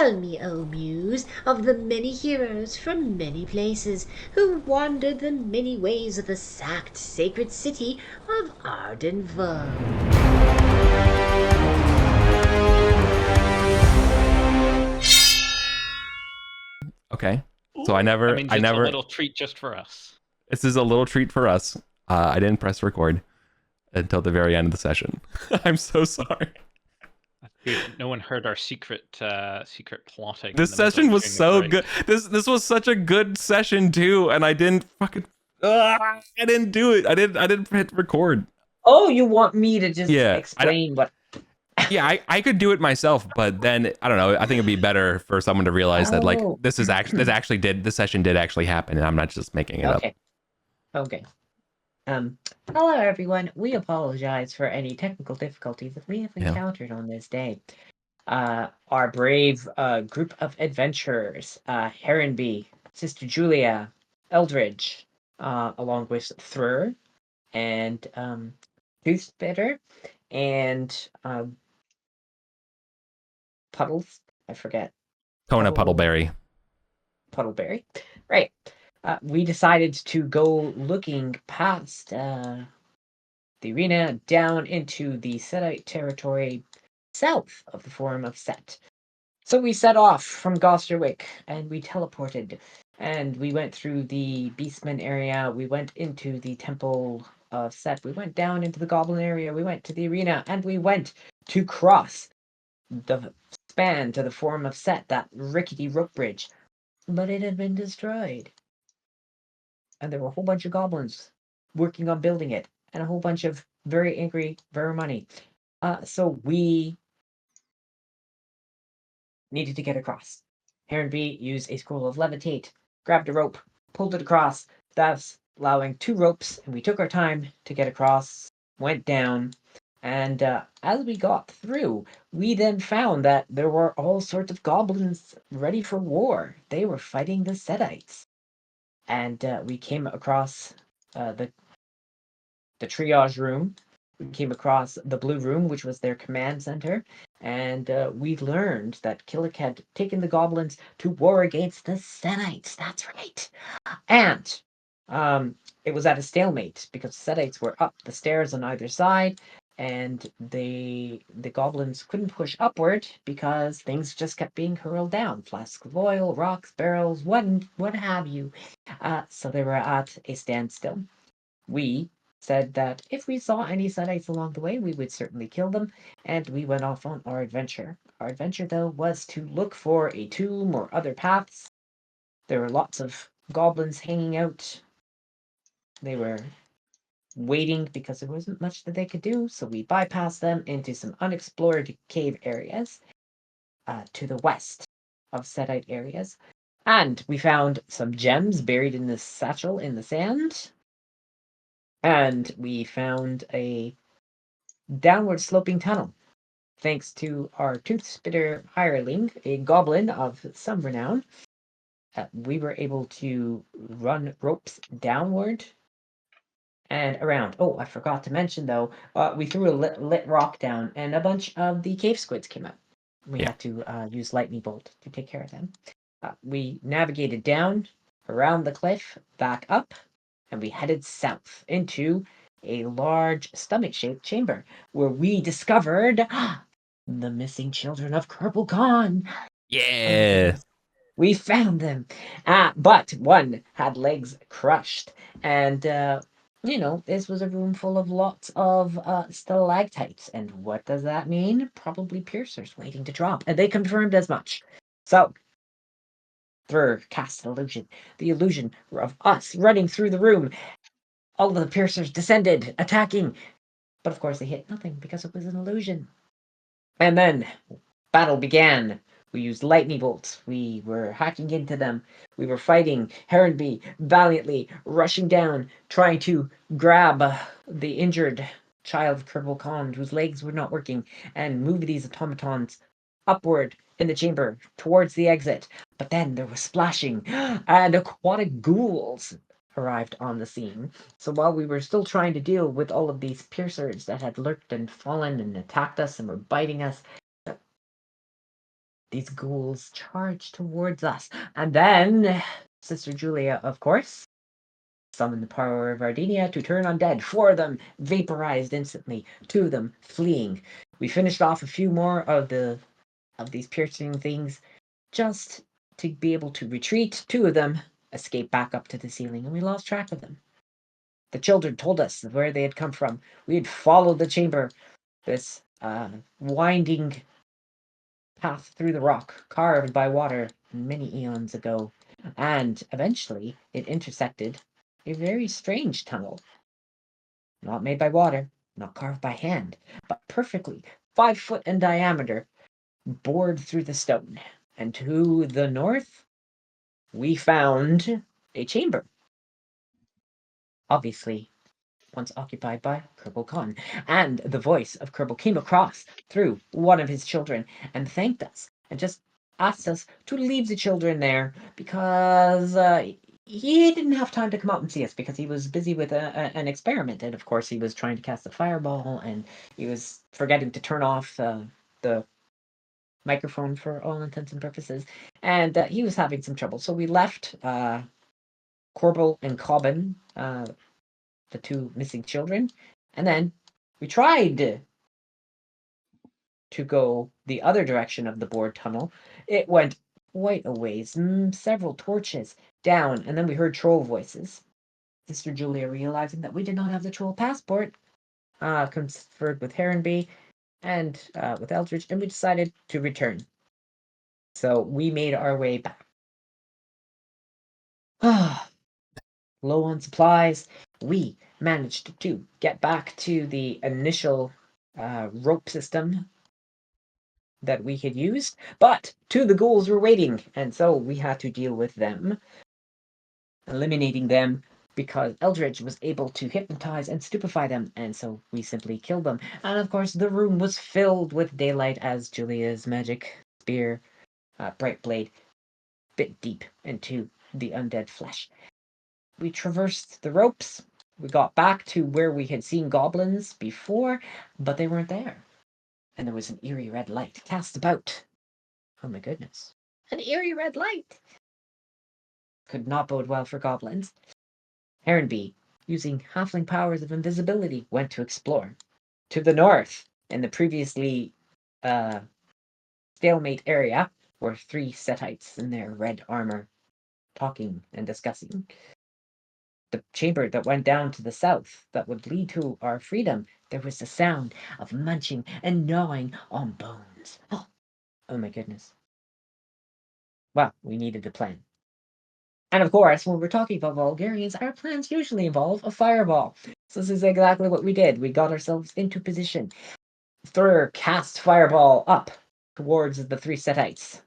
Tell me, O Muse, of the many heroes from many places who wandered the many ways of the sacked sacred city of Arden. Okay. So That means it's a little treat just for us. this is a little treat for us. I didn't press record until the very end of the session. I'm so sorry. No one heard our secret plotting. This session was so good. This was such a good session too, and I didn't fucking. I didn't do it. I didn't hit record. Oh, you want me to just Yeah, explain what? Yeah, I could do it myself, but then I don't know. I think it'd be better for someone to realize that like this session did actually happen, and I'm not just making it up. Okay. Hello everyone. We apologize for any technical difficulties that we have encountered on this day. Our brave group of adventurers, Heronby, Sister Julia, Eldridge, along with Thrur and Toothbitter and Puddles. I forget. Kona Puddleberry. Puddleberry. Right. We decided to go looking past the arena down into the Setite territory south of the Forum of Set. So we set off from Gosterwick and we teleported and we went through the Beastman area. We went into the Temple of Set. We went down into the Goblin area. We went to the arena and we went to cross the span to the Forum of Set, that rickety rope bridge. But it had been destroyed. And there were a whole bunch of goblins working on building it, and a whole bunch of very angry Vermoney. So we needed to get across. Heronby used a scroll of levitate, grabbed a rope, pulled it across, thus allowing 2 ropes, and we took our time to get across, went down, and as we got through, we then found that there were all sorts of goblins ready for war. They were fighting the Setites. And we came across the triage room. We came across the blue room, which was their command center, and we learned that Killick had taken the goblins to war against the Setites. That's right. And it was at a stalemate because the Setites were up the stairs on either side, and the goblins couldn't push upward because things just kept being hurled down. Flasks of oil, rocks, barrels, what have you. So they were at a standstill. We said that if we saw any Setites along the way, we would certainly kill them, and we went off on our adventure. Our adventure, though, was to look for a tomb or other paths. There were lots of goblins hanging out. They were waiting because there wasn't much that they could do, so we bypassed them into some unexplored cave areas to the west of Setite areas. And we found some gems buried in this satchel in the sand. And we found a downward sloping tunnel. Thanks to our tooth spitter hireling, a goblin of some renown, we were able to run ropes downward and around. Oh, I forgot to mention though, we threw a lit rock down, and a bunch of the cave squids came out. We had to use lightning bolt to take care of them. We navigated down, around the cliff, back up, and we headed south into a large stomach-shaped chamber where we discovered the missing children of Kerbal Khan. Yeah. We found them. But one had legs crushed, and this was a room full of lots of stalactites. And what does that mean? Probably piercers waiting to drop. And they confirmed as much. So, Thrur cast an illusion. The illusion of us running through the room. All of the piercers descended, attacking. But of course they hit nothing because it was an illusion. And then, battle began. We used lightning bolts. We were hacking into them. We were fighting. Heronby valiantly rushing down, trying to grab the injured child of Kerbal Khan, whose legs were not working, and move these automatons upward in the chamber towards the exit. But then there was splashing, and aquatic ghouls arrived on the scene. So while we were still trying to deal with all of these piercers that had lurked and fallen and attacked us and were biting us, these ghouls charged towards us. And then Sister Julia, of course, summoned the power of Ardenia to turn undead. 4 of them vaporized instantly, 2 of them fleeing. We finished off a few more of these piercing things just to be able to retreat. 2 of them escaped back up to the ceiling, and we lost track of them. The children told us where they had come from. We had followed the chamber, this winding path through the rock, carved by water many eons ago, and eventually it intersected a very strange tunnel. Not made by water, not carved by hand, but perfectly 5 foot in diameter, bored through the stone. And to the north, we found a chamber. Obviously, once occupied by Kerbal Khan. And the voice of Kerbal came across through one of his children and thanked us and just asked us to leave the children there because he didn't have time to come out and see us because he was busy with an experiment. And of course, he was trying to cast a fireball and he was forgetting to turn off the microphone for all intents and purposes. And he was having some trouble. So we left Corbel and Cobbin, the 2 missing children, and then we tried to go the other direction of the bored tunnel. It went quite a ways, several torches down, and then we heard troll voices. Sister Julia, realizing that we did not have the troll passport, conferred with Heronby and with Eldridge, and we decided to return. So we made our way back. Low on supplies, we managed to get back to the initial rope system that we had used, but 2 of the ghouls were waiting, and so we had to deal with them, eliminating them because Eldridge was able to hypnotize and stupefy them, and so we simply killed them. And of course, the room was filled with daylight as Julia's magic spear, bright blade, bit deep into the undead flesh. We traversed the ropes. We got back to where we had seen goblins before, but they weren't there. And there was an eerie red light cast about. Oh my goodness. An eerie red light! Could not bode well for goblins. Heronby, using halfling powers of invisibility, went to explore. To the north, in the previously stalemate area, were 3 Setites in their red armor, talking and discussing. The chamber that went down to the south that would lead to our freedom, there was the sound of munching and gnawing on bones. Oh my goodness. Well, we needed a plan. And of course, when we're talking about Vulgarians, our plans usually involve a fireball. So this is exactly what we did. We got ourselves into position. Thur cast fireball up towards the 3 Setites.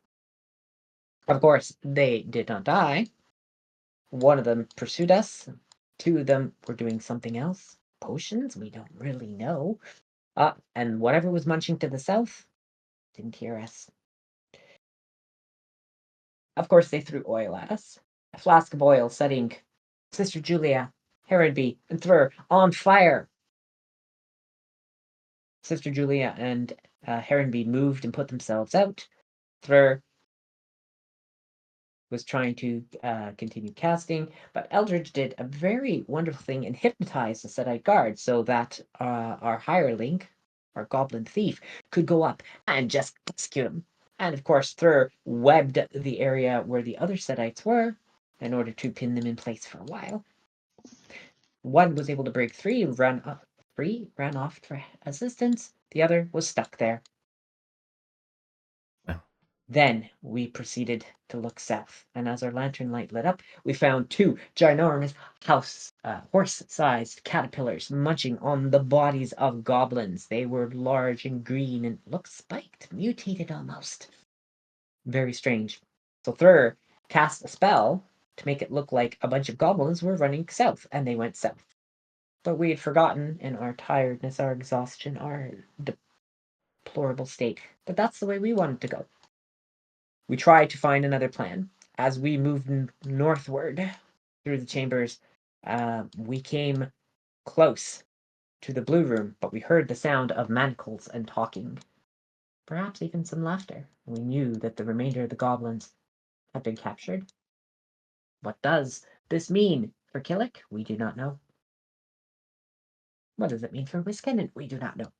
Of course, they did not die. 1 of them pursued us. 2 of them were doing something else. Potions? We don't really know. And whatever was munching to the south didn't hear us. Of course, they threw oil at us. A flask of oil setting Sister Julia, Heronby, and Thur on fire. Sister Julia and Heronby moved and put themselves out. Thur was trying to continue casting, but Eldridge did a very wonderful thing and hypnotized the Setite guard so that our hireling, our goblin thief, could go up and just execute him. And of course, Thur webbed the area where the other Setites were in order to pin them in place for a while. 1 was able to break free, ran off for assistance. The other was stuck there. Then we proceeded to look south, and as our lantern light lit up, we found 2 ginormous horse-sized caterpillars munching on the bodies of goblins. They were large and green and looked spiked, mutated almost. Very strange. So Thur cast a spell to make it look like a bunch of goblins were running south, and they went south. But we had forgotten in our tiredness, our exhaustion, our deplorable state, that that's the way we wanted to go. We tried to find another plan. As we moved northward through the chambers, we came close to the blue room, but we heard the sound of manacles and talking. Perhaps even some laughter. We knew that the remainder of the goblins had been captured. What does this mean for Killick? We do not know. What does it mean for Wiskenden? We do not know.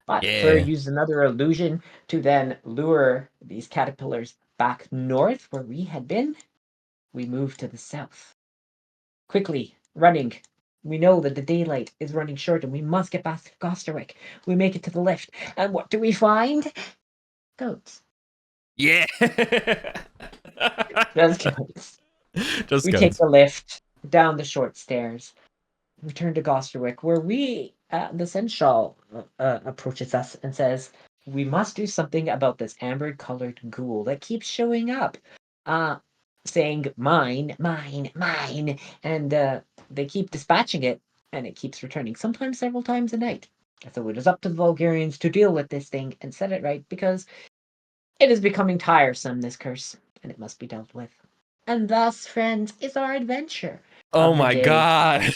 But for use another illusion to then lure these caterpillars back north where we had been, we moved to the south. Quickly, running. We know that the daylight is running short and we must get past Gosterwick. We make it to the lift. And what do we find? Goats. Yeah. Just goats. Just we goats. take the lift down the short stairs. Return to Gosterwick, where the Seneschal approaches us and says, we must do something about this amber-colored ghoul that keeps showing up, saying, mine, mine, mine, and they keep dispatching it, and it keeps returning, sometimes several times a night. So it is up to the Vulgarians to deal with this thing and set it right, because it is becoming tiresome, this curse, and it must be dealt with. And thus, friends, is our adventure. Oh my god.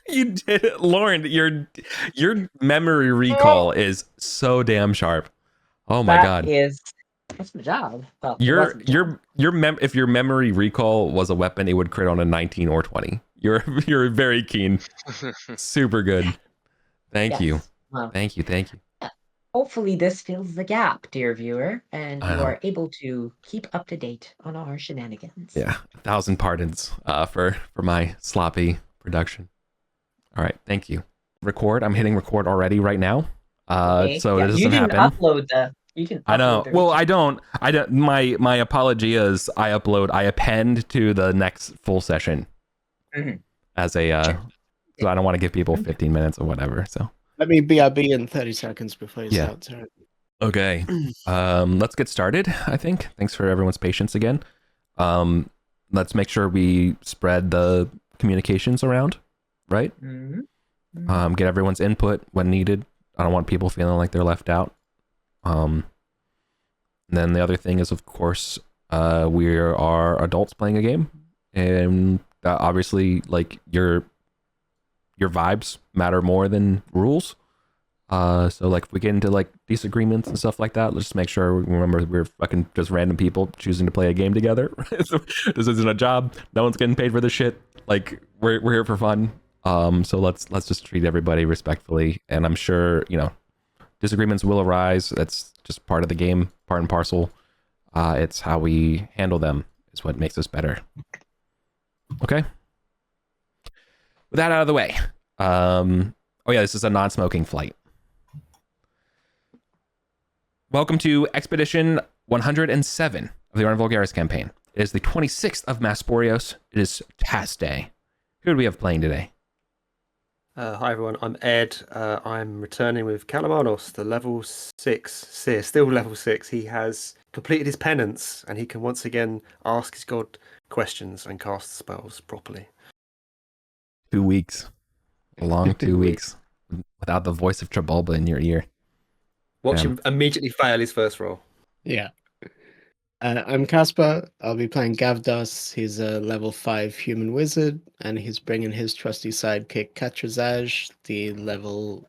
You did it, Lauren. Your memory recall is so damn sharp. Oh my god. That's my job. Well, if your memory recall was a weapon, it would crit on a 19 or 20. You're very keen. Super good. Thank you. Well, thank you. Hopefully this fills the gap, dear viewer, and you are able to keep up to date on our shenanigans. Yeah, 1,000 pardons for my sloppy production. All right, thank you. Record. I'm hitting record already right now. Okay. So yeah, this you doesn't didn't happen. upload the. You can. I know. Well, I don't. My apology is I append to the next full session as a. So I don't want to give people 15 minutes or whatever. So let me BRB in 30 seconds before you start. Sorry. Okay. Let's get started. I think. Thanks for everyone's patience again. Let's make sure we spread the communications around. Right? Get everyone's input when needed. I don't want people feeling like they're left out. And then the other thing is, of course, we are adults playing a game, and obviously, like your vibes matter more than rules. So like if we get into like disagreements and stuff like that, let's just make sure we remember we're fucking just random people choosing to play a game together. So this isn't a job. No one's getting paid for this shit. Like we're here for fun. So let's just treat everybody respectfully. And I'm sure, disagreements will arise. That's just part of the game, part and parcel. It's how we handle them is what makes us better. Okay. With that out of the way. This is a non-smoking flight. Welcome to Expedition 107 of the Arden Vulgaris campaign. It is the 26th of Masporios. It is Task Day. Who do we have playing today? Hi everyone, I'm Ed. I'm returning with Kalamanos, the level 6 seer, still level 6. He has completed his penance and he can once again ask his god questions and cast spells properly. 2 weeks. A long 2 weeks. Without the voice of Trebulba in your ear. Watch him immediately fail his first roll. Yeah. I'm Casper. I'll be playing Gavdos. He's a level 5 human wizard, and he's bringing his trusty sidekick Katrazaj, the level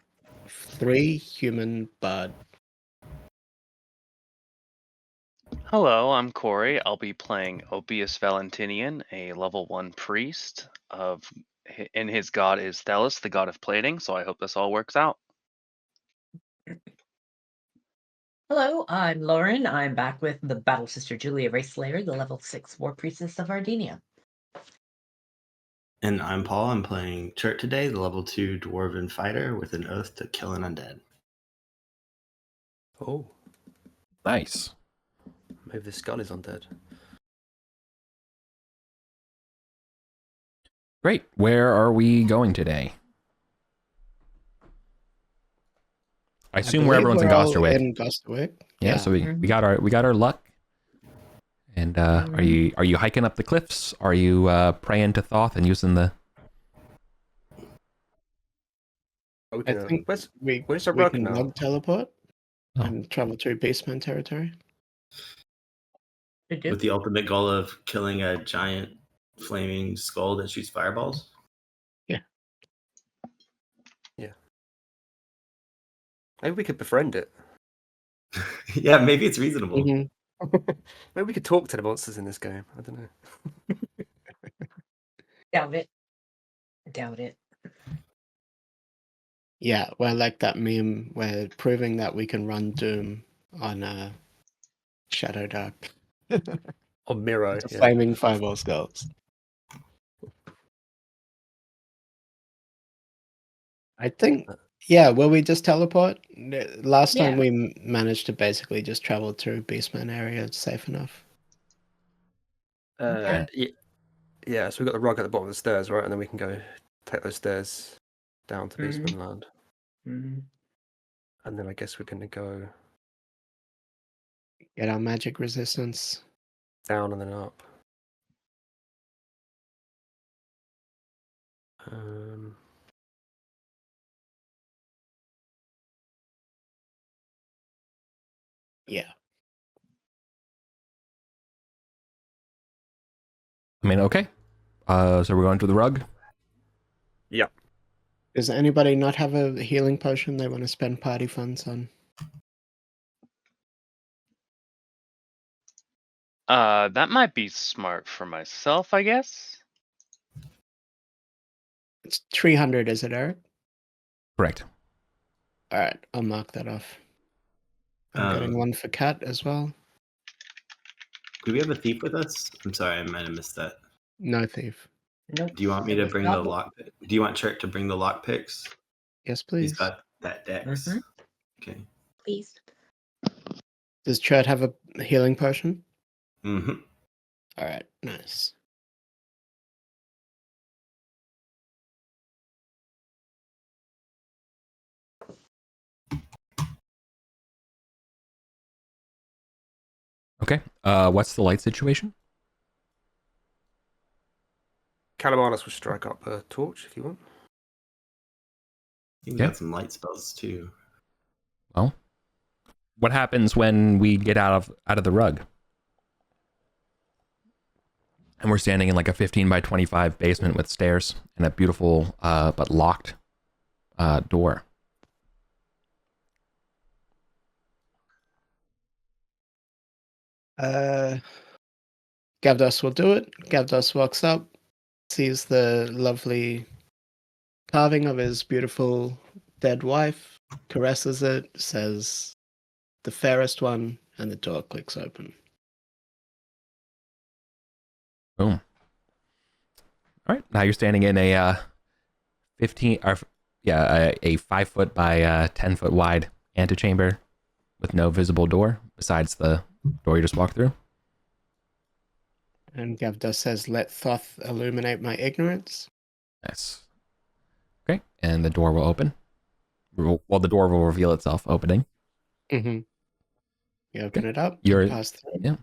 3 human bard. Hello, I'm Corey. I'll be playing Opius Valentinian, a level 1 priest and his god is Thelus, the god of plating, so I hope this all works out. Hello, I'm Lauren. I'm back with the Battle Sister Julia Raceslayer, the level 6 War Priestess of Ardenia. And I'm Paul. I'm playing Chert today, the level 2 Dwarven Fighter with an oath to kill an undead. Oh. Nice. Maybe the skull is undead. Great. Where are we going today? I assume where everyone's in Gosterwick. In Gosterwick. Yeah, so we got our luck. And are you hiking up the cliffs? Are you praying to Thoth and using the? I think where's our we can now? log teleport and travel through basement territory. With the ultimate goal of killing a giant flaming skull that shoots fireballs? Yeah. Maybe we could befriend it. Yeah, maybe it's reasonable. Maybe we could talk to the monsters in this game. I don't know. Doubt it. Doubt it. Yeah, we're like that meme where proving that we can run Doom on Shadow Dark. On Miro. The Yeah. flaming fireball skulls. I think, yeah, will we just teleport? Last time we managed to basically just travel through Beastman area safe enough. Yeah, so we've got the rug at the bottom of the stairs, right? And then we can go take those stairs down to Beastman Land. Mm-hmm. And then I guess we're going to go Get our magic resistance. down and then up. Yeah. I mean, okay. So we're going to the rug? Yeah. Does anybody not have a healing potion they want to spend party funds on? That might be smart for myself, I guess. It's 300, is it, Eric? Correct. All right, I'll mark that off. I'm getting one for Cat as well. Do we have a thief with us? I'm sorry, I might have missed that. No thief. Nope. Do you want me to bring the lock? Do you want Chert to bring the lock picks? Yes, please. He's got that dex. Okay. Please. Does Chert have a healing potion? Mm-hmm. All right, nice. Okay. What's the light situation? Calamanis will strike up a torch if you want. He's got some light spells too. Well, what happens when we get out of the rug? And we're standing in like a 15 by 25 basement with stairs and a beautiful but locked door. Gavdos will do it. Gavdos walks up, sees the lovely carving of his beautiful dead wife, caresses it, says, "The fairest one," and the door clicks open. Boom. All right, now you're standing in a 5 foot by 10 foot wide antechamber with no visible door besides the door you just walked through. And Gavdos says, "Let Thoth illuminate my ignorance." Nice. Okay, and the door will open. Well, the door will reveal itself opening. Mm-hmm. You open it up. You're pass through. Yeah.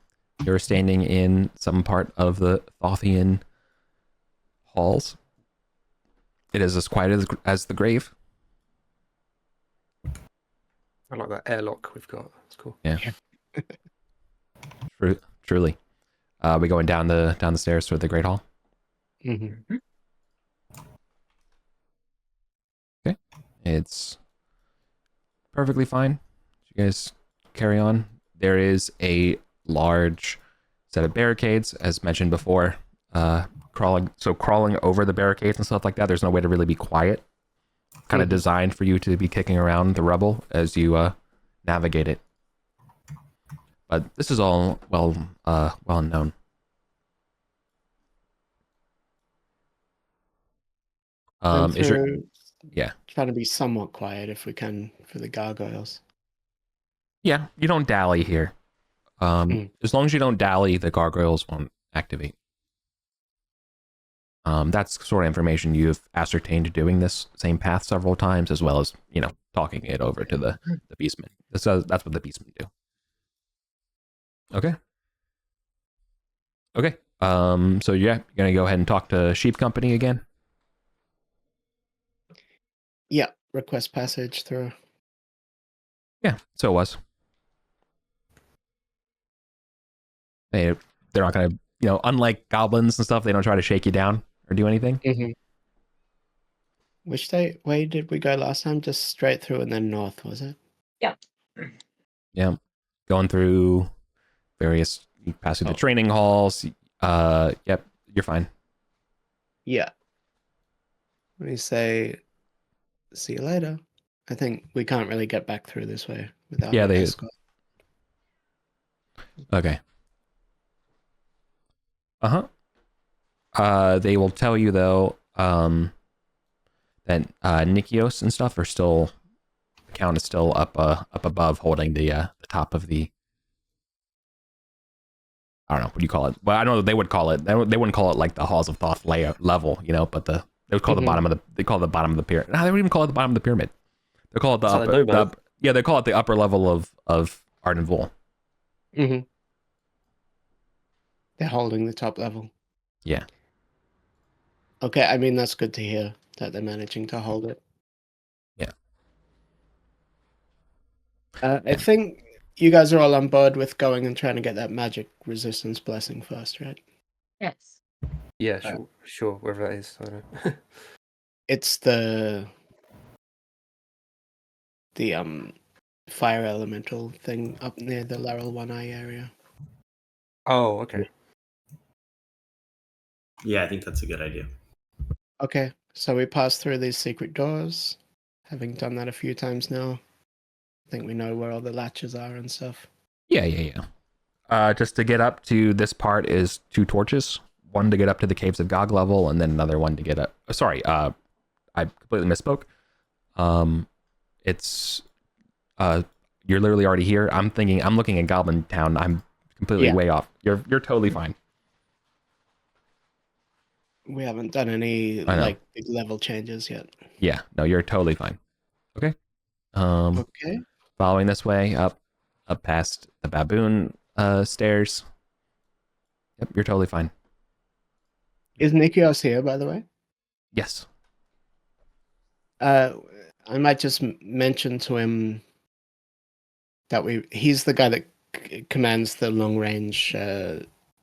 You're standing in some part of the Thothian halls. It is as quiet as the grave. I like that airlock we've got. It's cool. Yeah. Truly. We going down the stairs toward the Great Hall. Mm-hmm. Okay. It's perfectly fine. You guys carry on. There is a large set of barricades, as mentioned before. Crawling over the barricades and stuff like that. There's no way to really be quiet. Kind of designed for you to be kicking around the rubble as you navigate it. But this is all well known. Try to be somewhat quiet if we can for the gargoyles. Yeah, you don't dally here. As long as you don't dally, the gargoyles won't activate. That's sort of information you've ascertained doing this same path several times, as well as, talking it over to the beastmen. That's what the beastmen do. Okay. So you're gonna go ahead and talk to Sheep Company again? Yeah, request passage through. Yeah, so it was. They're not gonna, unlike goblins and stuff, they don't try to shake you down or do anything. Mm-hmm. Which way did we go last time? Just straight through and then north, was it? Yeah. Yeah. going through various, you pass through the training halls. Yep, you're fine. Yeah. We say, see you later. I think we can't really get back through this way without an escort. Okay. They will tell you though, that Nikios and stuff are still, the count is still up above, holding the top of the, I don't know, what do you call it? Well, I know they would call it, they wouldn't call it like the Halls of Thoth level, you know, but they would call the bottom of the, they call it the bottom of the pyramid. No, they wouldn't even call it the bottom of the pyramid. They call it the upper, yeah, they call it the upper level of Arden Vul. Mm-hmm. They're holding the top level. Yeah. Okay, I mean, that's good to hear that they're managing to hold it. Yeah. I think you guys are all on board with going and trying to get that magic resistance blessing first, right? Yes. Yeah, sure, wherever that is. I don't know. It's the fire elemental thing up near the Laurel One Eye area. Oh, okay. Yeah, I think that's a good idea. Okay, so we pass through these secret doors. Having done that a few times now, I think we know where all the latches are and stuff. Yeah. Just to get up to this part is 2 torches. One to get up to the Caves of Gog level, and then another one to get up. Sorry, I completely misspoke. It's you're literally already here. I'm looking at Goblin Town. I'm completely way off. You're totally fine. We haven't done any like big level changes yet. Yeah, no, you're totally fine. Okay. Okay. Following this way up past the baboon stairs. Yep, you're totally fine. Is Nikios here, by the way? Yes. I might just mention to him that he's the guy that commands the long range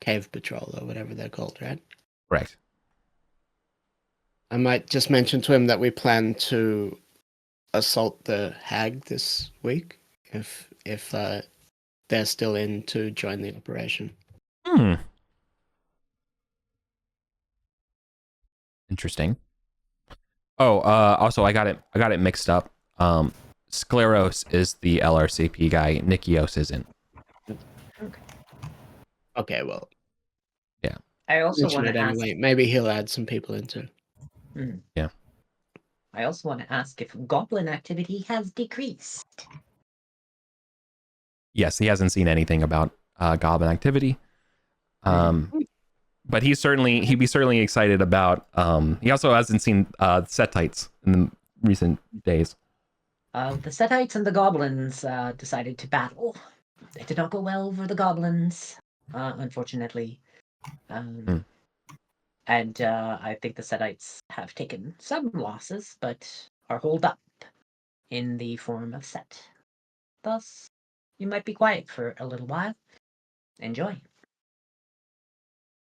cave patrol or whatever they're called, right? Correct. I might just mention to him that we plan to assault the hag this week if they're still in to join the operation. Interesting. Oh, also I got it mixed up. Scleros is the LRCP guy. Nikios isn't. Okay, well. Yeah. I also want to ask. Maybe he'll add some people into. Yeah. I also want to ask if goblin activity has decreased. Yes, he hasn't seen anything about goblin activity. But he'd be certainly excited about. He also hasn't seen Setites in the recent days. The Setites and the goblins decided to battle. It did not go well for the goblins, unfortunately. And I think the Setites have taken some losses, but are holed up in the form of Set. Thus, you might be quiet for a little while. Enjoy.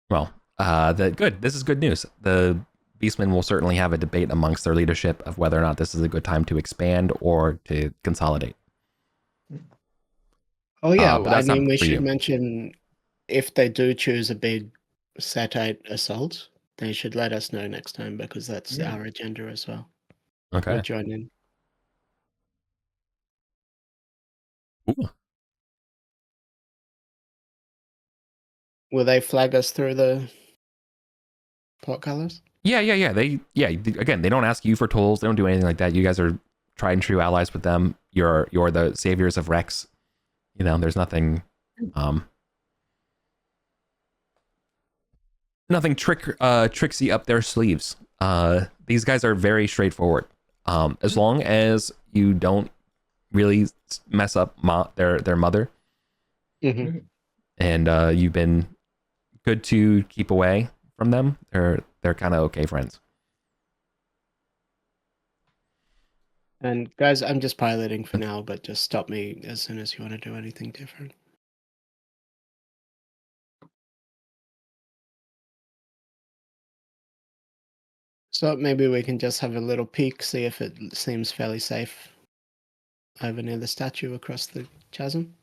Well, good. This is good news. The Beastmen will certainly have a debate amongst their leadership of whether or not this is a good time to expand or to consolidate. Oh yeah, I mean we should mention if they do choose a big Setite assault, they should let us know next time because that's our agenda as well. Okay. We'll join in. Ooh. Will they flag us through the portcullis? Yeah. Again, they don't ask you for tools. They don't do anything like that. You guys are tried and true allies with them. You're the saviors of Rex. You know, there's nothing tricksy up their sleeves. These guys are very straightforward. As long as you don't really mess up their mother, and you've been good to keep away from them, they're kind of okay friends. And guys, I'm just piloting for now, but just stop me as soon as you want to do anything different. So maybe we can just have a little peek, see if it seems fairly safe over near the statue across the chasm.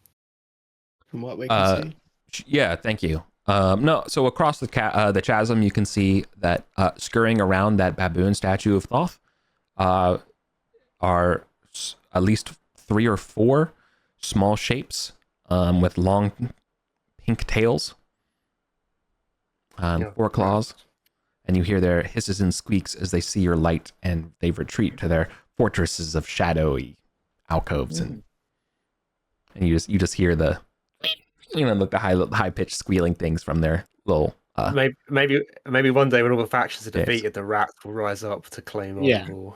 from what we can see? Yeah, thank you. No, so across the chasm, you can see that scurrying around that baboon statue of Thoth are at least 3 or 4 small shapes with long pink tails, 4 claws, and you hear their hisses and squeaks as they see your light, and they retreat to their fortresses of shadowy alcoves, and you just hear the the high pitched squealing things from their little. Maybe one day when all the factions are defeated, the rats will rise up to claim Arden.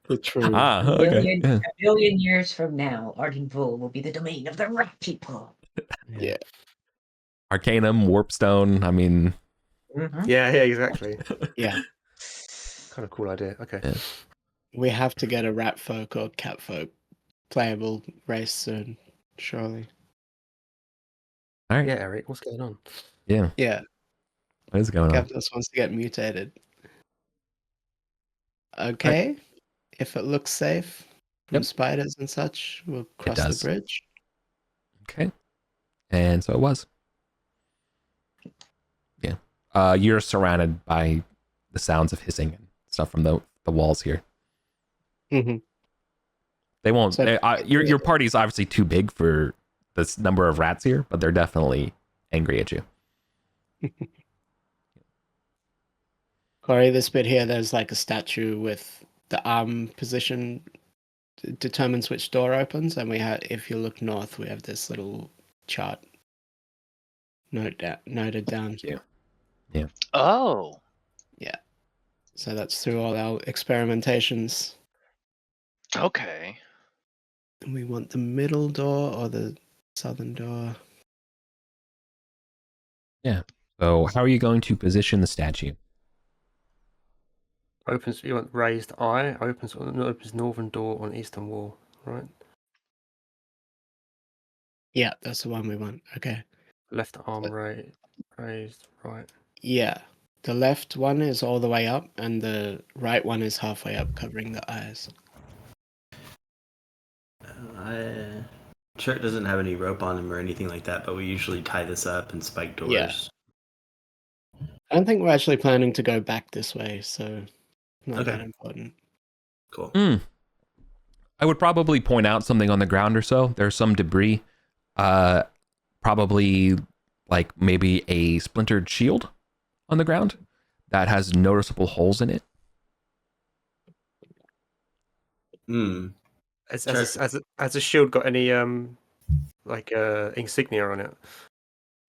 The true. Okay. A billion years from now, Arden will be the domain of the rat people. Yeah. Arcanum, Warpstone. I mean. Yeah, exactly. Yeah. Kind of cool idea. Okay. Yeah. We have to get a rat folk or cat folk playable race soon, surely. All right. Yeah, Eric, what's going on? Yeah. Yeah. What is going on? Gavdos wants to get mutated. Okay. If it looks safe from spiders and such, we'll cross the bridge. Okay. And so it was. Yeah. You're surrounded by the sounds of hissing and stuff from the walls here. Mm-hmm. They won't. Your party's obviously too big for this number of rats here, but they're definitely angry at you. Corey, this bit here, there's like a statue with the arm position determines which door opens, and we have, if you look north, we have this little chart noted down. Yeah. Oh. Yeah. So that's through all our experimentations. Okay. We want the middle door or the southern door. Yeah. So how are you going to position the statue? You want raised eye, opens northern door on eastern wall, right? Yeah, that's the one we want. Okay. Left arm raised, right. Yeah. The left one is all the way up, and the right one is halfway up, covering the eyes. Chert doesn't have any rope on him or anything like that, but we usually tie this up and spike doors. Yeah. I don't think we're actually planning to go back this way, so not that important. Cool. I would probably point out something on the ground or so. There's some debris, probably like maybe a splintered shield on the ground that has noticeable holes in it. Has a shield got any insignia on it?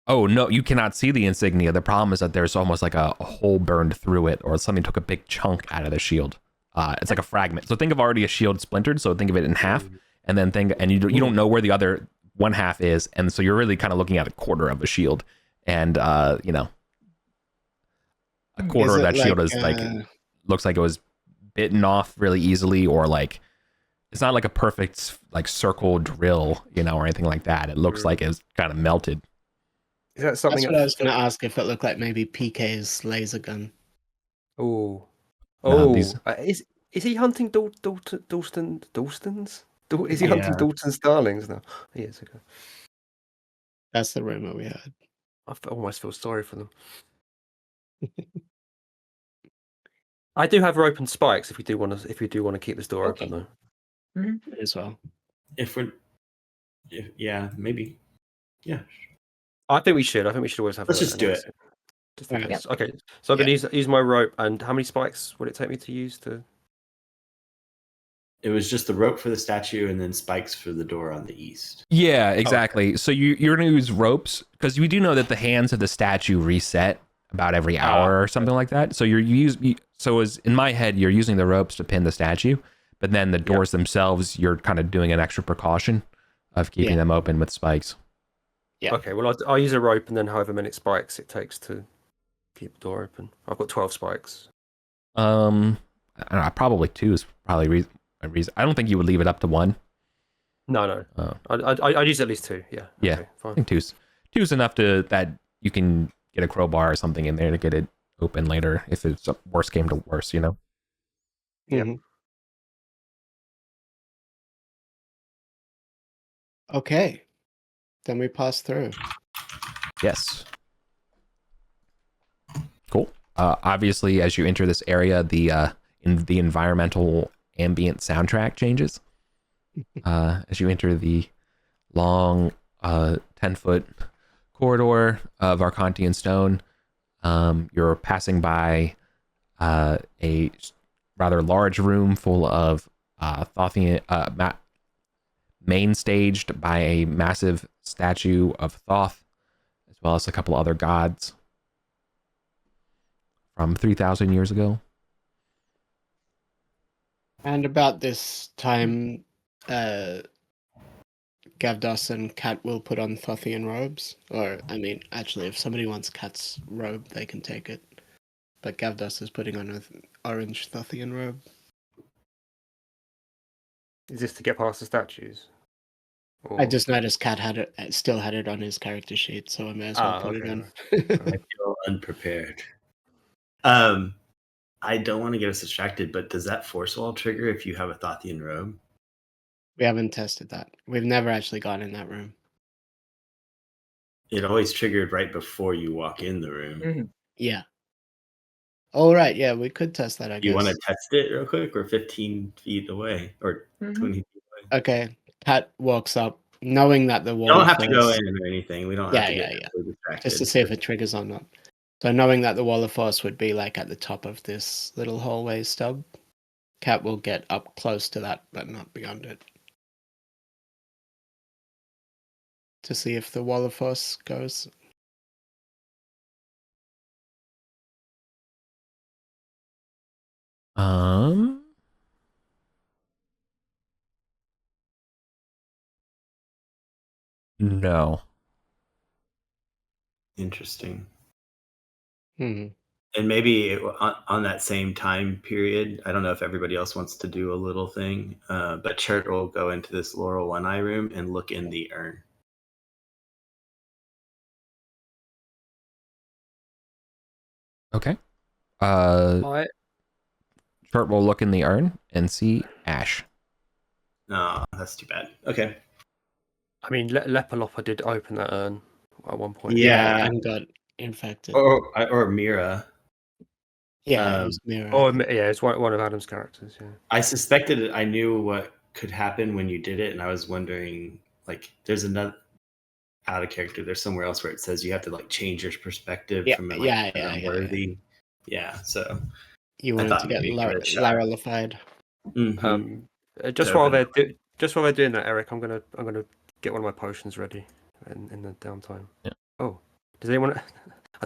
Oh no, you cannot see the insignia. The problem is that there's almost like a hole burned through it, or something took a big chunk out of the shield. It's like a fragment. So think of already a shield splintered. So think of it in half, and then you don't know where the other one half is, and so you're really kind of looking at a quarter of a shield, and a quarter of that shield is like looks like it was bitten off really easily, or like it's not like a perfect like circle drill, or anything like that. It looks like it's kind of melted. Is that something? That's what I was going to ask, if it looked like maybe PK's laser gun. Is he hunting Dalston's? Is he hunting Dalton's darlings now? He is. Okay. That's the rumor we heard. I almost feel sorry for them. I do have rope and spikes if we do want to keep this door open though. Mm-hmm. As well. Maybe. Yeah. I think we should. Always have. Let's just do it. Okay, so I'm going to use my rope. And how many spikes would it take me to use to? It was just the rope for the statue, and then spikes for the door on the east. Yeah, exactly. Okay. So you're going to use ropes because we do know that the hands of the statue reset about every hour or something like that. So in my head, you're using the ropes to pin the statue, but then the doors themselves, you're kind of doing an extra precaution of keeping them open with spikes. Yeah. Okay. Well, I'll use a rope, and then however many spikes it takes to keep the door open. I've got 12 spikes. I don't know, probably 2 is probably a reason. I don't think you would leave it up to 1. No. I'd use at least 2. Yeah. Yeah. Okay, fine. I think 2's enough that you can get a crowbar or something in there to get it open later if it's worse came to worse, Yeah. Mm-hmm. Okay. Then we pass through. Yes. Cool. Obviously, as you enter this area, the environmental ambient soundtrack changes. As you enter the long 10-foot corridor of Arcantian stone, you're passing by a rather large room full of Thothian, main staged by a massive statue of Thoth, as well as a couple other gods from 3,000 years ago. And about this time, Gavdos and Kat will put on Thothian robes. Or, I mean, actually, if somebody wants Kat's robe, they can take it. But Gavdos is putting on an orange Thothian robe. Is this to get past the statues? Or... I just noticed Kat still had it on his character sheet, so I may as well put it on. I feel unprepared. I don't want to get us distracted, but does that force wall trigger if you have a Thothian robe? We haven't tested that. We've never actually gone in that room. It always triggered right before you walk in the room. Mm-hmm. Yeah. All right. Yeah, we could test that, I guess. You want to test it real quick? We're 15 feet away or 20 feet away. Okay. Kat walks up, knowing that the wall. You don't have to go in or anything. We don't have to get distracted. Just to see if it triggers or not. So knowing that the wall of force would be like at the top of this little hallway stub, Kat will get up close to that, but not beyond it. To see if the wall of force goes. No. Interesting. Hmm. And maybe on that same time period, I don't know if everybody else wants to do a little thing, but Chert will go into this Laurel One-Eye room and look in the urn. Okay. Chert will look in the urn and see ash. No, that's too bad. Okay. I mean, Lepalopa did open that urn at one point. Yeah. And got infected. Or Mira. Yeah, it was Mira. It's one of Adam's characters. Yeah. I suspected I knew what could happen when you did it, and I was wondering, like, there's another out of character. There's somewhere else where it says you have to like change your perspective from unworthy. Yeah, so you wanted to get Laralified. Just while they're doing that, Eric, I'm gonna get one of my potions ready in the downtime. Yeah. Oh, does anyone?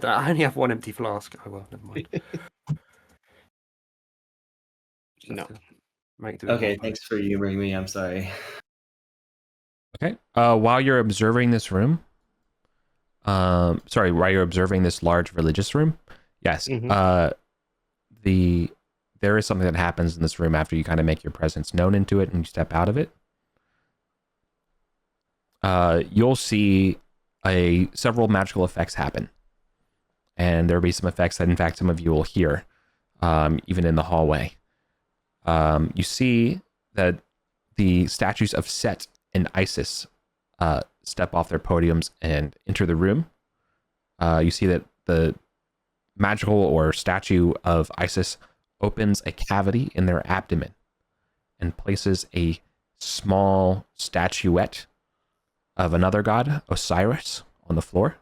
I only have one empty flask. Oh well, never mind. No. Okay, thanks for humoring me. I'm sorry. Okay. While you're observing this room, while you're observing this large religious room, yes, there is something that happens in this room after you kind of make your presence known into it and you step out of it. You'll see several magical effects happen, and there'll be some effects that, in fact, some of you will hear, even in the hallway. You see that the statues of Set and Isis step off their podiums and enter the room. You see that the magical or statue of Isis opens a cavity in their abdomen and places a small statuette of another god, Osiris, on the floor.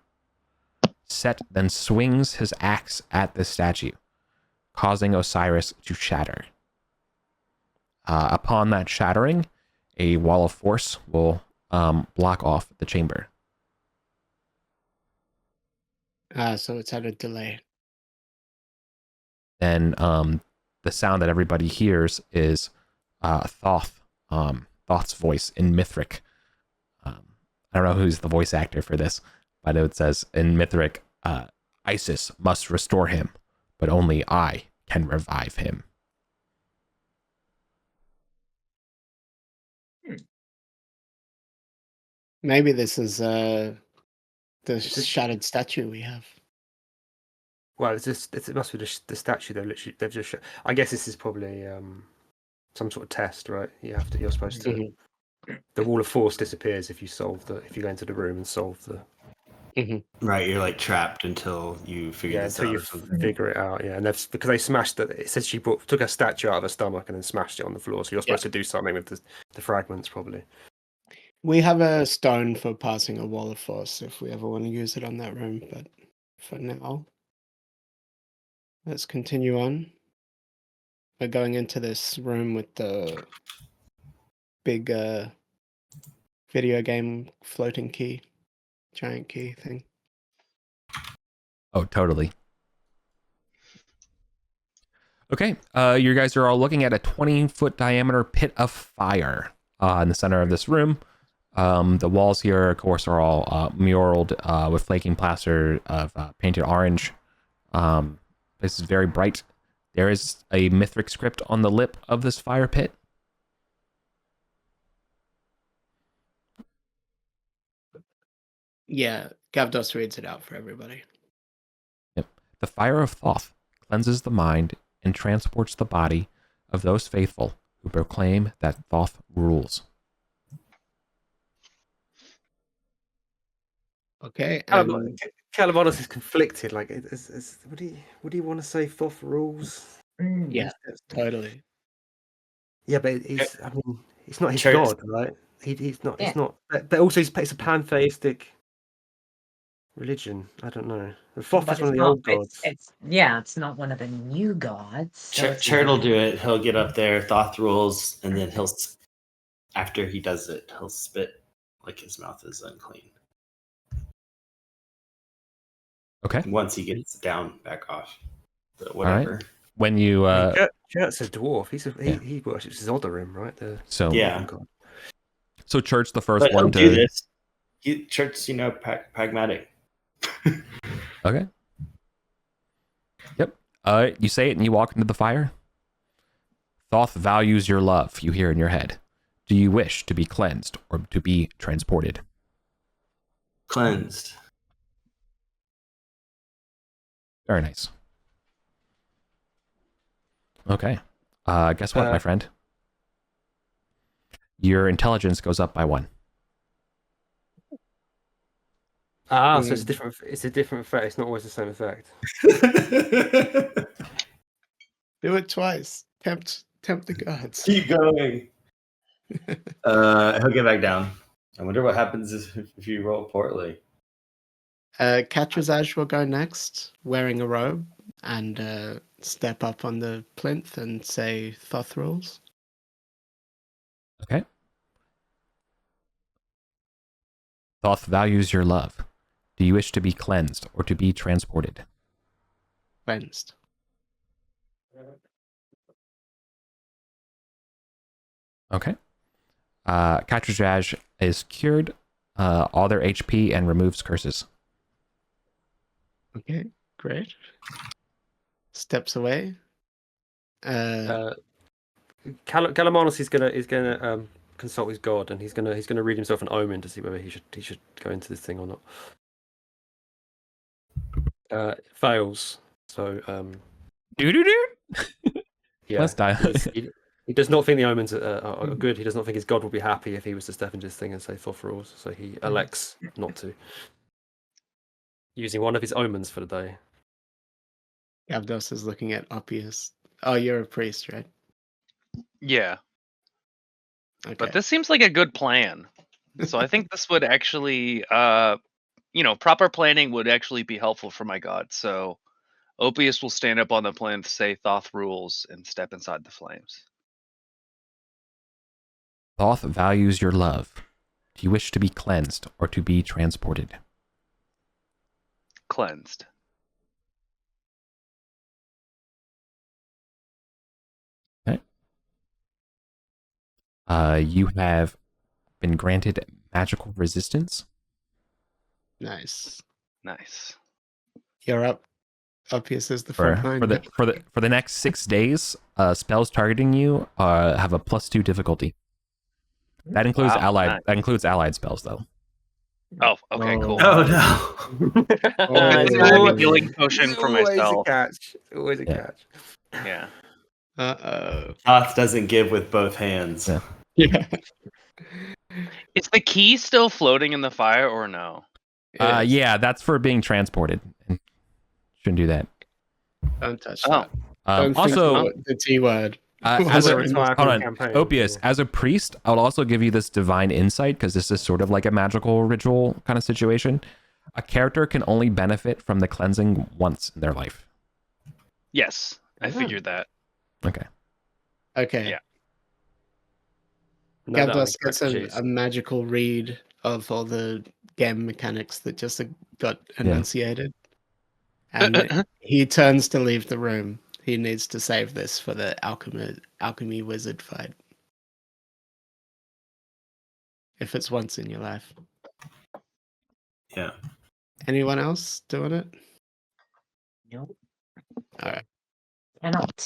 Set then swings his axe at the statue, causing Osiris to shatter. Upon that shattering, a wall of force will block off the chamber. So it's at a delay. Then the sound that everybody hears is Thoth's voice in Mithric. I don't know who's the voice actor for this, but it says in Mithric, Isis must restore him, but only I can revive him. Maybe this is the shattered statue we have. Well, it must be the statue. They've just. I guess this is probably some sort of test, right? You're supposed to the wall of force disappears if you go into the room and solve the. Right, you're like trapped until you figure this out. Until you figure it out. Yeah, and because they smashed it. It says she took a statue out of her stomach and then smashed it on the floor. So you're supposed to do something with the fragments, probably. We have a stone for passing a wall of force if we ever want to use it on that room, but for now, let's continue on. We're going into this room with the big video game floating key, giant key thing. Oh, totally. Okay, you guys are all looking at a 20-foot diameter pit of fire in the center of this room. The walls here, of course, are all muraled with flaking plaster of painted orange. This is very bright. There is a Mithric script on the lip of this fire pit. Yeah, Gavdos reads it out for everybody. Yep. The fire of Thoth cleanses the mind and transports the body of those faithful who proclaim that Thoth rules. Okay. Calavados is conflicted. Like, would he want to say Thoth rules? Yeah, totally. Yeah, but he's not his god, right? He's not. Yeah. It's not. But also, it's a pantheistic religion. I don't know. Thoth is one of the old gods. It's not one of the new gods. So Chert will do it. He'll get up there. Thoth rules, and then after he does it, he'll spit like his mouth is unclean. Okay. Once he gets down, back off. But whatever. Right. When you Chert's a dwarf. He worships his Odorim, right? God. So Chert's the first one to do this. Chert's pragmatic. Okay. Yep. You say it and you walk into the fire. Thoth values your love, you hear in your head. Do you wish to be cleansed or to be transported? Cleansed. Very nice. Okay. Guess what, my friend? Your intelligence goes up by 1. So it's a different effect. It's not always the same effect. Do it twice. Tempt the gods. Keep going. He'll get back down. I wonder what happens if you roll poorly. Katrazaj will go next, wearing a robe, and step up on the plinth and say Thoth rules. Okay. Thoth values your love. Do you wish to be cleansed or to be transported? Cleansed. Okay. Katrazaj is cured, all their HP, and removes curses. Okay, great. Steps away. Galamanos is gonna consult his god, and he's gonna read himself an omen to see whether he should go into this thing or not. Fails. So yeah. Let's die. He does not think the omens are good. He does not think his god will be happy if he was to step into this thing and say Thoth rules. So he elects not to. Using one of his omens for the day. Gavdos is looking at Oppius. Oh, you're a priest, right? Yeah. Okay. But this seems like a good plan. So I think this would actually, proper planning would actually be helpful for my god. So Oppius will stand up on the plinth, say Thoth rules, and step inside the flames. Thoth values your love. Do you wish to be cleansed or to be transported? Cleansed. Okay. You have been granted magical resistance. Nice. You're up. Oppius is the front line. For the next 6 days, spells targeting you have a +2 difficulty. That includes allied spells, though. Oh, okay, cool. Oh no! I have a healing potion for myself. Always a catch. Yeah. Uh-oh. Thoth doesn't give with both hands. Yeah. Is the key still floating in the fire or no? Yeah, that's for being transported. Shouldn't do that. Don't touch that. Also, the T word. As a campaign, Opius, as a priest, I'll also give you this divine insight because this is sort of like a magical ritual kind of situation. A character can only benefit from the cleansing once in their life. Yes, I figured that. Okay. Yeah. Gavdos gets a magical read of all the game mechanics that just got enunciated. And he turns to leave the room. He needs to save this for the alchemy wizard fight. If it's once in your life. Yeah. Anyone else doing it? Nope. All right.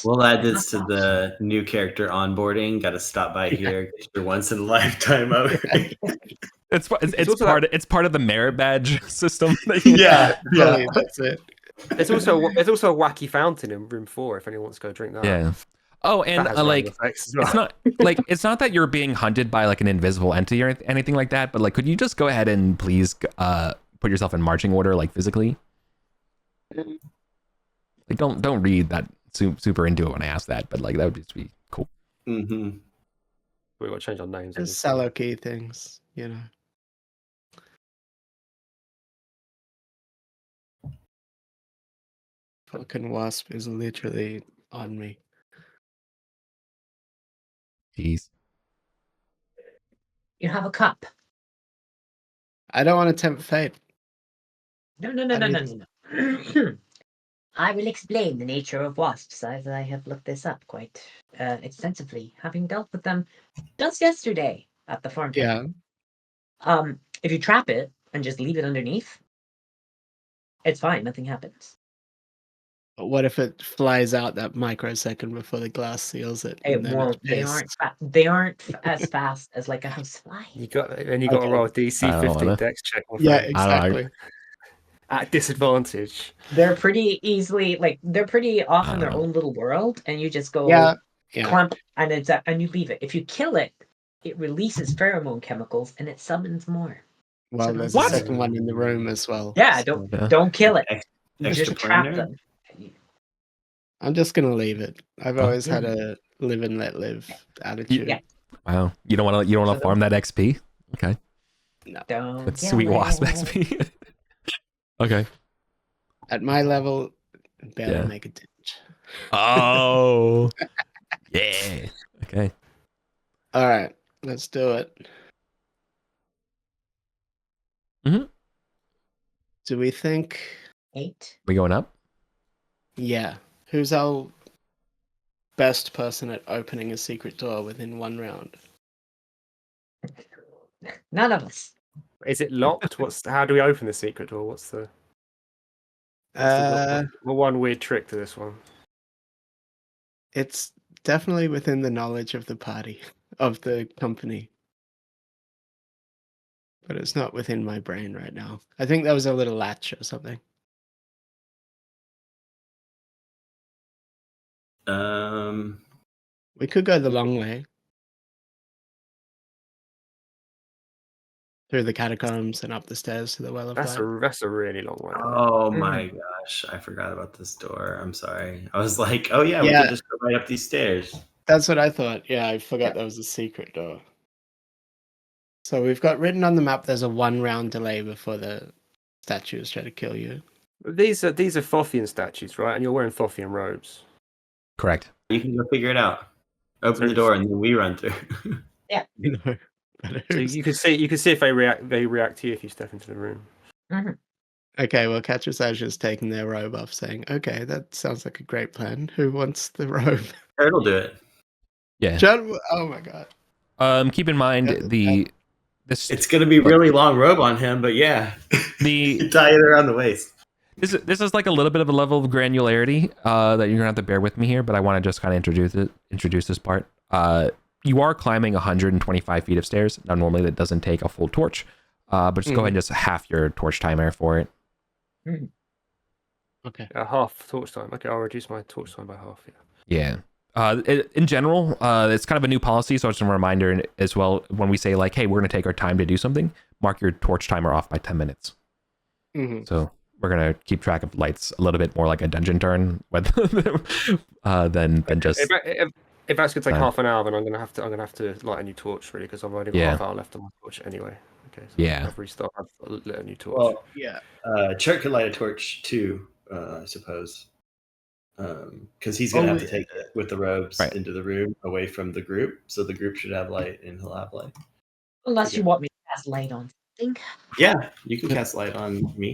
We'll add this to the new character onboarding. Got to stop by here. Get your once in a lifetime out. It's part of the merit badge system. Yeah, that's it. There's also a wacky fountain in room 4 if anyone wants to go drink that. Yeah. Oh, and it's not that you're being hunted by like an invisible entity or anything like that, but like, could you just go ahead and please put yourself in marching order, like physically? Like, don't read that super into it when I ask that, but like that would just be cool. Mm-hmm. We got to change our names. Just solo key things, you know. Fucking wasp is literally on me. Jeez. You have a cup. I don't want to tempt fate. No. I will explain the nature of wasps, as I have looked this up quite extensively, having dealt with them just yesterday at the farm. Yeah. If you trap it and just leave it underneath, it's fine. Nothing happens. But what if it flies out that microsecond before the glass seals it? It won't. They aren't as fast as like a housefly. You got to roll a DC 15 dex check. Yeah, exactly. At disadvantage. They're pretty off in their own little world, and you just go clump, and and you leave it. If you kill it, it releases pheromone chemicals, and it summons more. Well, there's a second one in the room as well. Yeah, don't kill it. You just trap them. I'm just gonna leave it. I've always had a live and let live attitude. Yeah. Wow, you don't want to farm that XP? Okay. No. That's sweet wasp XP. Okay. At my level, barely make a dent. Oh. Yeah. Okay. All right, let's do it. Mm-hmm. Do we think 8? We going up? Yeah. Who's our best person at opening a secret door within one round? None of us. Is it locked? How do we open the secret door? What's the one weird trick to this one? It's definitely within the knowledge of the party, of the company. But it's not within my brain right now. I think there was a little latch or something. We could go the long way. Through the catacombs and up the stairs to the Well of Light. That's a really long way. Oh my gosh, I forgot about this door. I'm sorry. I was like, oh yeah, we could just go right up these stairs. That's what I thought. Yeah, I forgot there was a secret door. So we've got written on the map there's a 1 round delay before the statues try to kill you. These are Thothian statues, right? And you're wearing Thothian robes. Correct. You can go figure it out. Open the door and then we run through. Yeah. So you can see if they react to you if you step into the room. Mm-hmm. Okay, well, Catrasage is taking their robe off, saying, "Okay, that sounds like a great plan. Who wants the robe?" Turtle do it. Yeah. John, oh my god. Keep in mind it's going to be really long robe on him, but yeah, you tie it around the waist. This is like a little bit of a level of granularity that you're gonna have to bear with me here, but I want to just kind of introduce this part. You are climbing 125 feet of stairs. Now, normally that doesn't take a full torch, but just go ahead and just half your torch timer for it. Okay. Half torch time. Okay, I'll reduce my torch time by half. Yeah. In general, it's kind of a new policy, so it's a reminder as well when we say like, "Hey, we're going to take our time to do something." Mark your torch timer off by 10 minutes. Mm-hmm. So we're going to keep track of lights a little bit more like a dungeon turn, than just. If that's going to take half an hour, then I'm going to have to light a new torch really, because I've already got half hour left on my torch anyway. Okay. So I've restarted. I've lit a new torch. Well, yeah. Chert could light a torch too, I suppose. Because he's going to have to take it with the robes into the room away from the group. So the group should have light and he'll have light. Unless you want me to cast light on something. Yeah, you can cast light on me.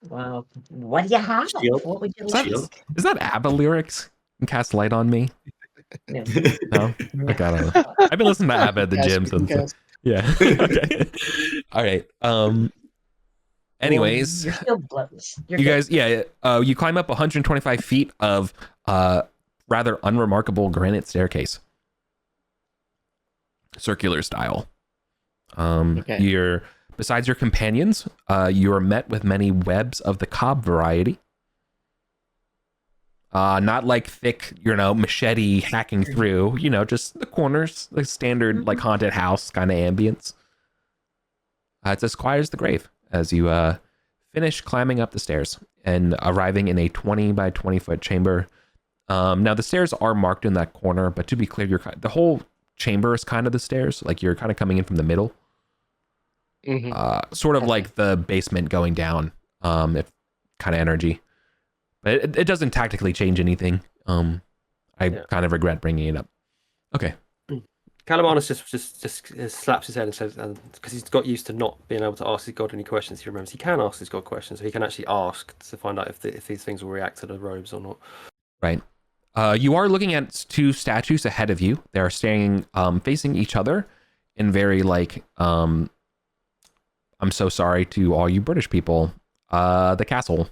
Well, what do you have? Shield. What would you like? Is that ABBA lyrics? And cast light on me? No. No? Okay, I don't know. I've been listening to ABBA at the gym since. Yeah. Okay. All right. Anyways, you're still close. You guys, you climb up 125 feet of rather unremarkable granite staircase, circular style. You're besides your companions, you are met with many webs of the cob variety. Not like thick, machete hacking through. Just the corners, like standard like haunted house kind of ambience. It's as quiet as the grave as you finish climbing up the stairs and arriving in a 20 by 20 foot chamber. Now the stairs are marked in that corner, but to be clear, the whole chamber is kind of the stairs. Like you're kind of coming in from the middle, sort of like the basement going down. If kind of energy, but it doesn't tactically change anything. I kind of regret bringing it up. Okay. Calamanus just slaps his head and says, because he's got used to not being able to ask his god any questions, he remembers he can ask his god questions, so he can actually ask to find out if these things will react to the robes or not. Right. You are looking at two statues ahead of you. They are standing facing each other in very I'm so sorry to all you British people. The castle.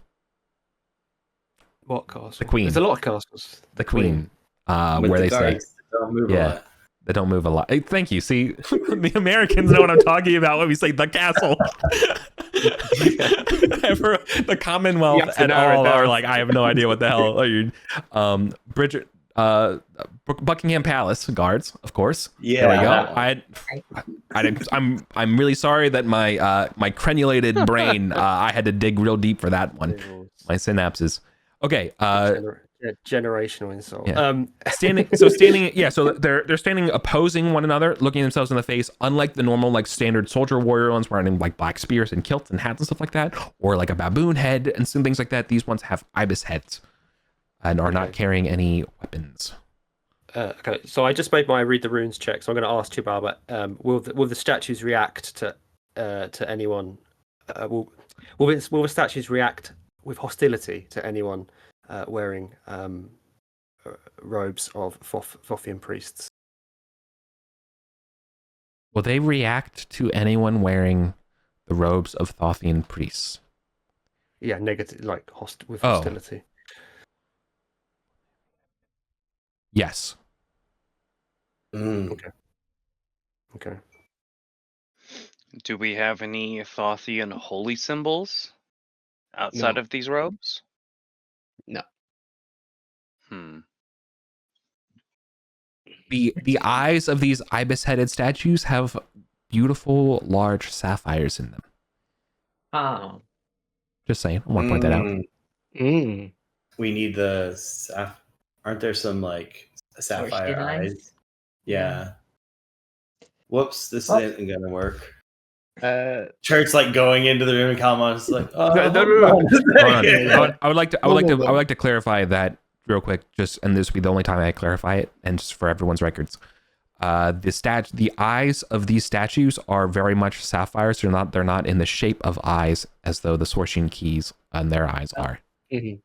What castle? The Queen. There's a lot of castles. The Queen. Where they say. Don't move a lot. They don't move a lot. Hey, thank you. See, the Americans know what I'm talking about when we say the castle. The Commonwealth and all are like, I have no idea what the hell are you. Bridget, Buckingham Palace guards, of course. Yeah. There we go. I'm really sorry that my my crenulated brain, I had to dig real deep for that one. My synapses. Okay. Generational insult. Yeah. So they're standing opposing one another, looking themselves in the face, unlike the normal standard soldier warrior ones wearing black spears and kilts and hats and stuff like that, or like a baboon head and some things like that. These ones have ibis heads and are not carrying any weapons. Okay, so I just made my read the runes check, so I'm going to ask Chibaba, will the statues react to anyone? Will the statues react with hostility to anyone wearing robes of Thothian priests? Will they react to anyone wearing the robes of Thothian priests? Yeah, negative, with hostility. Yes. Okay. Do we have any Thothian holy symbols outside of these robes? No. The eyes of these ibis-headed statues have beautiful, large sapphires in them. Oh. Just saying. I want to point that out. We need the aren't there some sapphire eyes? Yeah. Whoops, this isn't gonna work. Church going into the room and Kalman's like, oh, no. I would like to clarify that real quick, and this will be the only time I clarify it, and just for everyone's records. The eyes of these statues are very much sapphires. They're not in the shape of eyes as though the Sorcian keys on their eyes are. Mm-hmm.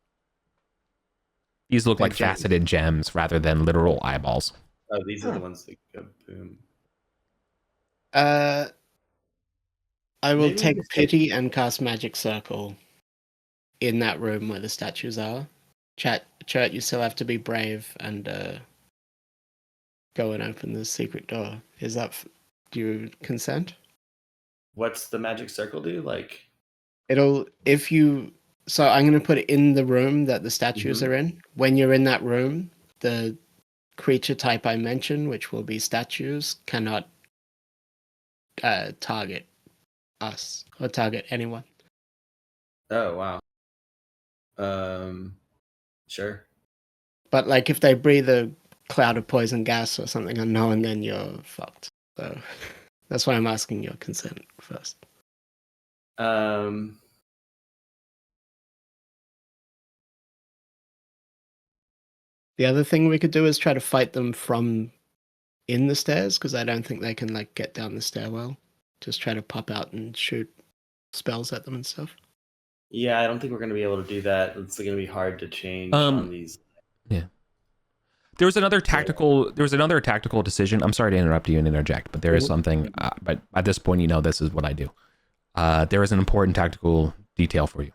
These look like faceted gems rather than literal eyeballs. Oh, these are the ones that go boom. I will take pity and cast magic circle in that room where the statues are. Chat, you still have to be brave and go and open the secret door. Do you consent? What's the magic circle do? So I'm going to put it in the room that the statues are in. When you're in that room, the creature type I mentioned, which will be statues, cannot target us or target anyone. Oh wow. Sure. But like if they breathe a cloud of poison gas or something unknown, then you're fucked. So that's why I'm asking your consent first. The other thing we could do is try to fight them from in the stairs, because I don't think they can like get down the stairwell. Just try to pop out and shoot spells at them and stuff. Yeah, I don't think we're going to be able to do that. It's going to be hard to change on these. Yeah. There was another tactical decision. I'm sorry to interrupt you and interject, but there is something. But at this point, this is what I do. There is an important tactical detail for you.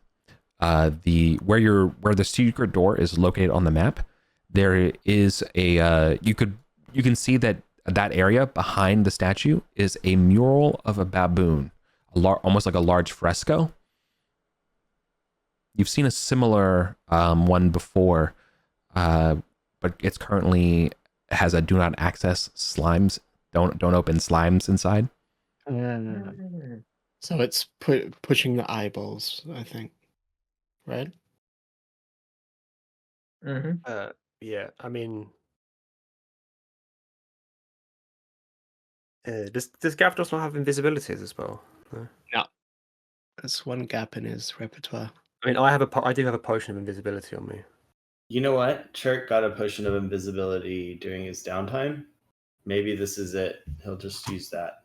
Where the secret door is located on the map, there is a you can see that area behind the statue is a mural of a baboon, almost like a large fresco. You've seen a similar one before, but it's currently has a do not access slimes. Don't open slimes inside. So it's pushing the eyeballs, I think, right? Mm-hmm. Yeah, I mean, does Gavdos not have invisibility as a spell? No. That's one gap in his repertoire. I mean, I do have a potion of invisibility on me. You know what? Chirk got a potion of invisibility during his downtime. Maybe this is it. He'll just use that.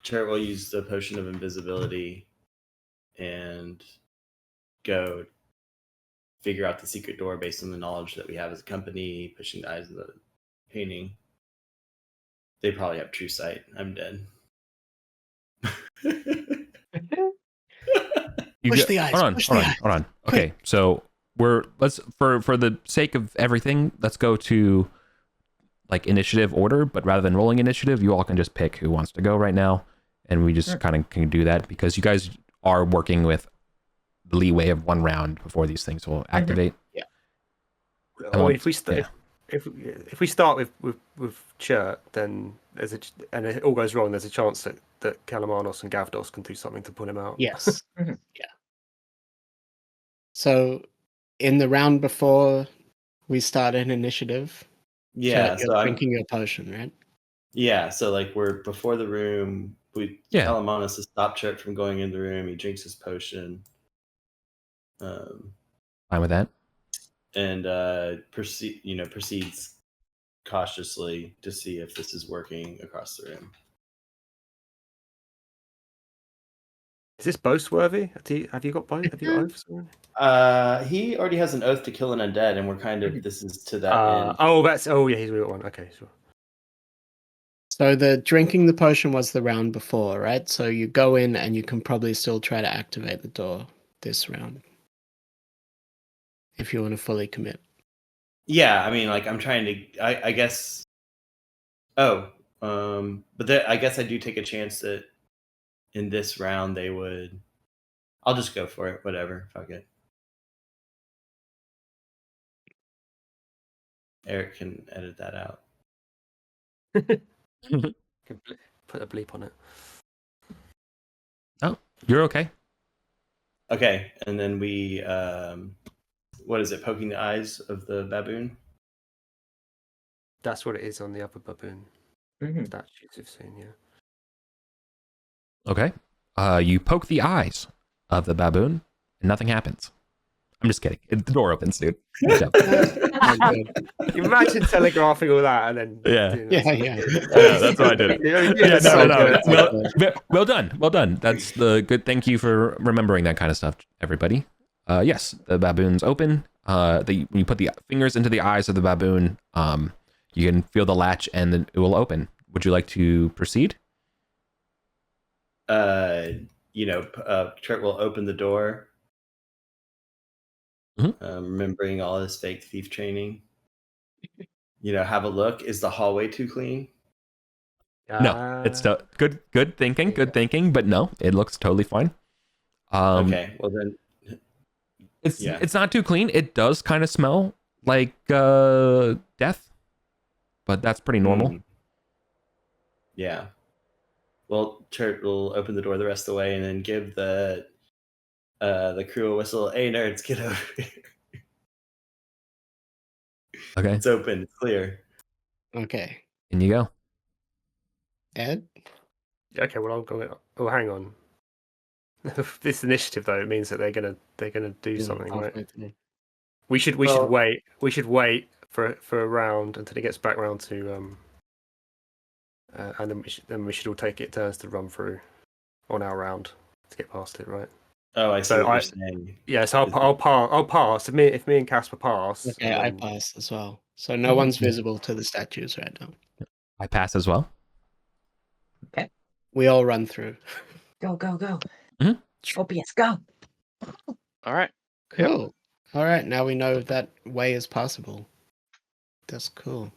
Chirk will use the potion of invisibility and go figure out the secret door based on the knowledge that we have as a company, pushing the eyes of the painting. They probably have true sight. I'm dead. Push the eyes. Hold on. Okay, so let's for the sake of everything, let's go to like initiative order, but rather than rolling initiative, you all can just pick who wants to go right now, and we just kind of can do that because you guys are working with the leeway of one round before these things will activate. Yeah. Well, if we start with Chert, then and it all goes wrong, there's a chance that Kalamanos and Gavdos can do something to pull him out. Yes. Yeah. So, in the round before we start an initiative, yeah, so you're drinking your potion, right? Yeah, so like we're before the room. Kalamanos has stopped Chert from going in the room. He drinks his potion. Fine with that. And proceeds cautiously to see if this is working across the room. Is this boast-worthy? Have you got both? Have you got oaths? He already has an oath to kill an undead, and we're kind of this is to that end. He's got one. Okay, sure. So the drinking the potion was the round before, right? So you go in and you can probably still try to activate the door this round. If you want to fully commit. Yeah, I mean, like I'm trying to. I guess. Oh, but I guess I do take a chance that in this round they would. I'll just go for it. Whatever. Fuck it. Eric can edit that out. Put a bleep on it. Oh, you're okay. Okay, and then we. What is it? Poking the eyes of the baboon? That's what it is on the upper baboon. Statues you've seen, yeah. Okay. You poke the eyes of the baboon, and nothing happens. I'm just kidding. The door opens, dude. Imagine telegraphing all that and then... Yeah, that's what I did. Well done. That's the good. Thank you for remembering that kind of stuff, everybody. Yes, the baboon's open. When you put the fingers into the eyes of the baboon, you can feel the latch and then it will open. Would you like to proceed? Trent will open the door. Remembering all his fake thief training. Have a look. Is the hallway too clean? No, it's good thinking. Good thinking, but no, it looks totally fine. Okay, well then. It's not too clean. It does kind of smell like death, but that's pretty normal. Yeah. Well, Chert will open the door the rest of the way and then give the crew a whistle. Hey, nerds, get over here. Okay. It's open. It's clear. Okay. In you go. Ed? Okay, well, I'll go. Oh, hang on. This initiative, though, it means that they're gonna do something, right? We should wait. We should wait for a round until it gets back round to and then we should all take it turns to run through on our round to get past it, right? Oh, I see what you're saying. Yeah, so I'll pass. If me and Casper pass. Okay, I pass as well. So no one's visible to the statues right now. I pass as well. Okay. We all run through. Go. Mm-hmm. Opius, go. All right. Cool. Yep. All right, now we know that way is possible. That's cool.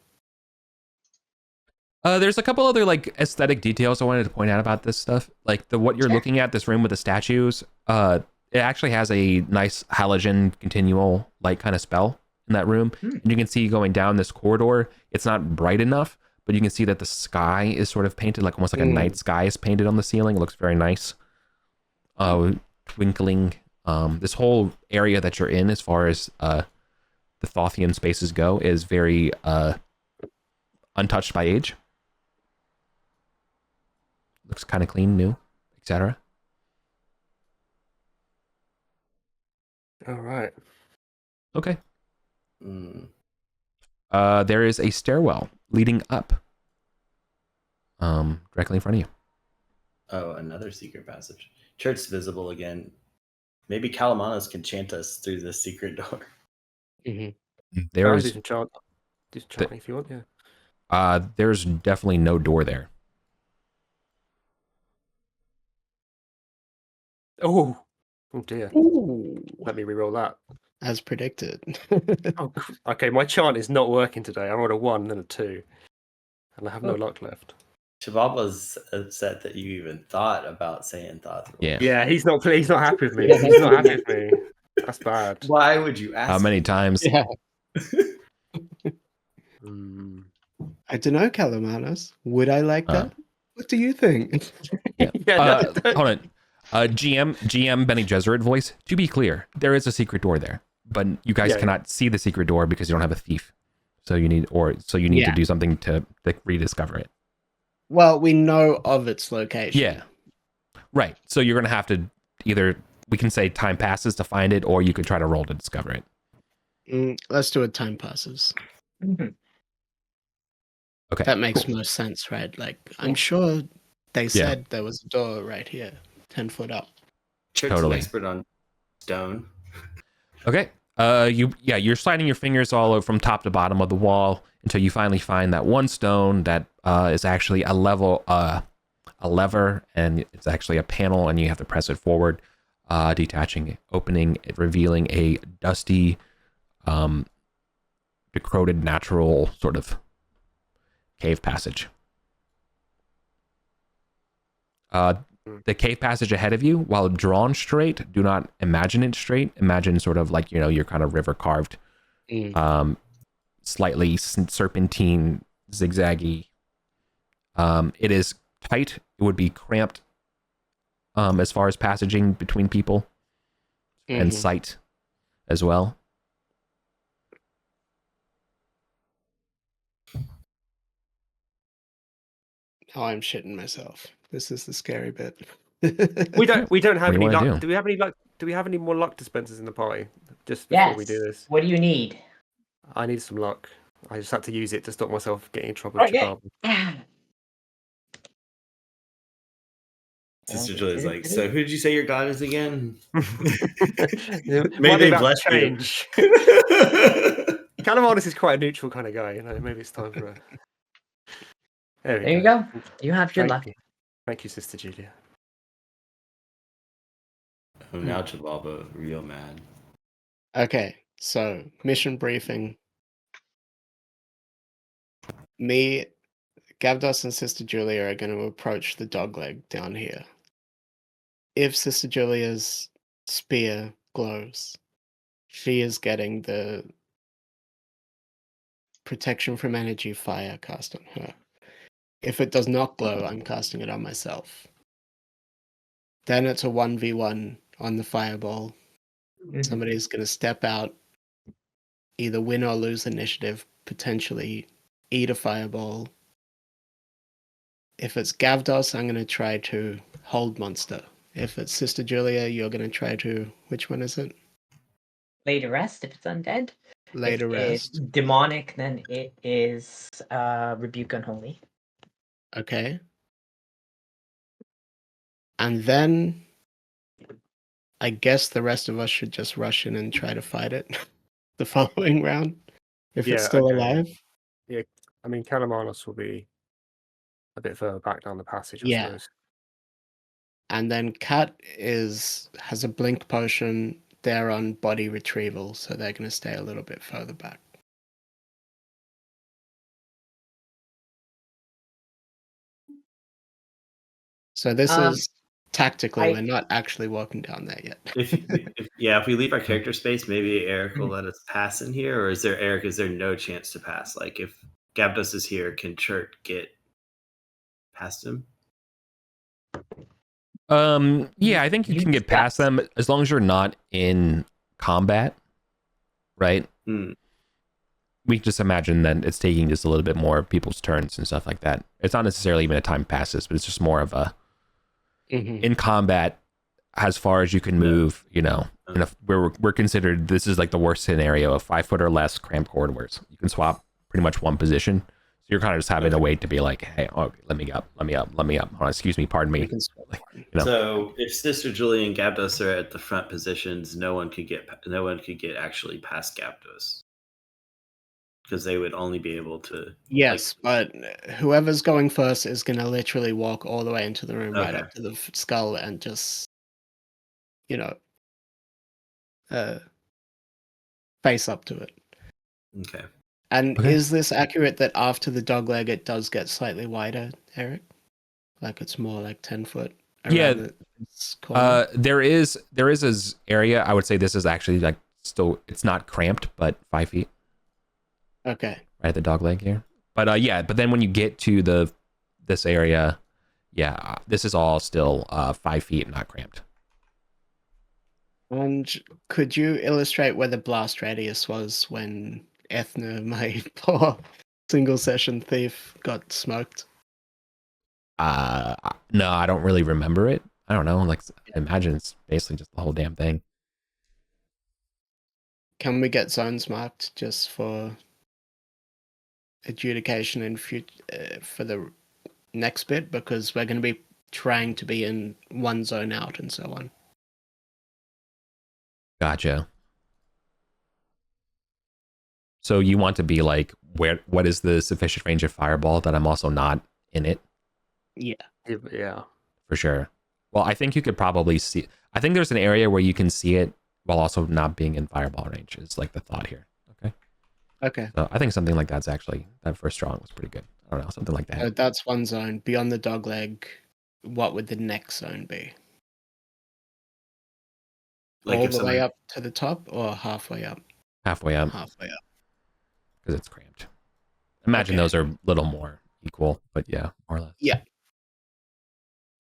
There's a couple other like aesthetic details I wanted to point out about this stuff. Like what you're looking at, this room with the statues, it actually has a nice halogen continual light kind of spell in that room. And you can see going down this corridor, it's not bright enough, but you can see that the sky is sort of painted like almost like a night sky is painted on the ceiling. It looks very nice. Twinkling. This whole area that you're in, as far as the Thothian spaces go, is very untouched by age. Looks kind of clean, new, etc. All right. Okay. There is a stairwell leading up, directly in front of you. Oh, another secret passage. Church's visible again. Maybe Kalamanos can chant us through the secret door. There's do some chanting if you want, yeah. There's definitely no door there. Oh dear. Ooh. Let me reroll that. As predicted. Okay, my chant is not working today. I rolled a 1 and a 2. And I have no luck left. Shabab was upset that you even thought about saying thought. Yeah, he's not happy with me. He's not happy with me. That's bad. Why would you ask? How many times? Yeah. I don't know, Kalamanos. Would I like that? What do you think? Hold on. GM Benny Gesserit voice. To be clear, there is a secret door there, but you guys cannot see the secret door because you don't have a thief. So you need to do something to rediscover it. Well, we know of its location. Yeah. Right. So you're gonna have to either, we can say time passes to find it, or you could try to roll to discover it. Let's do it. Time passes. Mm-hmm. Okay. That makes most sense, right? Like, I'm sure they said there was a door right here, 10 foot up. Church's an expert on stone. Okay. You're sliding your fingers all over from top to bottom of the wall until you finally find that one stone that is actually a lever, and it's actually a panel, and you have to press it forward, detaching it, opening it, revealing a dusty, decrepit natural sort of cave passage. The cave passage ahead of you, while drawn straight, do not imagine it straight. Imagine sort of like, you're kind of river carved, slightly serpentine, zigzaggy. It is tight. It would be cramped as far as passaging between people and sight as well. Oh, I'm shitting myself. This is the scary bit. we don't have any luck. Do we have any luck? Do we have any more luck dispensers in the party? Just before we do this. What do you need? I need some luck. I just had to use it to stop myself getting in trouble. Sister Julie's like, so who did you say your god is again? Maybe bless change. Kalamanos is quite a neutral kind of guy. Maybe it's time for a... There you go. You have your luck. Thank you, Sister Julia. Oh, now Chivalba real mad. Okay, so mission briefing. Me, Gavdos, and Sister Julia are going to approach the dogleg down here. If Sister Julia's spear glows, she is getting the protection from energy fire cast on her. If it does not glow, I'm casting it on myself. Then it's a 1v1 on the fireball. Somebody's going to step out, either win or lose initiative, potentially eat a fireball. If it's Gavdos, I'm going to try to hold monster. If it's Sister Julia, you're going to try to... Which one is it? Lay to rest if it's undead. Lay to rest. It's demonic, then it is rebuke unholy. Okay. And then I guess the rest of us should just rush in and try to fight it the following round, if it's still alive. Yeah, I mean, Kalamanos will be a bit further back down the passage, I suppose. And then Kat has a blink potion. They're on body retrieval, so they're going to stay a little bit further back. So this is tactically, we're not actually walking down there yet. If we leave our character space, maybe Eric will let us pass in here, or is there no chance to pass? Like if Gavdos is here, can Chert get past him? Yeah, I think you can get past them as long as you're not in combat, right? We just imagine that it's taking just a little bit more of people's turns and stuff like that. It's not necessarily even a time passes, but it's just more of a in combat, as far as you can move, you know. And if we're considered, this is like the worst scenario of 5 foot or less cramped corridors. You can swap pretty much one position. So you're kind of just having to wait to be like, hey, let me up. Oh, excuse me, pardon me. So if Sister Julia and Gavdos are at the front positions, no one could get actually past Gavdos, because they would only be able to. Yes, but whoever's going first is going to literally walk all the way into the room, right up to the skull, and just, face up to it. Okay. And is this accurate that after the dogleg it does get slightly wider, Eric? Like it's more like 10 foot? Yeah. There is this area. I would say this is actually like still, it's not cramped, but 5 feet. Okay. Right at the dogleg here. But but then when you get to this area, this is all still 5 feet, not cramped. And could you illustrate where the blast radius was when Ethna, my poor single session thief, got smoked? No, I don't really remember it. I don't know. Like, I imagine it's basically just the whole damn thing. Can we get zones marked just for adjudication and for the next bit? Because we're going to be trying to be in one zone out and so on. Gotcha. So you want to be like, what is the sufficient range of fireball that I'm also not in it? Yeah. For sure. Well, I think you could probably see, I think there's an area where you can see it while also not being in fireball range is like the thought here. Okay. So I think something like that's actually, that first strong was pretty good. I don't know, something like that. That's one zone. Beyond the dogleg, what would the next zone be? Like all the way up to the top or halfway up? Halfway up. Halfway up. Because it's cramped. Imagine those are a little more equal, but yeah, more or less. Yeah.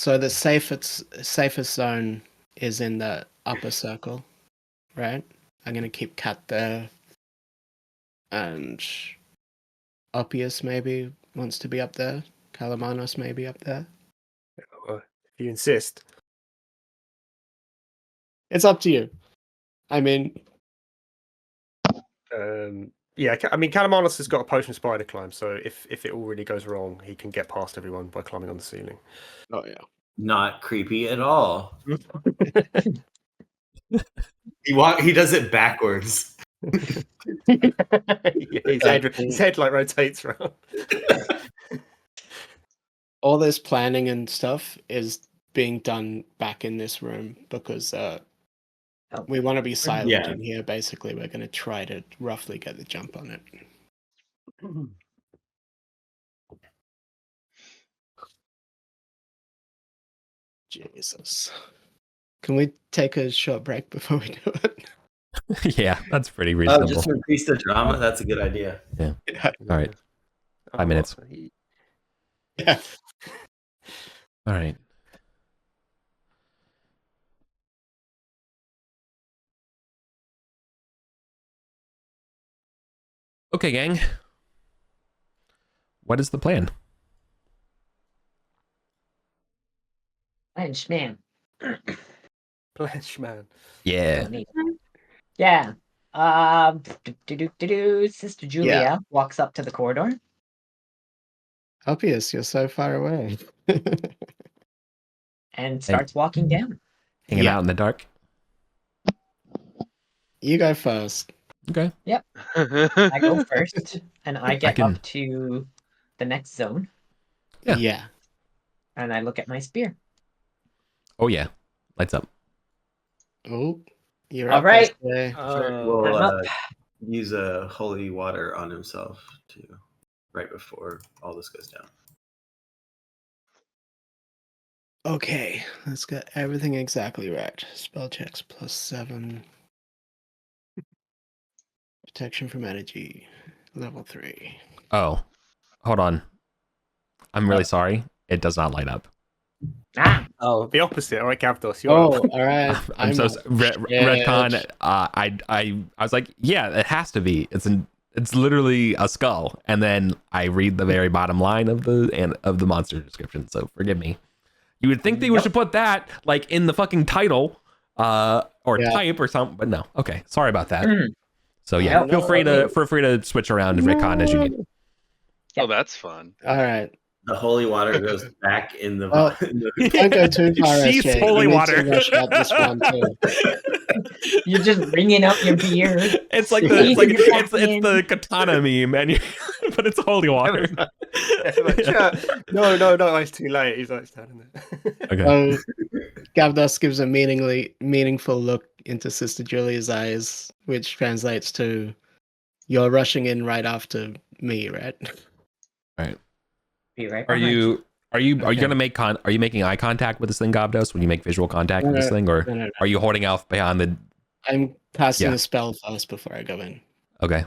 So the safest zone is in the upper circle, right? I'm going to keep Kat there. And Oppius maybe wants to be up there. Kalamanos maybe up there. If you insist. It's up to you. I mean... Kalamanos has got a potion spider climb, so if it all really goes wrong, he can get past everyone by climbing on the ceiling. Oh, yeah. Not creepy at all. He does it backwards. His head like rotates around. All this planning and stuff is being done back in this room because we want to be silent in here. Basically, we're going to try to roughly get the jump on it. Jesus. Can we take a short break before we do it? Yeah, that's pretty reasonable. Just to increase the drama, that's a good idea. Yeah. All right. 5 minutes. Yeah. All right. Okay, gang. What is the plan? Schman. Man. Yeah. Yeah. Sister Julia walks up to the corridor. Obvious, you're so far away. And starts walking down. Hanging out in the dark. You go first. Okay. Yep. I go first, and I get up to the next zone. Yeah. And I look at my spear. Oh yeah, lights up. Oh, you're all right. We'll use a holy water on himself too, right before all this goes down. Okay, let's get everything exactly right. Spell checks +7. Protection from energy, level 3. Oh, hold on. I'm really sorry. It does not light up. Oh, the opposite. All right, Gavdos. All right. I'm so retcon. I was like, yeah, it has to be. It's literally a skull, and then I read the very bottom line of the monster description. So forgive me. You would think we should put that like in the fucking title, or type or something, but no. Okay, sorry about that. So yeah, feel free to switch around and retcon as you need. Oh, that's fun. All right. The holy water goes back in the. Don't go too far. She's holy water. This one too. You're just wringing out your beard. It's like it's the katana meme, and but it's holy water. No, it's too late. He's like standing there. Okay. Gavdos gives a meaningful look into Sister Julia's eyes, which translates to, "You're rushing in right after me, right?" Right. Be right Are you gonna make are you making eye contact with this thing, Gabdos, when you make visual contact with this thing, or no. are you holding off behind the? I'm casting a spell first before I go in. Okay.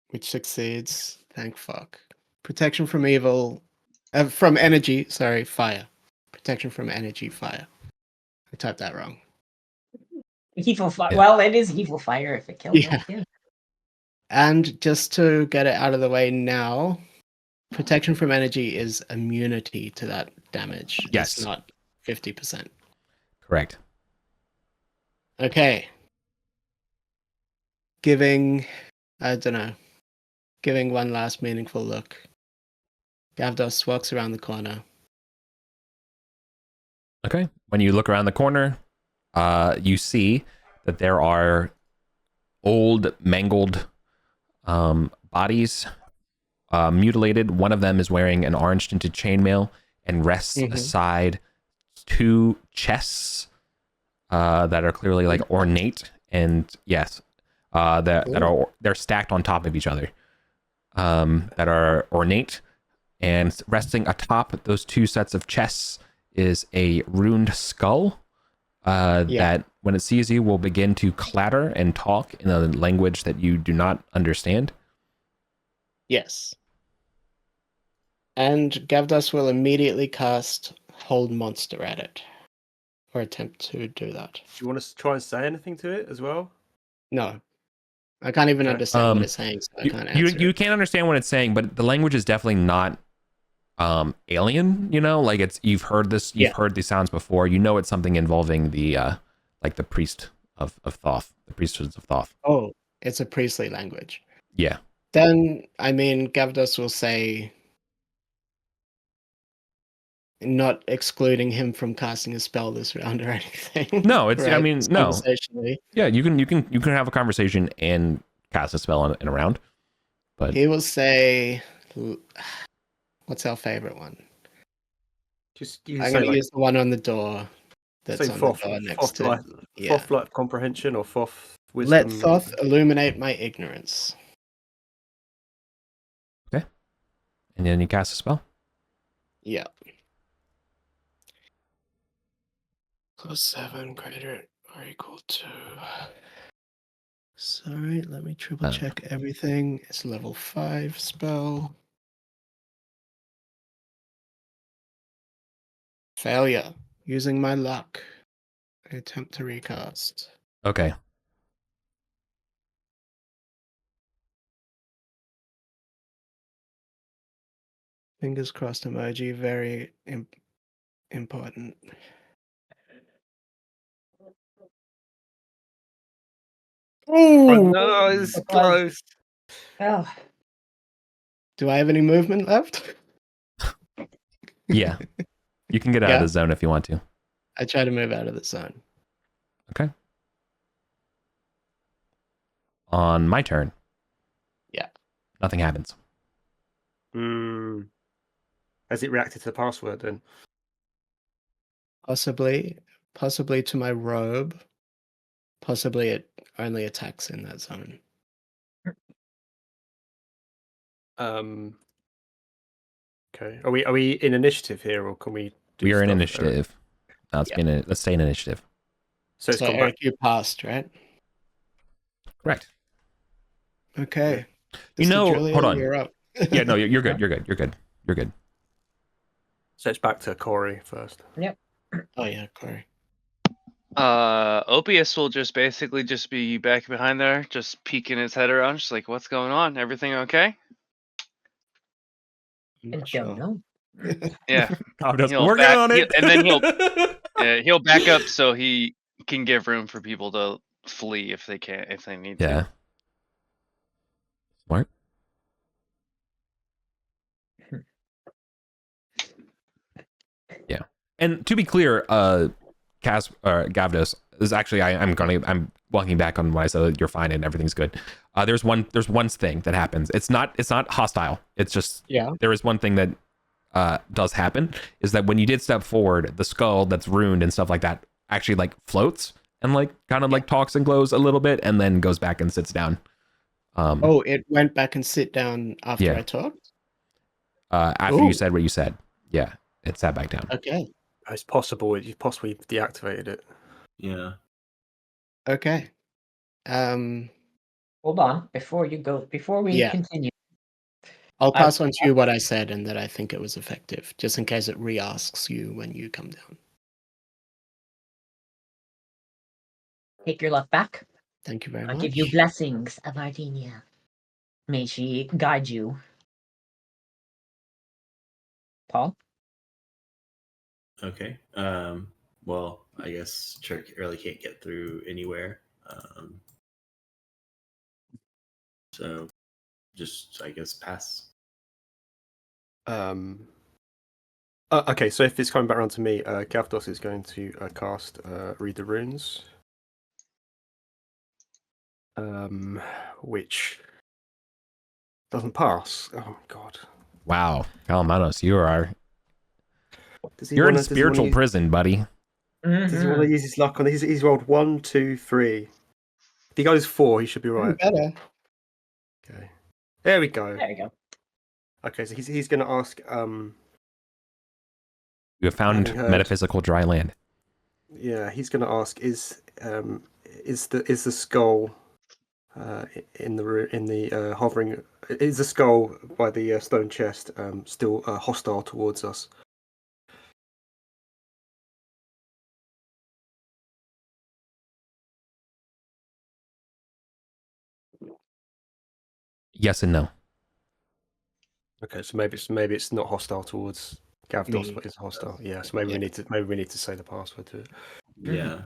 Which succeeds. Thank fuck. Protection from evil, from energy. Sorry, fire. Protection from energy, fire. I typed that wrong. Evil fire. Well, it is evil fire if it kills us. Yeah. And just to get it out of the way now, protection from energy is immunity to that damage. Yes. It's not 50%. Correct. Okay. Giving one last meaningful look. Gavdos walks around the corner. Okay. When you look around the corner, you see that there are old, mangled bodies, mutilated. One of them is wearing an orange tinted chainmail and rests aside 2 chests that are clearly like ornate, and they're stacked on top of each other, that are ornate, and resting atop those 2 sets of chests is a ruined skull that when it sees you will begin to clatter and talk in a language that you do not understand. Yes. And Gavdos will immediately cast Hold Monster at it. Or attempt to do that. Do you want us to try and say anything to it as well? No. I can't even understand what it's saying, so I can't answer You can't understand what it's saying, but the language is definitely not alien, like you've heard these sounds before. It's something involving the like the priest of Thoth, the priesthoods of Thoth. Oh, it's a priestly language. Yeah. Then Gavdos will say, not excluding him from casting a spell this round or anything. No, it's right? no. Yeah, you can have a conversation and cast a spell in a round. But he will say, what's our favorite one? I'm going to use the one on the door. That's on the door next to Thoth like comprehension or Thoth wisdom. Let Thoth illuminate my ignorance. Okay. And then you cast a spell? Yeah. +7 greater or equal to. Sorry, let me triple check everything. It's level 5 spell. Failure. Using my luck. I attempt to recast. Okay. Fingers crossed emoji. Very important. Oh no, it's close. Oh. Do I have any movement left? Yeah. You can get out of the zone if you want to. I try to move out of the zone. Okay. On my turn. Yeah. Nothing happens. Has it reacted to the password then? Possibly to my robe. Possibly it only attacks in that zone. Okay. Are we in initiative here, or can we? We are in initiative. Let's stay in initiative. So it's gone Eric, back. you passed, right? Correct. Okay. Julia, hold on. You're up. Yeah, no, you're good. You're good. So it's back to Corey first. Yep. Oh yeah, Corey. Opius will just basically just be back behind there, just peeking his head around, just like, what's going on? Everything okay? I don't know. Yeah. Working on it. And then he'll back up so he can give room for people to flee if they need to. Smart. Yeah. And to be clear, Gavdos is actually I'm walking back on why I said that you're fine and everything's good. There's one thing that happens. It's not hostile. It's just there is one thing that does happen, is that when you did step forward, the skull that's ruined and stuff like that actually like floats and like kind of like talks and glows a little bit and then goes back and sits down. It went back and sit down after I talked? After you said what you said. Yeah, it sat back down. Okay. It's possible you've possibly deactivated it. Yeah. Okay. Hold on. Before we continue. I'll pass on to you what I said and that I think it was effective, just in case it re-asks you when you come down. Take your luck back. Thank you very much. I'll give you blessings of Ardenia. May she guide you. Paul? Okay. Well, I guess Chirk really can't get through anywhere. So just, I guess, pass. Okay, so if it's coming back around to me, Gavdos is going to cast Read the Runes. Which doesn't pass. Oh my god. Wow. Calamanos, you're in a spiritual prison, buddy. Does he want to use his luck on these? He's rolled 1, 2, 3. If he goes 4, he should be right. Better. Okay. There we go. There you go. Okay, so he's going to ask. You have found metaphysical dry land. Yeah, he's going to ask: Is the skull in the hovering? Is the skull by the stone chest still hostile towards us? Yes and no. Okay, so maybe it's not hostile towards Gavdos, but it's hostile. Yeah, so maybe we need to say the password to it. Yeah.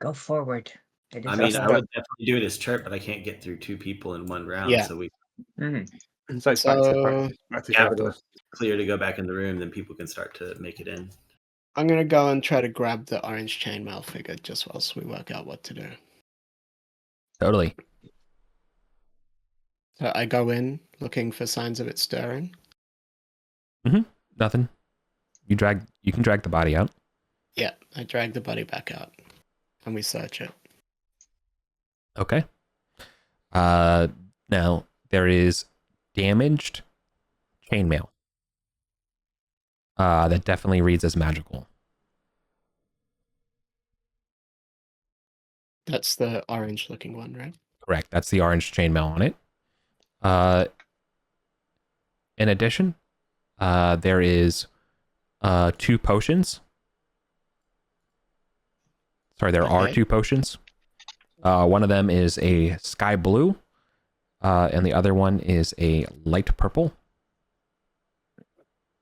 Go forward. I would definitely do it as Chirp, but I can't get through 2 people in 1 round. Yeah. So we. And so back to Gavdos. Clear to go back in the room, then people can start to make it in. I'm gonna go and try to grab the orange chainmail figure just whilst we work out what to do. Totally. So I go in looking for signs of it stirring. Nothing. You can drag the body out. Yeah, I drag the body back out and we search it. Okay. Now there is damaged chainmail. That definitely reads as magical. That's the orange-looking one, right? Correct. That's the orange chainmail on it. In addition, there is 2 potions. Sorry, there are 2 potions. One of them is a sky blue, and the other one is a light purple.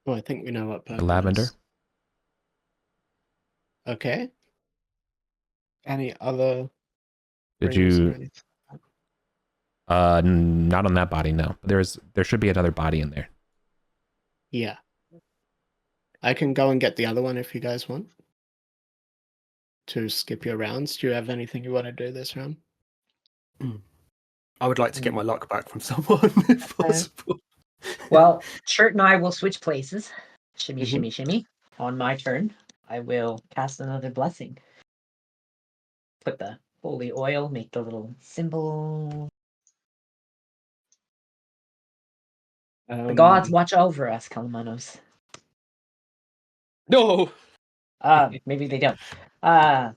Oh, I think we know what purple Lavender. is. Okay. Any other? Did you? Not on that body, no. There should be another body in there. Yeah. I can go and get the other one if you guys want. To skip your rounds. Do you have anything you want to do this round? I would like to get my luck back from someone if possible. Well, Chert and I will switch places. Shimmy, shimmy, shimmy. On my turn, I will cast another blessing. Put the holy oil, make the little symbol. The gods watch over us, Kalamanos. No! Maybe they don't. God,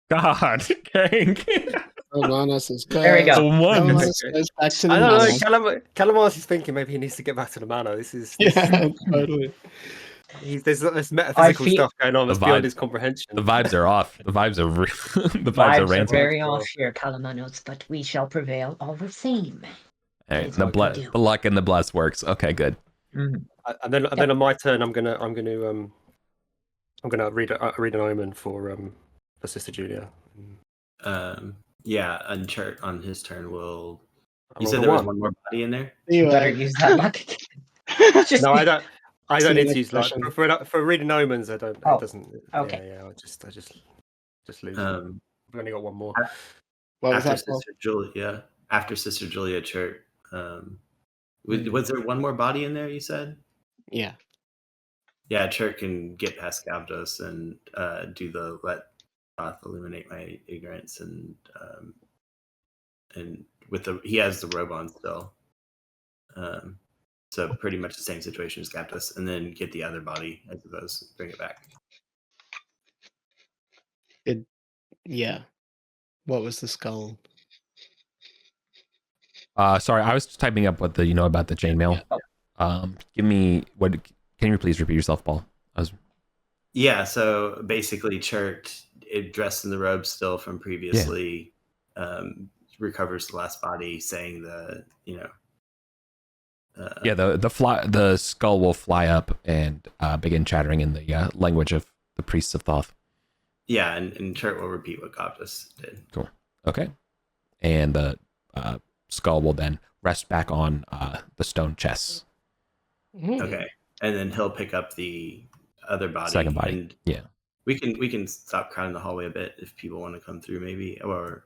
Gang. Kalamanos is good. There we go. Goes back to the I don't mana. know. Kalamanos is thinking maybe he needs to get back to the mana. This is Totally. There's metaphysical stuff going on that's beyond his comprehension. The vibes are off. The vibes are the Vibes are rancid. very off here, Kalamanos, but we shall prevail all the same. All right, the luck and the bless works. Okay, good. Mm-hmm. And then on my turn, I'm gonna read an omen for Sister Julia. Yeah, and Chert on his turn will. You said there was one more body in there. You better use that luck again. No, I don't need to use luck for reading omens. I don't. It doesn't. Okay. Yeah. I just lose. We've only got one more. After Sister Julia, Chert. Was there one more body in there? You said. Yeah. Yeah, Chert can get past Gavdos and do the let Thoth illuminate my ignorance, and with he has the robe on still. So pretty much the same situation as Gavdos, and then get the other body, I suppose, bring it back. Yeah. What was the skull? Sorry, I was just typing up what about the chainmail. Give me what? Can you please repeat yourself, Paul? Yeah. So basically, Chert, dressed in the robe still from previously, recovers the last body, saying the skull will fly up and begin chattering in the language of the priests of Thoth. Yeah, and Chert will repeat what Goptus did. Cool. Okay. And the skull will then rest back on the stone chests. Okay. And then he'll pick up the other body. Second body. And we can stop crowding the hallway a bit if people want to come through, maybe. Or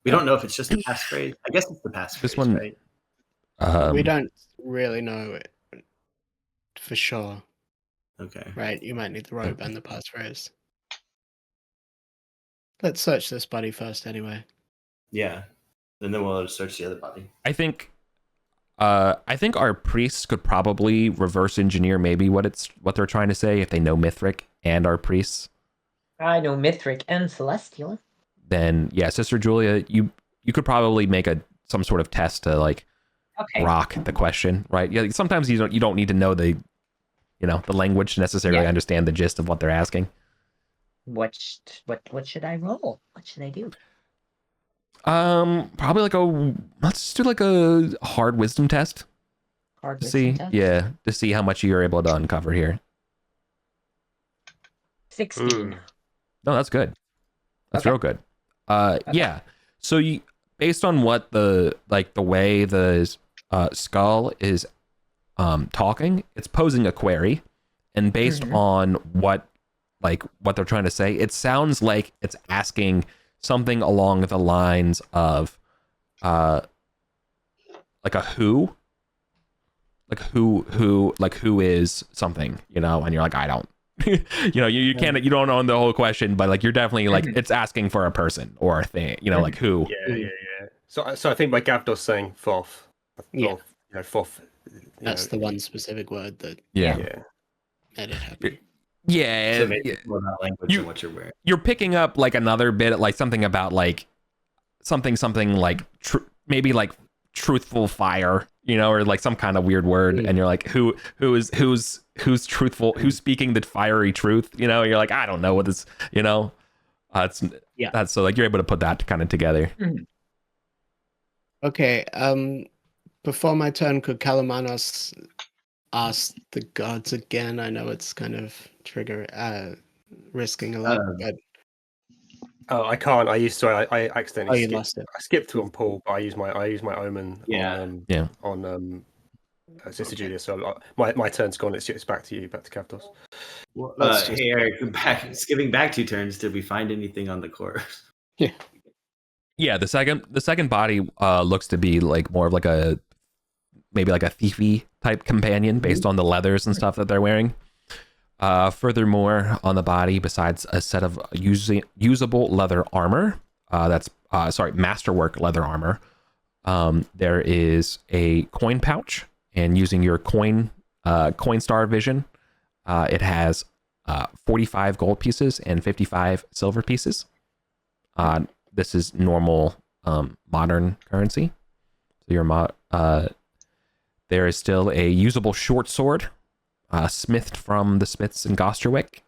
we don't know if it's just a passphrase. I guess it's the passphrase, this one, right? We don't really know it for sure. Okay. Right, you might need the robe and the passphrase. Let's search this body first anyway. Yeah. And then we'll search the other body. I think our priests could probably reverse engineer maybe what they're trying to say if they know Mithric and our priests. I know Mithric and Celestial. Then Sister Julia, you could probably make some sort of test to rock the question, right? Yeah, sometimes you don't need to know the language to necessarily understand the gist of what they're asking. What should I roll? What should I do? Probably let's do a hard wisdom test. Hard wisdom test? Yeah, to see how much you're able to uncover here. 16. No, that's good. That's real good. Yeah. So based on what the way the skull is talking, it's posing a query, and based on what they're trying to say, it sounds like it's asking something along the lines of a who, who is something, and you're like, I don't, you can't, you don't know the whole question, but you're definitely it's asking for a person or a thing, who. Yeah. So I think by Gavdos saying Thoth, Thoth, that's the one specific word that. Yeah. made it happen. Yeah. So maybe more about language and what you're wearing. You're picking up like another bit, like something about like something like maybe like truthful fire, or like some kind of weird word, and you're like, who's truthful, who's speaking the fiery truth, you're like, I don't know what this, that's so like you're able to put that kind of together. Okay, before my turn, could Kalamanos ask the gods again? I know it's kind of risking a lot, but oh, I can't. I accidentally lost it. I skipped to on Paul, but I use my omen on Sister Julia. So my turn's gone. It's back to you, back to Kavdos. Well, hey Eric, skipping back 2 turns, did we find anything on the course? Yeah, the second body looks to be like more of like maybe like a thiefy type companion based on the leathers and stuff that they're wearing. Furthermore, on the body, besides a set of usable leather armor, masterwork leather armor, there is a coin pouch, and using your coin star vision, it has 45 gold pieces and 55 silver pieces. This is normal modern currency. So there is still a usable short sword, smithed from the smiths in Gosterwick,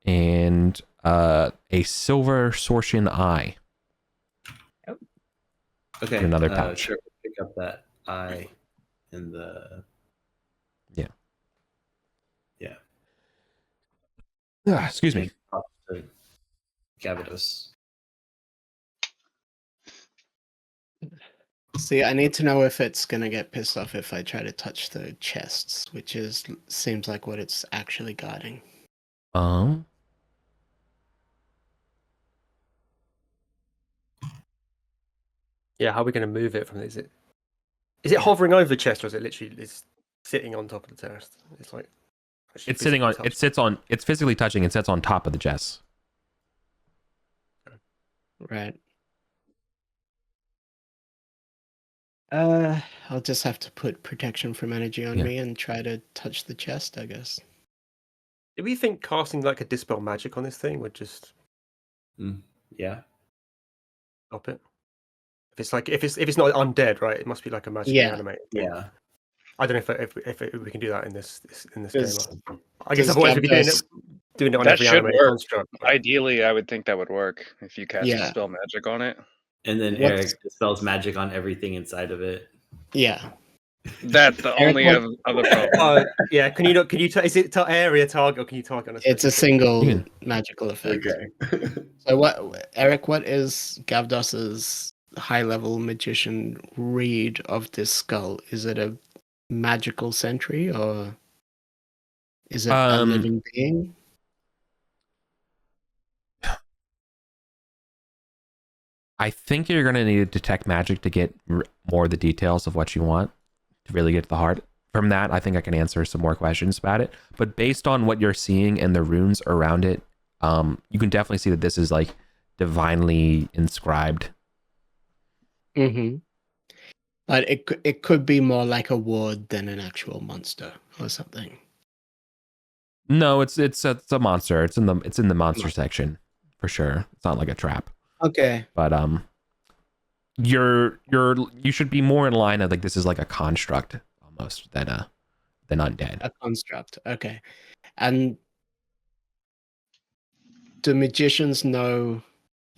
and a silver Sortian eye. Okay. Another pouch. Sure, pick up that eye in the. Yeah. Excuse me. Kavdos. See, I need to know if it's gonna get pissed off if I try to touch the chests, which seems like what it's actually guarding. Yeah, how are we going to move it from? Is it hovering over the chest, or is it literally sitting on top of the chest? It's like it's sitting on. It sits on. It's physically touching. It sits on top of the chest. Right. I'll just have to put protection from energy on me and try to touch the chest, I guess. Do we think casting like a dispel magic on this thing would just stop it? If it's not undead, right? It must be like a magic animated. Yeah. I don't know if we can do that in this game. I guess otherwise we'd be doing it on every animated construct. Ideally, I would think that would work if you cast dispel magic on it. And then Eric dispels magic on everything inside of it. Yeah. That's the only other problem. Yeah, can you is it area target, or can you target on it's a single magical effect. Okay. So Eric, what is Gavdos's high level magician read of this skull? Is it a magical sentry, or is it a living being? I think you're going to need to detect magic to get more of the details of what you want to really get to the heart. From that, I think I can answer some more questions about it. But based on what you're seeing and the runes around it, you can definitely see that this is like divinely inscribed. Mm-hmm. But it could be more like a ward than an actual monster or something. No, it's a monster. It's in the monster section for sure. It's not like a trap. Okay. But you should be more in line of like this is like a construct almost than undead. A construct. Okay. And do magicians know,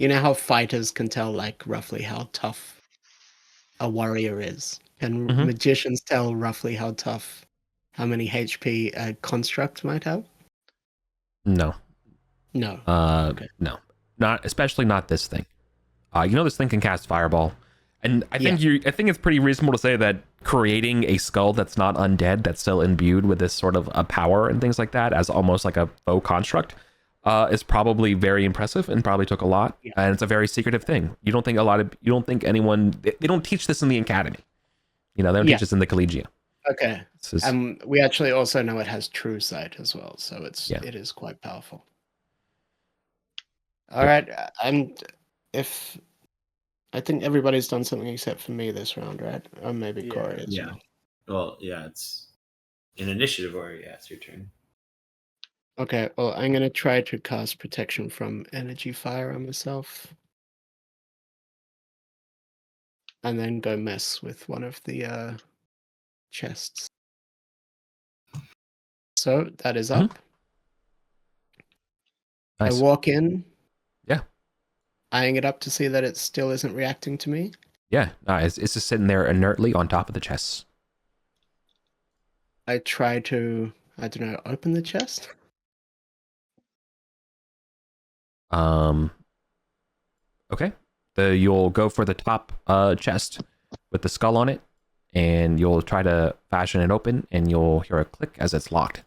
how fighters can tell like roughly how tough a warrior is? Can magicians tell roughly how many HP a construct might have? No. Okay. No. Especially not this thing. This thing can cast fireball. And I think it's pretty reasonable to say that creating a skull that's not undead, that's still imbued with this sort of a power and things like that, as almost like a faux construct, is probably very impressive and probably took a lot. Yeah. And it's a very secretive thing. You don't think anyone, they don't teach this in the academy. They don't teach this in the collegia. Okay. We actually also know it has true sight as well, so it is quite powerful. All right, and I think everybody's done something except for me this round, right? Or maybe Corey as well. Well, yeah, it's in initiative order. Yeah, it's your turn. Okay, well, I'm going to try to cast protection from energy fire on myself. And then go mess with one of the chests. So that is up. Nice. I walk in. Yeah. Eyeing it up to see that it still isn't reacting to me. Yeah, it's just sitting there inertly on top of the chests. I try to, I don't know, open the chest. Okay. You'll go for the top chest with the skull on it, and you'll try to fashion it open, and you'll hear a click as it's locked.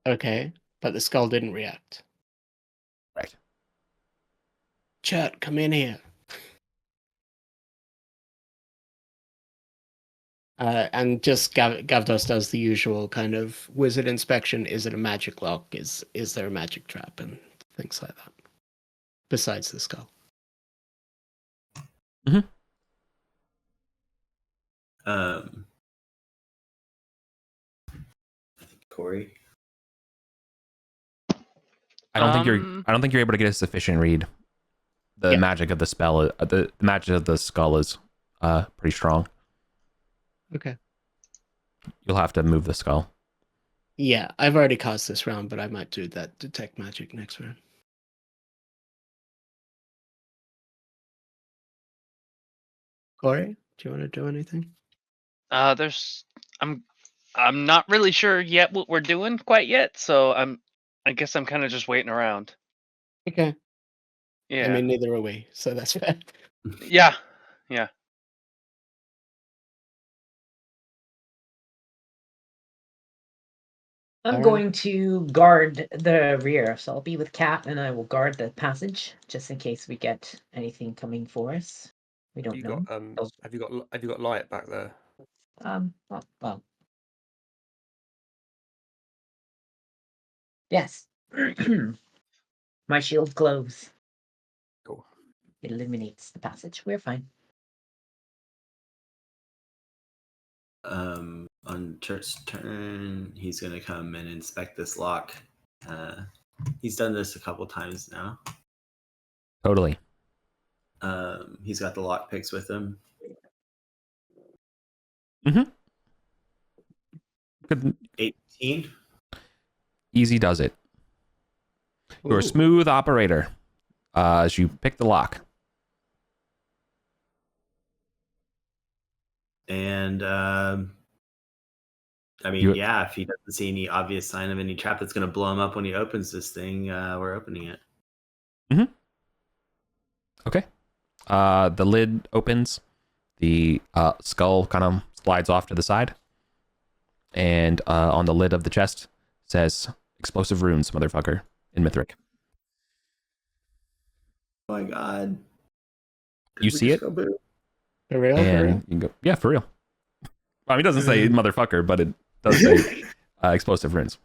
Okay, but the skull didn't react. Right. Chat, come in here. And just Gavdos does the usual kind of wizard inspection. Is it a magic lock? Is there a magic trap? And things like that. Besides the skull. Mm-hmm. Corey. I don't think you're able to get a sufficient read. The magic of the spell, the magic of the skull is pretty strong. Okay. You'll have to move the skull. Yeah, I've already cast this round, but I might do that detect magic next round. Corey, do you want to do anything? I'm not really sure yet what we're doing quite yet, so I guess I'm kind of just waiting around. Okay. Yeah. I mean, neither are we, so that's fair. Yeah. I'm going to guard the rear, so I'll be with Cat, and I will guard the passage just in case we get anything coming for us. We don't know. Have you got light back there? Well. Yes. My shield glows. Cool. It illuminates the passage. We're fine. On Turt's turn, he's gonna come and inspect this lock. He's done this a couple times now. Totally. He's got the lock picks with him. Mm-hmm. Good. 18. Easy does it. You're a smooth operator as you pick the lock. And if he doesn't see any obvious sign of any trap that's going to blow him up when he opens this thing, we're opening it. Mm-hmm. Okay. The lid opens. The skull kind of slides off to the side. And on the lid of the chest says, "Explosive runes, motherfucker," in Mithric. Oh my god. You see it? For real? And you can go, yeah, for real. I mean, it doesn't say motherfucker, but it does say explosive runes.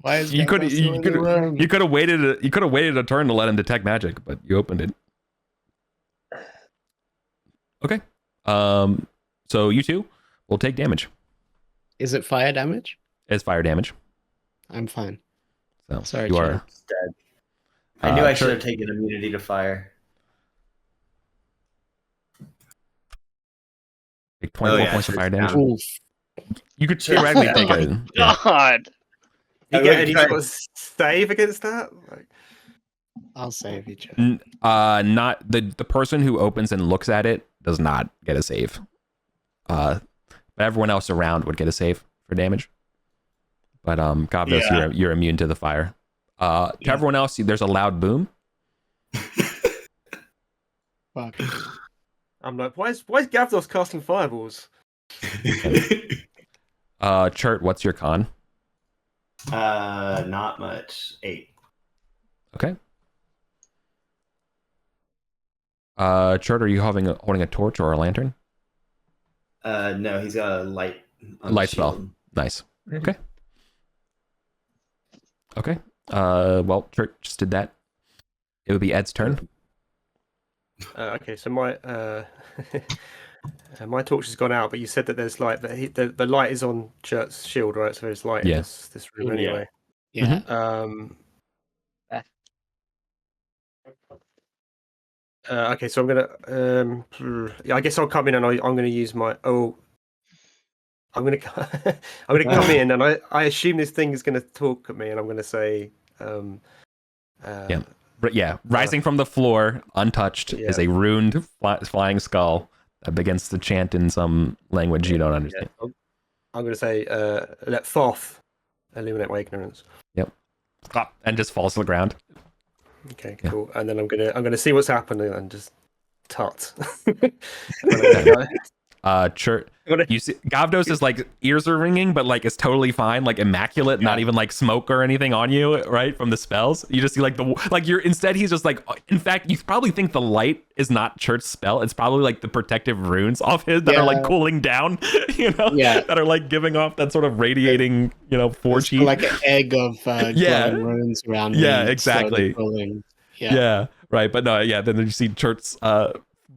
Why is you could have waited a turn to let him detect magic, but you opened it. Okay. So you two will take damage. Is it fire damage? It's fire damage. I'm fine. So sorry, you Chad. are dead. I knew I should have taken immunity to fire. Take 24 points of fire damage. Oof. You could theoretically take it. God. You get any sort of save against that? I'll save you, Chad. Not the person who opens and looks at it does not get a save. But everyone else around would get a save for damage. But Gavdos, you're immune to the fire. To everyone else, there's a loud boom. Fuck. I'm like, why is Gavdos casting fireballs? Chert, what's your con? Not much. 8. Okay. Chert, are you holding a torch or a lantern? No, he's got a light. Light spell. Nice. Okay. Okay. Well, Chert just did that. It would be Ed's turn. Okay, so my My torch has gone out, but you said that there's light. The light is on Chert's shield, right? So there's light in this room anyway. Yeah. Okay, so I'm gonna. I guess I'll come in and I'm gonna use my. I'm gonna I'm gonna come in and I assume this thing is gonna talk at me and I'm gonna say. Rising from the floor, untouched, is a runed flying skull that begins to chant in some language you don't understand. I'm going to say, let Thoth illuminate my ignorance. Yep. And just falls to the ground. Okay, cool. And then I'm gonna see what's happening and just tut. Chert. You see, Gavdos is like ears are ringing, but like it's totally fine, like immaculate, not even like smoke or anything on you, right? From the spells, you just see like instead he's just like. In fact, you probably think the light is not Chert's spell; it's probably like the protective runes off his that are like cooling down, that are like giving off that sort of radiating, force heat, like an egg of glowing runes around. Exactly. Right. But no, then you see Chert's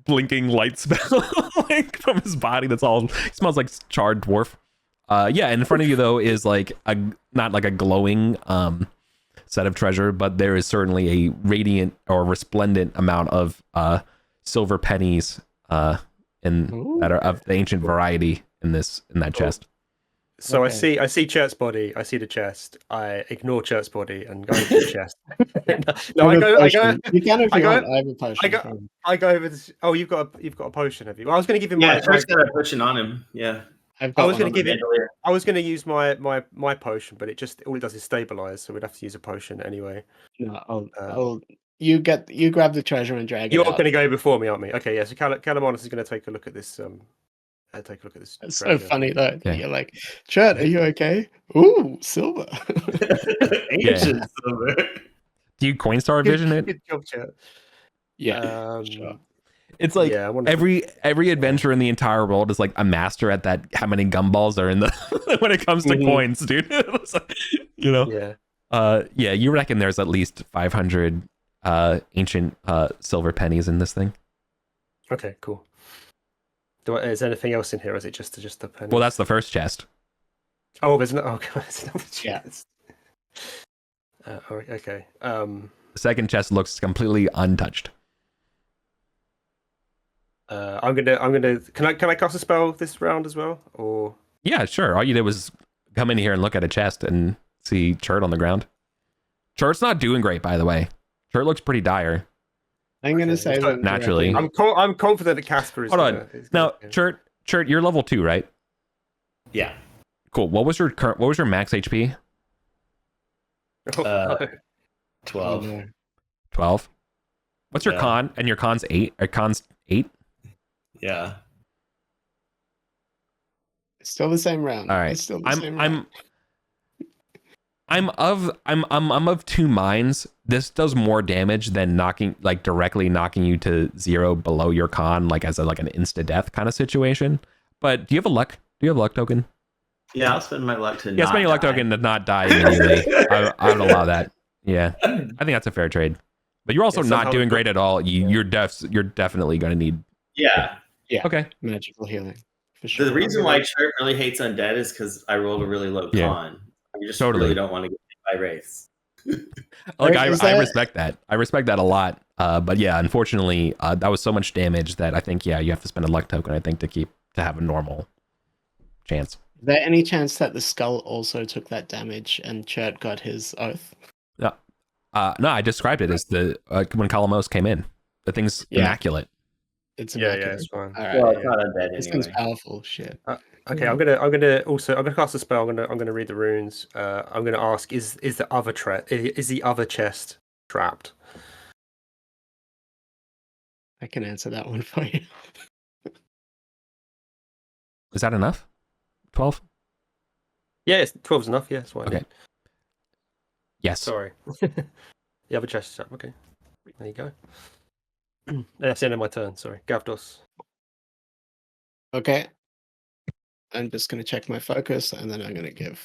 blinking light spell like from his body that's all smells like charred dwarf. And in front of you though is like not like a glowing set of treasure, but there is certainly a radiant or resplendent amount of silver pennies that are of the ancient variety in that chest. So I see Chert's body, I see the chest, I ignore Chert's body and go into the chest. You can if you want. I have a potion. I go over this. Oh, you've got a potion, have you? Well, I was going to give him. Chert's got a potion on him. Yeah. I was going to give it. I was going to use my potion, but all it does is stabilize, so we'd have to use a potion anyway. No, you grab the treasure and drag it. You're going to go before me, aren't we? Okay, yeah. So Calamanus is going to take a look at this. Take a look at this. It's so funny though. Yeah. You're like, Chert, are you okay? Ooh, silver. Ancient silver. Do you Coinstar vision it? Good job, Chert. Yeah. Sure. It's like every adventurer in the entire world is like a master at that. How many gumballs are in the when it comes to coins, dude? You reckon there's at least 500 ancient silver pennies in this thing? Okay, cool. Is there anything else in here, or is it just the pennies? Well, that's the first chest. Oh, there's no. Okay, there's another chest. Okay. The second chest looks completely untouched. I'm gonna. Can I cast a spell this round as well, or? Yeah, sure. All you did was come in here and look at a chest and see Chert on the ground. Chert's not doing great, by the way. Chert looks pretty dire. I'm gonna say that naturally. I'm confident that Casper is. Hold on. Now, Chert, you're level 2, right? Yeah. Cool. What was your max HP? 12. 12. What's your con? And your con's 8. Or con's 8? Yeah. It's still the same round. All right. It's still the same round. I'm of two minds. This does more damage than directly knocking you to 0 below your con, like as an insta death kind of situation. But do you have a luck? Do you have a luck token? Yeah, I'll spend my luck to spend your luck token to not die immediately. I would allow that. Yeah, I think that's a fair trade. But you're also not doing great at all. You're definitely going to need. Yeah. Okay. Magical healing. For sure. The reason why Chert really hates undead is because I rolled a really low con. You just really don't want to get hit by wraiths. I respect that. I respect that a lot. But yeah, unfortunately, that was so much damage that I think you have to spend a luck token. I think to have a normal chance. Is there any chance that the skull also took that damage and Chert got his oath? No, I described it as when Kalamos came in. The thing's immaculate. It's immaculate. It's fine. All right, well, it's not undead this anyway. thing's powerful. Shit. Okay, I'm gonna cast a spell. I'm gonna read the runes. I'm gonna ask: Is the other chest trapped? I can answer that one for you. Is that enough? 12? Yeah, 12's enough. Yeah, that's what I okay. need. Yes. Sorry. The other chest is trapped. Okay, there you go. That's the end of my turn. Sorry, Gavdos. Okay. I'm just going to check my focus, and then I'm going to give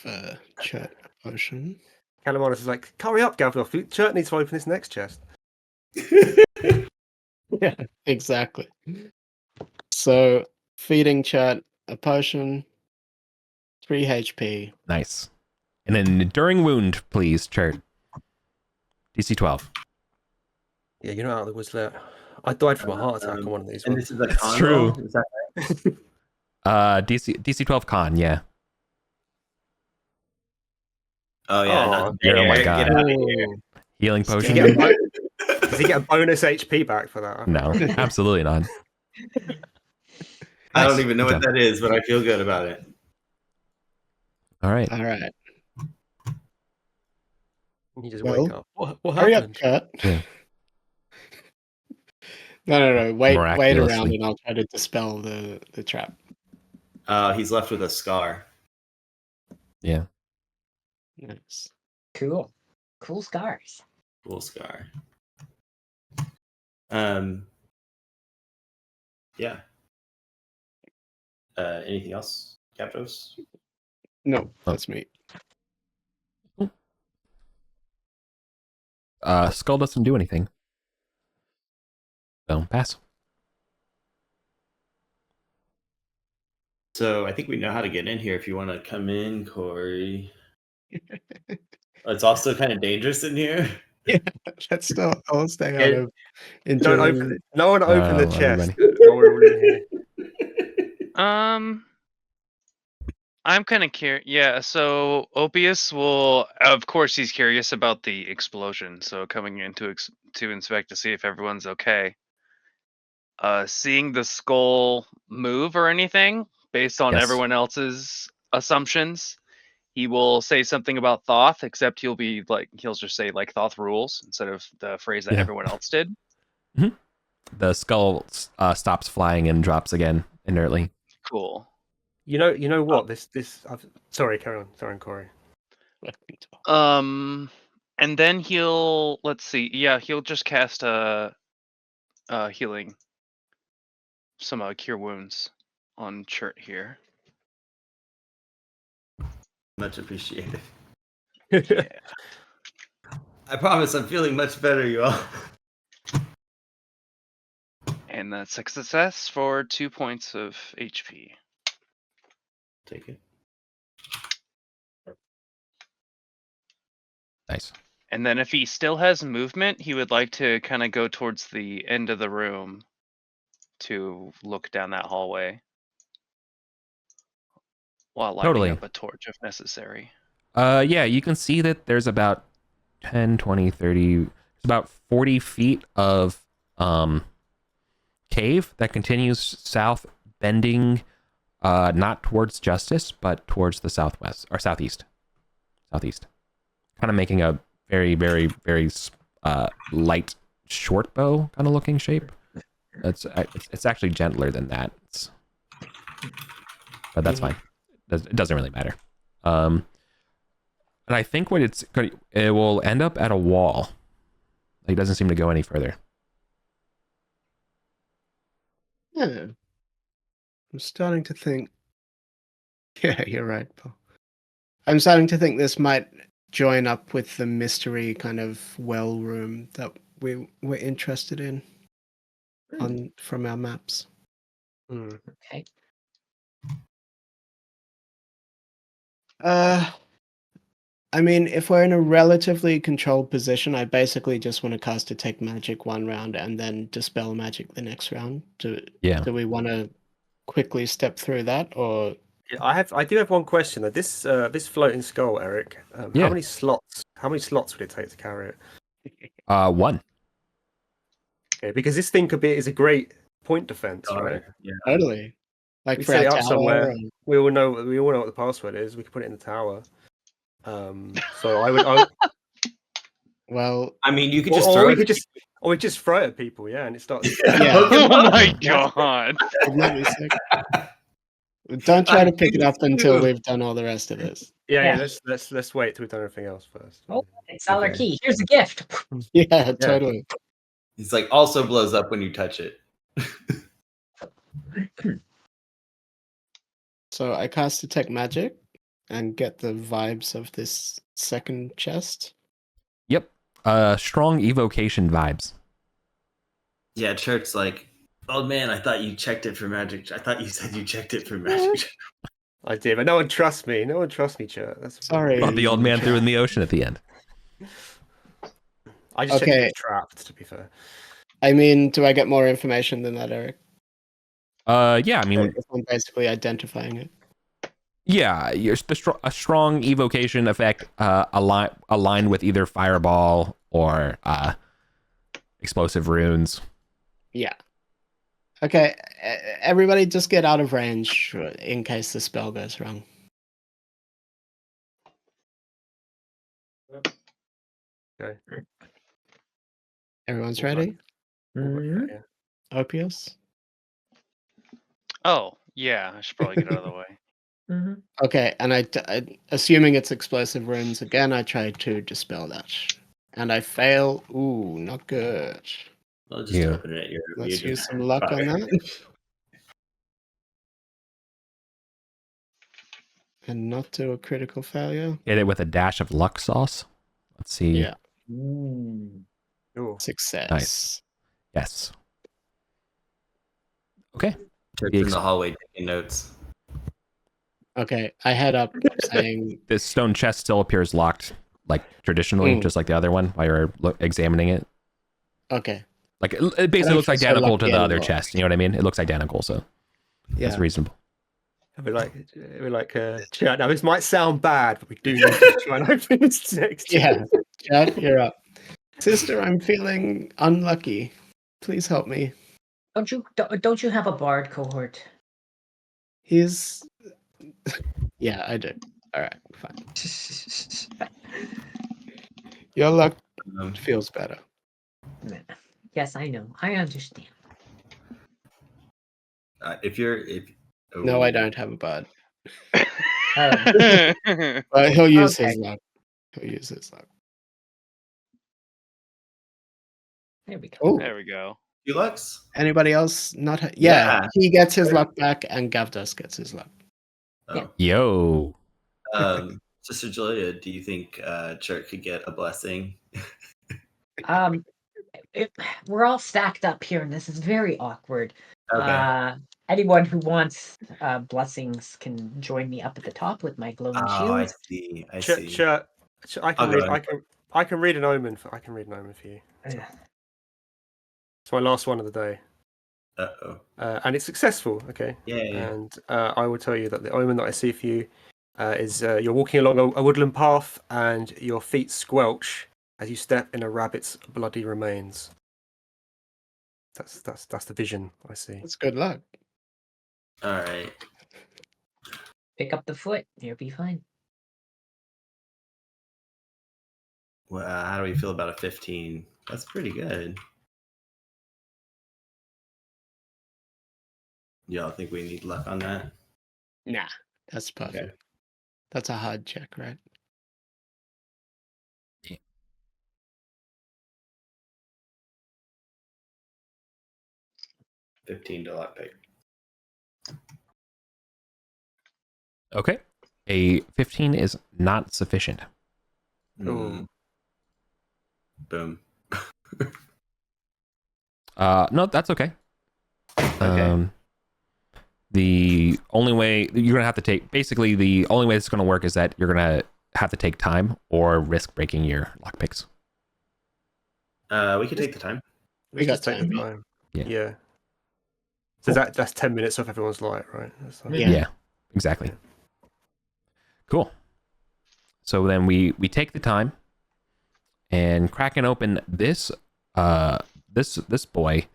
Chert a potion. Calamanus is like, hurry up, Gavdos. Chert needs to open this next chest. Yeah, exactly. So feeding Chert a potion, 3 HP. Nice. And then enduring wound, please, Chert. DC 12. Yeah, you're not out of the woods there. I died from a heart attack on one of these and ones. this is a That's con true. roll? Is that right? DC 12 con, yeah. Oh yeah. Oh, yeah, oh my Get God. out of here. Healing Does potion. he get a bonus HP back for that? No, absolutely not. I don't Nice. even know Good what job. that is, but I feel good about it. All right. All right. You just Well, wake up. What Hurry up, happened? Chert. Yeah. No. Wait around Miraculously. and I'll try to dispel the trap. He's left with a scar. Yeah. Nice. Cool. Cool scars. Cool scar. Yeah. Anything else, Captos? No, that's me. Skull doesn't do anything. So pass. So I think we know how to get in here. If you want to come in, Corey. It's also kind of dangerous in here. Yeah, let's still. I'll stay out of. Don't open it. No one open the chest. everybody. While we're all in here. I'm kind of curious. Yeah, so Opius will, of course, he's curious about the explosion. So coming in to inspect to see if everyone's okay. Seeing the skull move or anything based on Yes. everyone else's assumptions, he will say something about Thoth. Except he'll just say like Thoth rules instead of the phrase that everyone else did. Mm-hmm. The skull stops flying and drops again inertly. Cool. You know what? Sorry, carry on. Sorry, Corey. And then he'll he'll just cast healing, some cure wounds on Chert here. Much appreciated. Yeah. I promise I'm feeling much better, you all. And that's a success for 2 points of HP. Take it. Nice. And then if he still has movement, he would like to kind of go towards the end of the room to look down that hallway while lighting up a torch if necessary. Yeah, you can see that there's about 10, 20, 30, it's about 40 feet of cave that continues south, bending not towards Justice, but towards the southwest or southeast. Kind of making a very, very, very light short bow kind of looking shape. It's actually gentler than that. But that's fine. It doesn't really matter. And I think it will end up at a wall. It doesn't seem to go any further. Yeah. I'm starting to think. Yeah, you're right, Paul. I'm starting to think this might join up with the mystery kind of well room that we were interested in from our maps. Okay. I mean, if we're in a relatively controlled position, I basically just want to cast Detect Magic one round and then Dispel Magic the next round. Do we want to quickly step through that, or? Yeah, I do have one question though. This floating skull, Eric. How many slots? How many slots would it take to carry it? 1. Okay, because this thing is a great point defense, right? Yeah. Totally. Like we for set it our up tower, somewhere. We all know what the password is. We can put it in the tower. So I would. Well, I mean, you could just throw it. Or we just throw it at people, yeah, and it starts. Yeah. Oh my god! Don't try to pick it up until we've done all the rest of this. Yeah. Let's wait till we've done everything else first. Oh, it's our key. Here's a gift. Yeah, totally. It's like also blows up when you touch it. So I cast Detect Magic and get the vibes of this second chest. Yep. Strong evocation vibes. Yeah, Chert's like, Oh man, I thought you checked it for magic. I thought you said you checked it for magic. I did, but no one trusts me. No one trusts me, Chert. That's Sorry. Oh, the old man threw in the ocean at the end. I just checked if it was trapped, to be fair. I mean, do I get more information than that, Eric? Yeah, I mean, if I'm basically identifying it. Yeah, a strong evocation effect aligned with either fireball or explosive runes. Yeah. Okay, everybody just get out of range in case the spell goes wrong. Okay. Everyone's ready? Mm-hmm. Yeah. Opius? Oh, yeah, I should probably get out of the way. Mm-hmm. Okay, and I assuming it's explosive runes again, I try to dispel that. And I fail. Ooh, not good. I'll just open it. Let's use some luck on that. And not do a critical failure. Hit it with a dash of luck sauce. Let's see. Yeah. Ooh. Success. Nice. Yes. Okay. Church in the hallway taking notes. Okay, I head up saying... This stone chest still appears locked, like traditionally, just like the other one, while you're examining it. Okay. Like it basically looks identical to the other chest. You know what I mean? It looks identical, so it's reasonable. We're like, Chad, now this might sound bad, but we do need to try and open this next. Yeah, Chad, you're up. Sister, I'm feeling unlucky. Please help me. Don't you have a bard cohort? He's... Yeah, I do. All right, fine. Your luck feels better. Yes, I know. I understand. No, I don't have a bard. But he'll use his luck. He'll use his luck. There we go. Ooh. There we go. Lux? Anybody else? Not. Yeah, he gets his luck back, and Gavdos gets his luck. Oh. Yo. Sister Julia, do you think Chert could get a blessing? We're all stacked up here, and this is very awkward. Okay. Anyone who wants blessings can join me up at the top with my glowing shield. I see. I see. I can read an omen for you. It's my last one of the day. Uh-oh. And it's successful. Okay. Yeah. And I will tell you that the omen that I see for you is you're walking along a woodland path, and your feet squelch as you step in a rabbit's bloody remains. That's the vision I see. That's good luck. All right. Pick up the foot. You'll be fine. Well, how do we feel about a 15? That's pretty good. Y'all think we need luck on that? Nah, that's perfect. Okay. That's a hard check, right? Yeah. $15 luck pick. Okay. A 15 is not sufficient. Boom. No, that's okay. Okay. The only way you're gonna have to take, basically, the only way it's gonna work is that you're gonna have to take time or risk breaking your lockpicks. We could take the time. We got take the time. Yeah. So that's 10 minutes off everyone's light, right? Yeah, exactly. Cool. So then we take the time, and cracking open this this boy,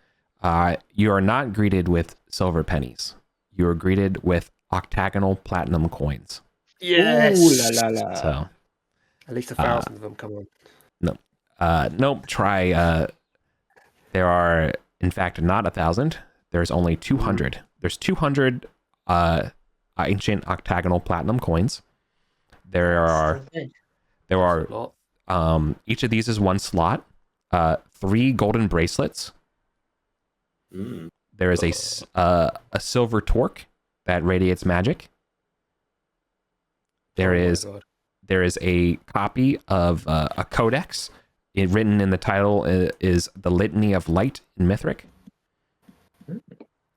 you are not greeted with silver pennies. You are greeted with octagonal platinum coins. Yes. Ooh, la, la, la. So at least 1,000 of them. Come on. No. Nope. Try. There are, in fact, not 1,000. There's only 200. There's 200 ancient octagonal platinum coins. There are each of these is one slot. 3 golden bracelets. There is a silver torque that radiates magic. There is a copy of a codex. Written in the title is the Litany of Light in Mithric.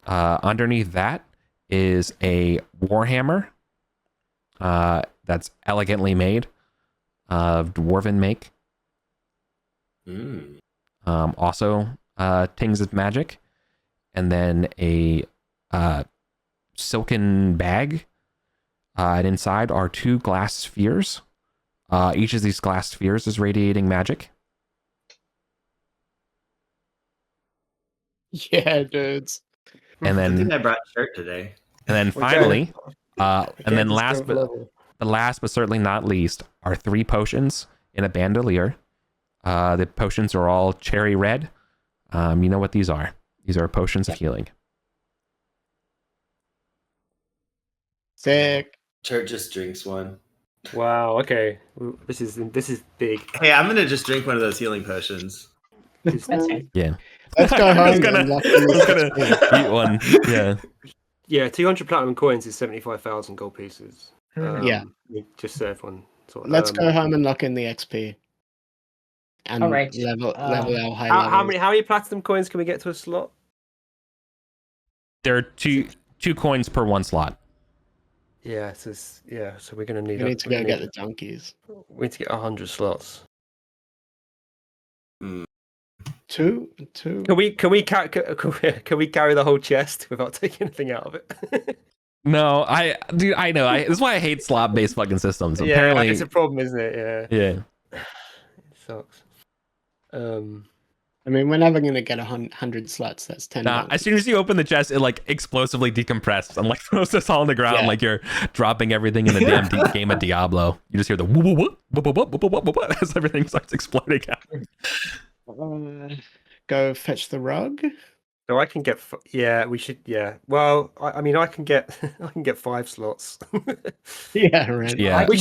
Underneath that is a warhammer that's elegantly made of dwarven make. Also tings of magic, and then a silken bag, and inside are 2 glass spheres. Each of these glass spheres is radiating magic. Yeah, dudes. And I then think I brought shirt today. And then finally, last but certainly not least, are 3 potions in a bandolier. The potions are all cherry red. You know what these are. These are potions of healing. Sick. Shirt just drinks one. Wow. Okay. This is big. Hey, I'm gonna just drink one of those healing potions. That's fair. Yeah. Let's go home. I was gonna eat one. Yeah. Yeah, 200 platinum coins is 75,000 gold pieces. Yeah. Just so everyone. Let's go home and lock in the XP. And All right. level our high how levels. many platinum coins can we get to a slot? There are two coins per 1 slot. Yeah, so we're gonna need. We need to go get the donkeys. We need to get 100 slots. 2. Can we carry the whole chest without taking anything out of it? No, I know. This is why I hate slot-based fucking systems. Yeah, Apparently, it's a problem, isn't it? Yeah. It sucks. I mean, we're never going to get 100 slots. That's 10. As soon as you open the chest, it like explosively decompresses and like throws us all on the ground like you're dropping everything in the damn game of Diablo. You just hear the whoop whoop whoop whoop whoop whoop whoop whoop as everything starts exploding out. Go fetch the rug. So I can get. We should. Yeah. Well, I mean, I can get 5 slots. Yeah, right. Yeah. We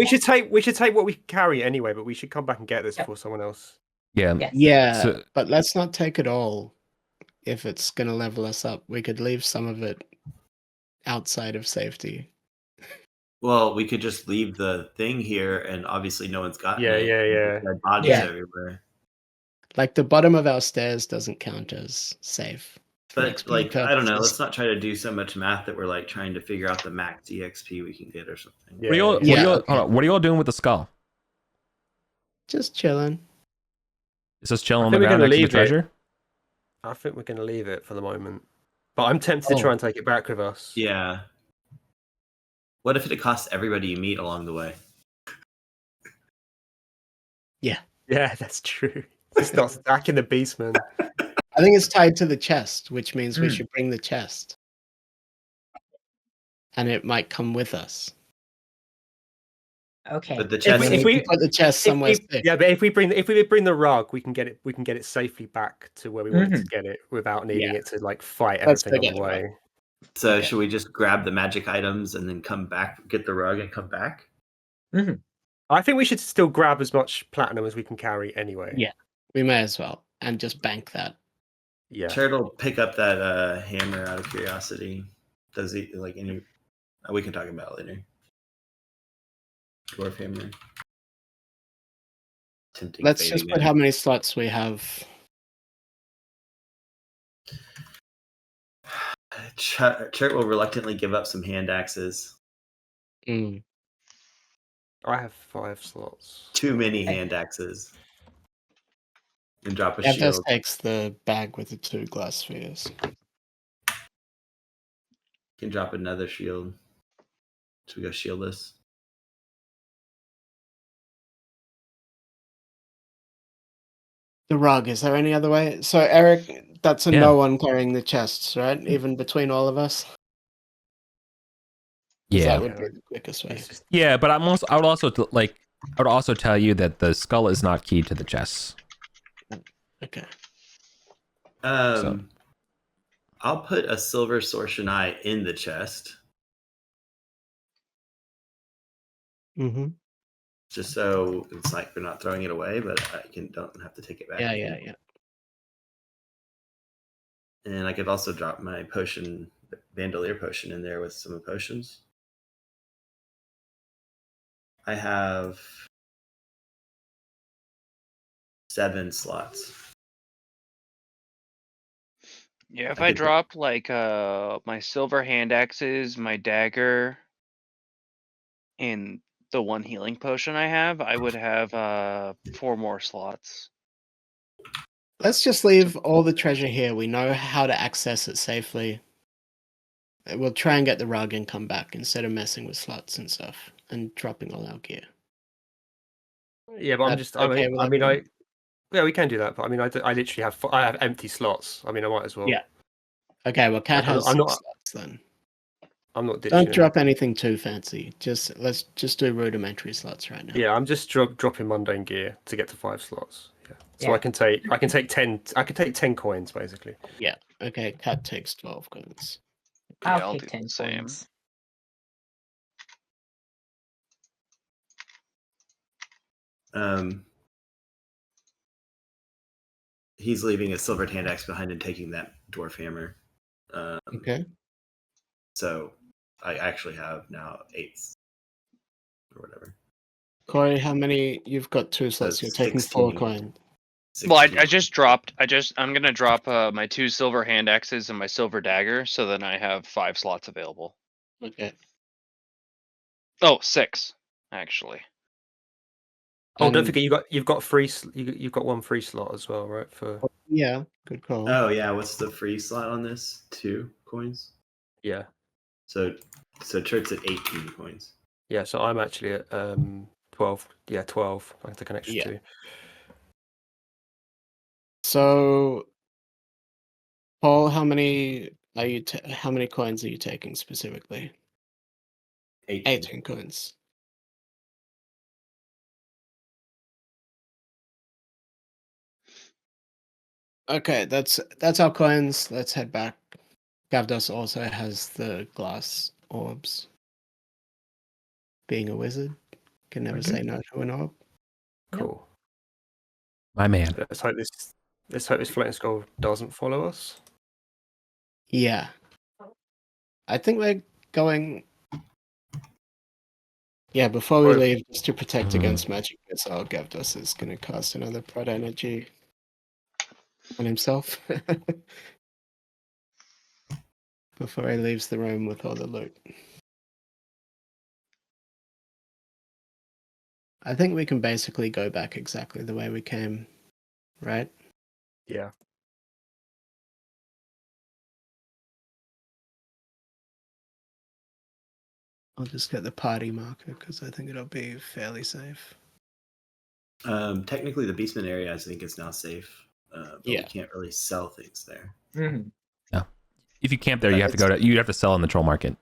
should take what we carry anyway, but we should come back and get this before someone else. Yeah. Yes. Yeah, So- but let's not take it all. If it's going to level us up, we could leave some of it outside of safety. Well, we could just leave the thing here, and obviously no one's gotten it. Yeah. Dead bodies everywhere. Like the bottom of our stairs doesn't count as safe. But like, I don't know. Let's not try to do so much math that we're like trying to figure out the max EXP we can get or something. What are you all doing with the skull? Just chilling. Is this chilling on the ground next to the treasure? I think we're going to leave it for the moment. But I'm tempted to try and take it back with us. Yeah. What if it costs everybody you meet along the way? Yeah. Yeah, that's true. It starts attacking the beastman. I think it's tied to the chest, which means we should bring the chest. And it might come with us. Okay. But the chest, if we put the chest somewhere safe. Yeah, but if we bring the rug, we can get it safely back to where we wanted to get it without needing it to like fight everything on the way. So should we just grab the magic items and then come back, get the rug and come back? Mm-hmm. I think we should still grab as much platinum as we can carry anyway. Yeah, we may as well. And just bank that. Yeah. Turtle, pick up that hammer out of curiosity. Does he like any? We can talk about it later. Dwarf hammer. Tempting. Let's just put how many slots we have. Chert will reluctantly give up some hand axes. Mm. I have 5 slots. Too many hand axes. And drop a That shield. just takes the bag with the 2 glass spheres. Can drop another shield. Should we go shieldless? The rug, is there any other way? So, Eric, that's a no one carrying the chests, right? Even between all of us? Yeah. That would be the quickest way. Yeah, but I would also tell you that the skull is not key to the chests. Okay. I'll put a silver sorcerai in the chest. Mm-hmm. Just so it's like we're not throwing it away, but I don't have to take it back. Yeah. And I could also drop my potion, bandolier potion, in there with some potions. I have 7 slots. Yeah, if I drop like my silver hand axes, my dagger, and the one healing potion I have, I would have 4 more slots. Let's just leave all the treasure here. We know how to access it safely. We'll try and get the rug and come back instead of messing with slots and stuff and dropping all our gear. Yeah, but yeah, we can do that. But I mean, I literally have empty slots. I mean, I might as well. Yeah. Okay, well, Cat has 6 slots then. I'm not ditching. Don't drop anything too fancy. Let's just do rudimentary slots right now. Yeah, I'm just dropping mundane gear to get to 5 slots. Yeah. So I can take 10. I can take 10 coins basically. Yeah. Okay. Cat takes 12 coins. I'll take 10 coins. He's leaving a silvered hand axe behind and taking that dwarf hammer. Okay. So I actually have now 8 or whatever. Corey, how many? You've got 2 slots. You're taking 4 coins. 16. Well, I just dropped. I'm gonna drop my 2 silver hand axes and my silver dagger, so then I have 5 slots available. Okay. Oh, 6 actually. Oh, don't forget you've got free. You've got 1 free slot as well, right? Yeah, good call. Oh yeah, what's the free slot on this? 2 coins. Yeah. So Turt's at 18 coins. Yeah, so I'm actually at 12. Yeah, 12. I can take an extra 2. So, Paul, how many how many coins are you taking specifically? 18 coins. Okay, that's our coins. Let's head back. Gavdos also has the glass orbs. Being a wizard, can never say no to an orb. Cool. My man. Let's hope this floating skull doesn't follow us. Yeah. I think we're going. Yeah, before we leave, just to protect against magic missile, Gavdos is going to cast another prod energy on himself before he leaves the room with all the loot. I think we can basically go back exactly the way we came, right? Yeah. I'll just get the party marker because I think it'll be fairly safe. Technically, the basement area I think is now safe. But we can't really sell things there. Mm-hmm. Yeah. If you camp there, you have to sell in the troll market.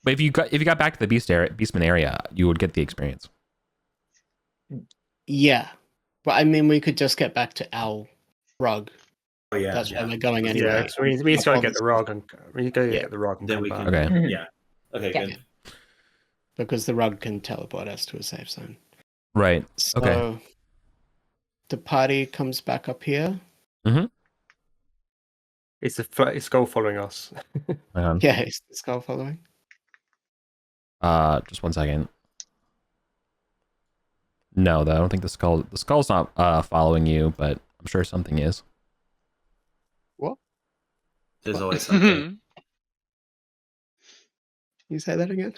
But if you got back to the basement area, you would get the experience. Yeah, but I mean, we could just get back to our rug. Oh yeah, that's where we're going anyway. Yeah, so we need to go get the rug and get the rug. And then we can. Okay. Yeah. Okay. Good. Because the rug can teleport us to a safe zone. Right. So okay. The party comes back up here. Mm-hmm. It's the skull following us. Yeah, it's the skull following. Just 1 second. No, though, I don't think the skull's not following you, but I'm sure something is. What? There's always something. You say that again?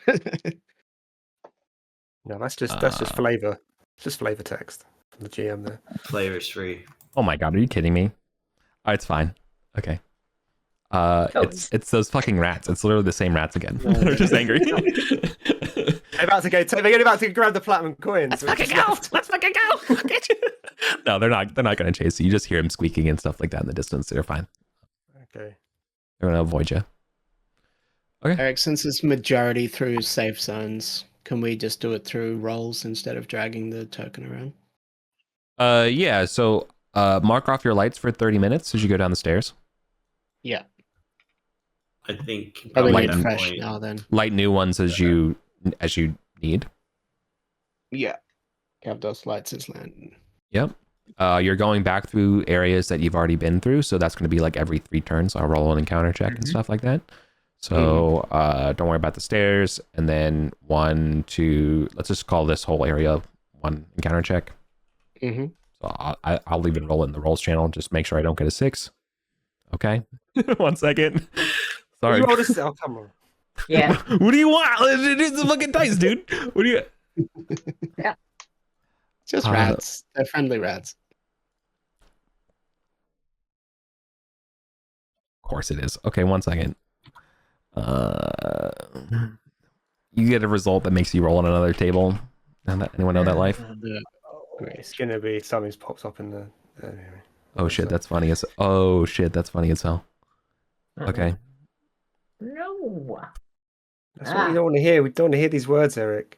No, that's just flavor. It's just flavor text from the GM there. Flavor's free. Oh my god, are you kidding me? Oh, it's fine. Okay. It's those fucking rats. It's literally the same rats again. They're just angry. They're about to grab the platinum coins. Let's fucking go! Let's fucking go! No, they're not going to chase you. You just hear them squeaking and stuff like that in the distance. They're fine. Okay. They're going to avoid you. Okay. Eric, since it's majority through safe zones, can we just do it through rolls instead of dragging the token around? Yeah. So, mark off your lights for 30 minutes as you go down the stairs. Yeah. I think probably light fresh now then. Light new ones as you need. Yeah. Gavdos lights his lantern. Yep. You're going back through areas that you've already been through, so that's going to be like every 3 turns. I'll roll an encounter check and stuff like that. So don't worry about the stairs. And then 1, 2. Let's just call this whole area 1 encounter check. Mm-hmm. So I'll leave it roll in the rolls channel. Just make sure I don't get a 6. Okay. 1 second. Sorry. You rolled a... Oh, come on. Yeah. What do you want? It's the fucking dice, dude. What do you? Yeah. Just rats. They're friendly rats. Of course it is. Okay, 1 second. You get a result that makes you roll on another table. Anyone know that life? It's gonna be something pops up in the. Anyway. Oh shit, that's funny as hell. Okay. No. That's what we don't want to hear. We don't want to hear these words, Eric.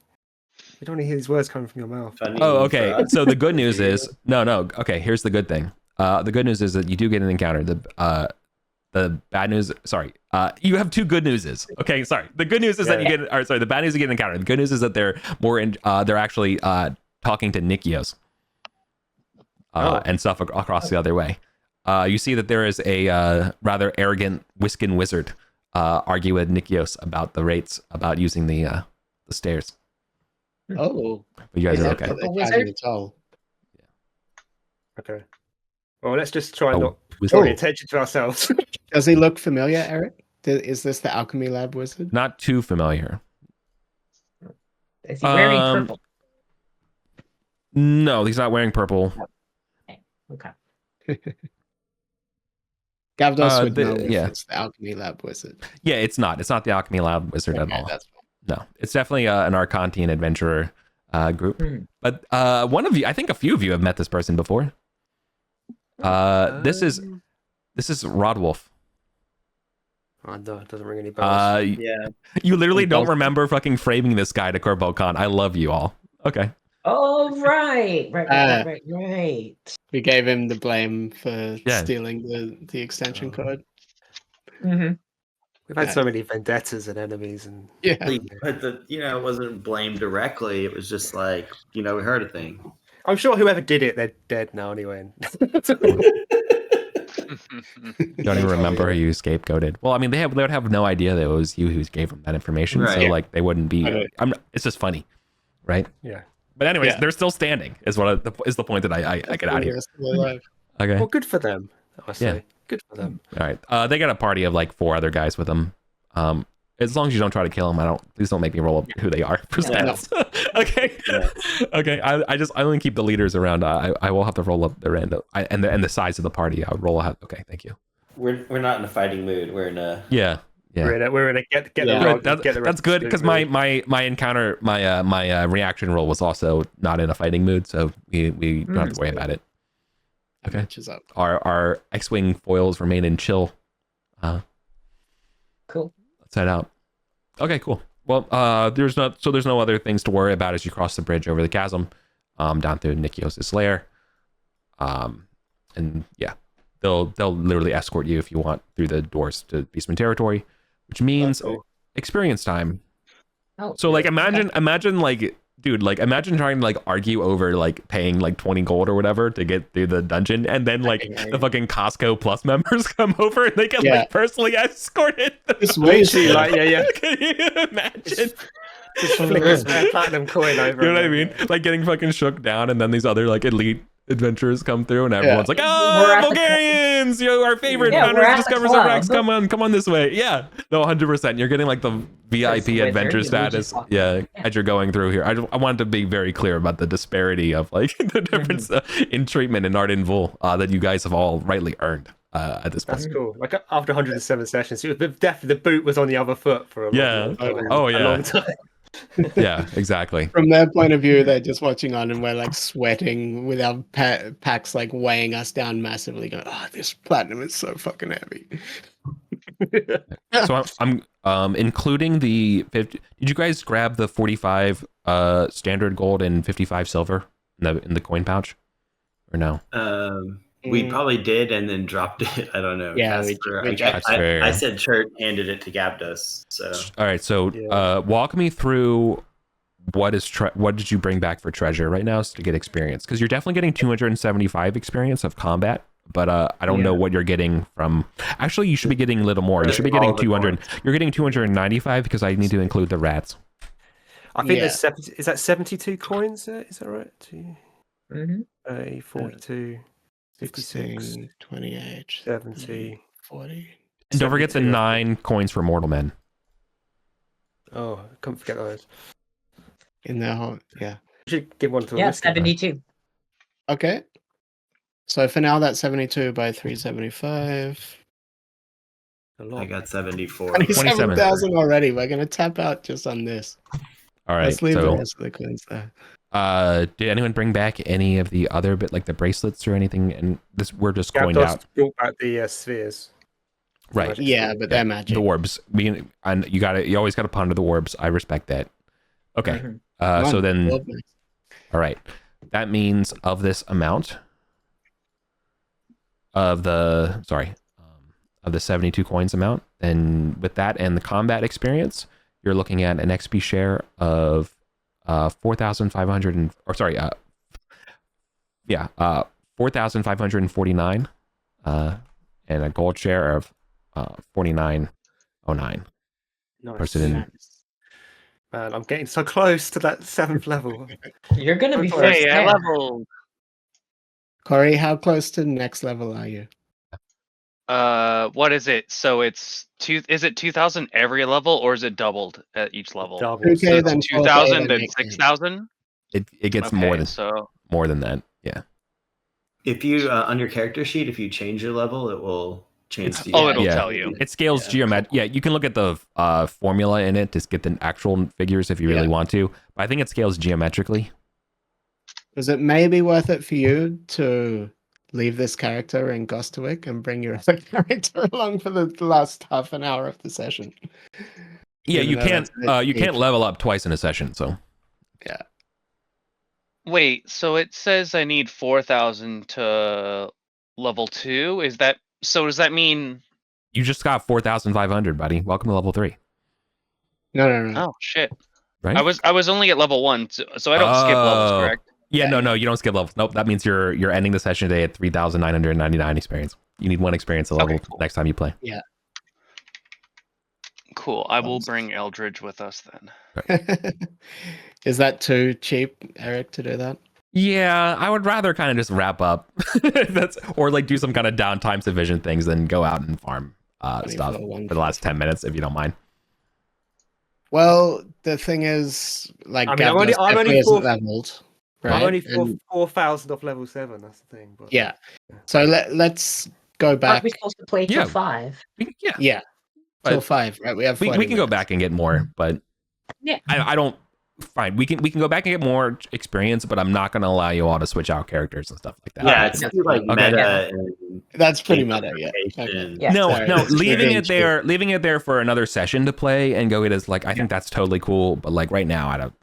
We don't want to hear these words coming from your mouth. Funny Oh, okay. for us. So the good news is no. Okay, here's the good thing. The good news is that you do get an encounter. The bad news. Sorry. You have two good newses. Okay. Sorry. The good news is that you get. Or sorry. The bad news is you get an encounter. The good news is that they're more in. They're actually talking to Nikios. And stuff across the other way. You see that there is a rather arrogant Whiskin wizard argue with Nikios about the rates, about using the stairs. Oh. But you guys are okay. Okay. Well, let's just try and not wizard. draw attention to ourselves. Does he look familiar, Eric? Is this the alchemy lab wizard? Not too familiar. Is he wearing purple? No, he's not wearing purple. Okay. Gavdos would know if it's the alchemy lab wizard. Yeah, it's not. It's not the alchemy lab wizard at all. That's fine. No, it's definitely an Arcantian adventurer group. But one of you, I think a few of you have met this person before. This is Rodwolf. Oh, no, it doesn't ring any bells. Yeah. You literally don't remember fucking framing this guy to CorboCon. I love you all. Okay. Oh, right. We gave him the blame for stealing the extension code. Mm-hmm. We've had so many vendettas and enemies, and but it wasn't blamed directly. It was just like, we heard a thing. I'm sure whoever did it, they're dead now anyway. You don't even remember who you scapegoated. Well, I mean, they would have no idea that it was you who gave them that information, right. so like they wouldn't be. It's just funny, right? Yeah. But anyways, they're still standing. Is the point that I get out of here. Okay. Well, good for them. I say. Yeah. Good for them. All right. They got a party of like 4 other guys with them. As long as you don't try to kill them, please don't make me roll up who they are for stats. Okay. Yeah. Okay. I only keep the leaders around. I will have to roll up their end and the size of the party. I'll roll out. Okay. Thank you. We're not in a fighting mood. We're in a Yeah. We're in a get that's good because my encounter my reaction roll was also not in a fighting mood, so we don't have to worry about it. Okay. Our X-wing foils remain in chill. Cool. Let's head out. Okay, cool. Well, there's no other things to worry about as you cross the bridge over the chasm, down through Nikios' lair. And yeah, they'll literally escort you if you want through the doors to Beastman territory, which means experience time. Oh, so like imagine like, dude, like imagine trying to like argue over like paying like 20 gold or whatever to get through the dungeon, and then like the fucking Costco Plus members come over and they get like personally escorted. It's way too like Can you imagine? Just flick a platinum coin over. You know what I mean? Like getting fucking shook down, and then these other like elite adventurers come through, and everyone's like, "Oh, Vulgarians! Our favorite founders discovers our Rex. Come on this way." Yeah, no, 100%. You're getting like the VIP adventure status. As you're going through here, I wanted to be very clear about the disparity of like the difference in treatment in Arden Vul that you guys have all rightly earned at this point. That's cool. Like after 107 sessions, the boot was on the other foot for a long time. Yeah, exactly. From their point of view, they're just watching on and we're like sweating with our packs like weighing us down massively, going, "Oh, this platinum is so fucking heavy." So I'm including the 50. Did you guys grab the 45 standard gold and 55 silver in the coin pouch, or no? We probably did and then dropped it. I don't know. Yeah, I said Chert handed it to Gavdos. So all right. So walk me through what did you bring back for treasure right now to get experience? Because you're definitely getting 275 experience of combat, but I don't know what you're getting from. Actually, you should be getting a little more. You should be getting 200. You're getting 295 because I need to include the rats. I think there's 70. Is that 72 coins? Is that right? 42. 56, 28, 70, 40. And don't forget the 9 coins for mortal men. Oh, I can't forget those. In their whole, yeah. You should give one to Yeah, a whiskey. 72. Okay. So for now, that's 72 by 375. A lot. I got 74. 27,000 already. We're going to tap out just on this. All right. Let's leave So, the rest of the coins there. did anyone bring back any of the other bit, like the bracelets or anything? And this, we're just coined out. Brought back the spheres. Right. Yeah, but they're magic. The orbs. And you always got to ponder the orbs. I respect that. Okay. So then, all right. That means of this amount of the 72 coins amount, and with that and the combat experience, you're looking at an XP share of 4,500 4,549 and a gold share of 4909. Nice. Man, I'm getting so close to that 7th level. You're gonna be first there. level. Corey, how close to the next level are you? What is it? So it's is it 2,000 every level, or is it doubled at each level? Doubled. So it's 2,000 and 6,000. It gets more than that. Yeah. If you on your character sheet, if you change your level, it will change. It'll tell you. It scales geometry. Yeah, you can look at the formula in it to get the actual figures if you really want to. But I think it scales geometrically. Is it maybe worth it for you to leave this character in Gostwick and bring your other character along for the last half an hour of the session? Yeah, you can't level up twice in a session, so. Yeah. Wait, so it says I need 4,000 to level 2. Is that so? Does that mean you just got 4,500, buddy? Welcome to level 3. No. Oh shit! Right? I was only at level 1, so I don't skip levels, correct? Yeah, no, you don't skip levels. Nope, that means you're ending the session today at 3,999 experience. You need 1 experience to level next time you play. Yeah. Cool. I will bring Eldridge with us then. Right. Is that too cheap, Eric, to do that? Yeah, I would rather kind of just wrap up. Or like do some kind of downtime division things than go out and farm stuff for the last 10 minutes, if you don't mind. Well, the thing is, like, I mean, I'm only leveled. Right? I'm only 4,000 off level 7. That's the thing. But... Yeah. So let's go back. Aren't we supposed to play till 5? Yeah. Till 5, right? We have. We can go back and get more, but yeah, I don't. Fine, we can go back and get more experience, but I'm not going to allow you all to switch out characters and stuff like that. Yeah, it's like meta. That's pretty meta. Yeah. Okay. No, leaving it there for another session to play and go it as like I think that's totally cool, but like right now I don't,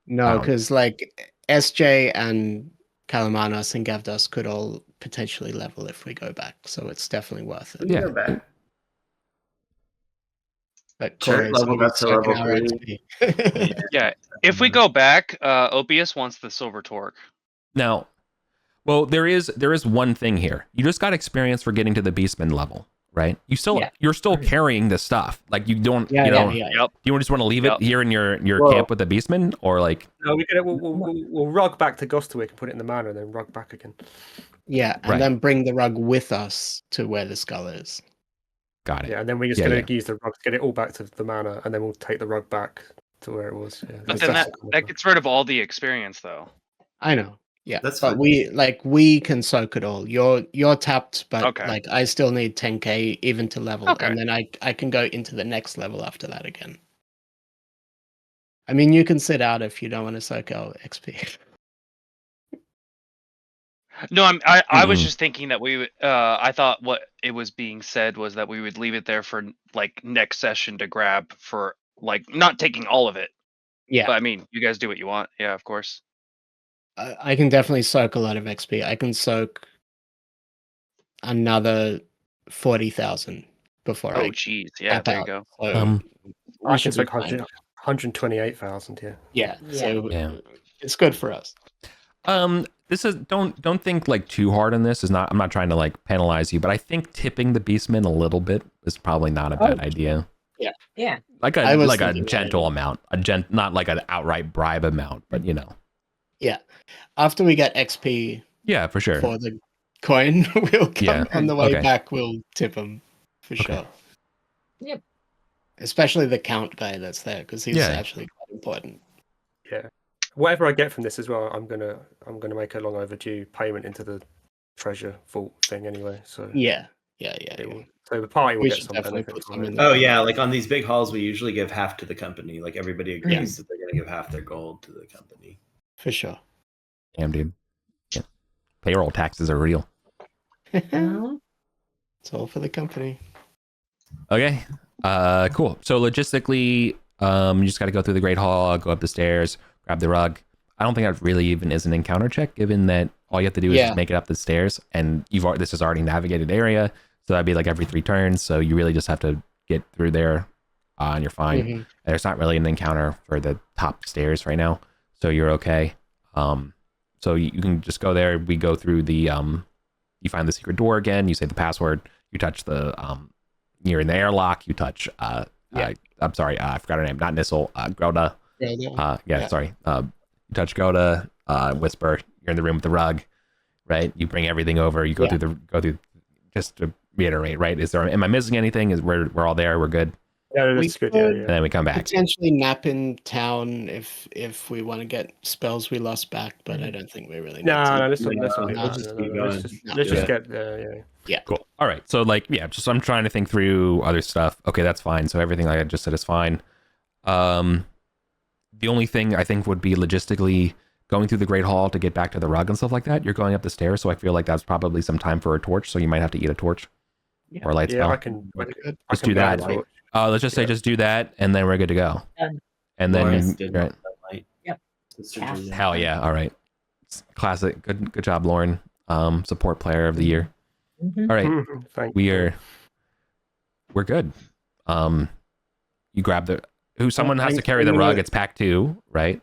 No, because like SJ and Kalamanos and Gavdos could all potentially level if we go back, so it's definitely worth it. Yeah. Go back. But level up to level 3. Yeah, if we go back, Opius wants the silver torque. Now, well, there is one thing here. You just got experience for getting to the Beastman level, right? You're still carrying the stuff. Like you don't, Yep. You just want to leave it here in your camp with the Beastman, or like? No, we'll rug back to Gostwick and put it in the manor, and then rug back again. Yeah, and then bring the rug with us to where the skull is. Got it. Yeah, and then we're just going to use the rug to get it all back to the manor, and then we'll take the rug back to where it was. Yeah, but then that gets rid of all the experience, though. I know. Yeah, that's but fine. we can soak it all. You're tapped, but okay. Like I still need 10k even to level, okay. And then I can go into the next level after that again. I mean, you can sit out if you don't want to soak our XP. No, I was just thinking that we would. I thought what it was being said was that we would leave it there for like next session to grab for like not taking all of it. Yeah, but I mean, you guys do what you want. Yeah, of course. I can definitely soak a lot of XP. I can soak another 40,000 before. Oh, jeez, yeah, there you go. So I should soak 128,000. Yeah. So it's good for us. This is don't think like too hard on this. I'm not trying to like penalize you, but I think tipping the Beastman a little bit is probably not a bad idea. Yeah. Like a gentle amount, not like an outright bribe amount, but Yeah. After we get XP. Yeah, for sure. For the coin will come on the way back. We'll tip him for sure. Yep. Especially the count guy that's there, because he's actually quite important. Yeah. Whatever I get from this as well, I'm gonna make a long overdue payment into the treasure vault thing anyway. So yeah. So the party will We get should some definitely benefit put from some it. in there. Oh yeah, like on these big hauls, we usually give half to the company. Like everybody agrees that they're going to give half their gold to the company. For sure. Damn, dude. Yeah. Payroll taxes are real. It's all for the company. Okay. Cool. So logistically, you just got to go through the Great Hall, go up the stairs, grab the rug. I don't think that really even is an encounter check, given that all you have to do is just make it up the stairs, and this is already navigated area, so that'd be like every 3 turns. So you really just have to get through there, and you're fine. Mm-hmm. There's not really an encounter for the top stairs right now, so you're okay. So you can just go there. We go through the you find the secret door again. You say the password. You touch the you're in the airlock. You touch I'm sorry, I forgot her name. Not Nissel. Groda. Sorry. You touch Groda. Whisper. You're in the room with the rug, right? You bring everything over. You go through. Just to reiterate, right? Am I missing anything? Is we're all there? We're good. Yeah, that's good. And then we come back. Potentially nap in town if we want to get spells we lost back, but I don't think we really need to. Let's just get there. Yeah. Cool. All right. So just I'm trying to think through other stuff. Okay, that's fine. So everything I just said is fine. The only thing I think would be logistically going through the Great Hall to get back to the rug and stuff like that. You're going up the stairs, so I feel like that's probably some time for a torch. So you might have to eat a torch or a light spell. I can do that. Let's just say just do that, and then we're good to go. And then hell yeah! All right, classic. Good job, Lauren. Support player of the year. Mm-hmm. All right, we're good. You grab someone has to carry the rug. It's pack 2, right?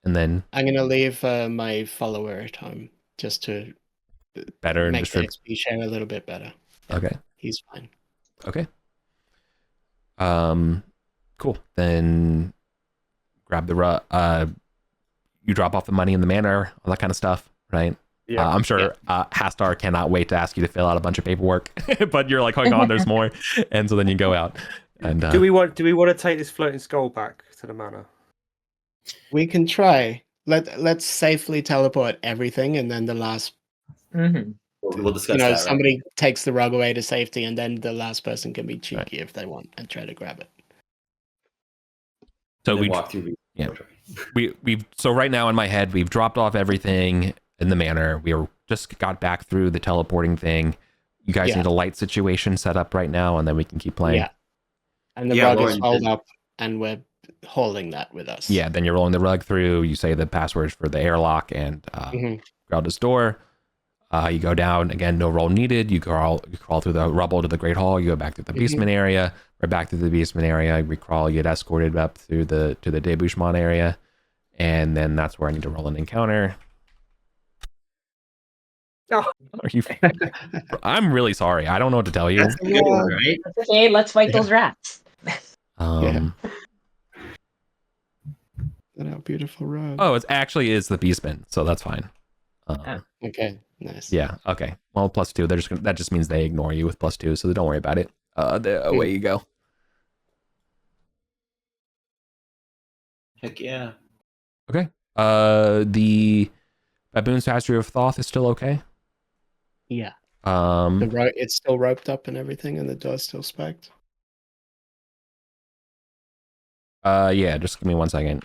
And then I'm gonna leave my follower at home just to better make the XP share a little bit better. Okay, he's fine. Okay. Cool. Then grab the rug. You drop off the money in the manor, all that kind of stuff, right? Yeah. I'm sure Hastar cannot wait to ask you to fill out a bunch of paperwork, but you're like, hang on, there's more, and so then you go out. And do we want to take this floating skull back to the manor? We can try. Let's safely teleport everything, and then the last. Mm-hmm. We'll discuss that. Somebody takes the rug away to safety, and then the last person can be cheeky if they want and try to grab it. So we walk through. Yeah. So right now in my head, we've dropped off everything in the manor. We just got back through the teleporting thing. You guys need a light situation set up right now, and then we can keep playing. Yeah. And the rug is rolled up, and we're holding that with us. Yeah. Then you're rolling the rug through. You say the passwords for the airlock and Grauda's door. You go down again, no roll needed. You crawl through the rubble to the Great Hall. You go back to the basement area. We're back to the basement area. We crawl. You get escorted up through to the debouchement area, and then that's where I need to roll an encounter. Oh. Are you? I'm really sorry. I don't know what to tell you. That's a good one, right? That's okay. Let's fight those rats. Oh, beautiful rug. Oh, it actually is the beastman, so that's fine. Okay, nice. Yeah. Okay. Well, +2. That just means they ignore you with +2, so don't worry about it. Away you go. Heck yeah. Okay. The baboon's mastery of Thoth is still okay. Yeah. It's still roped up and everything, and the door's still spiked. Yeah. Just give me 1 second.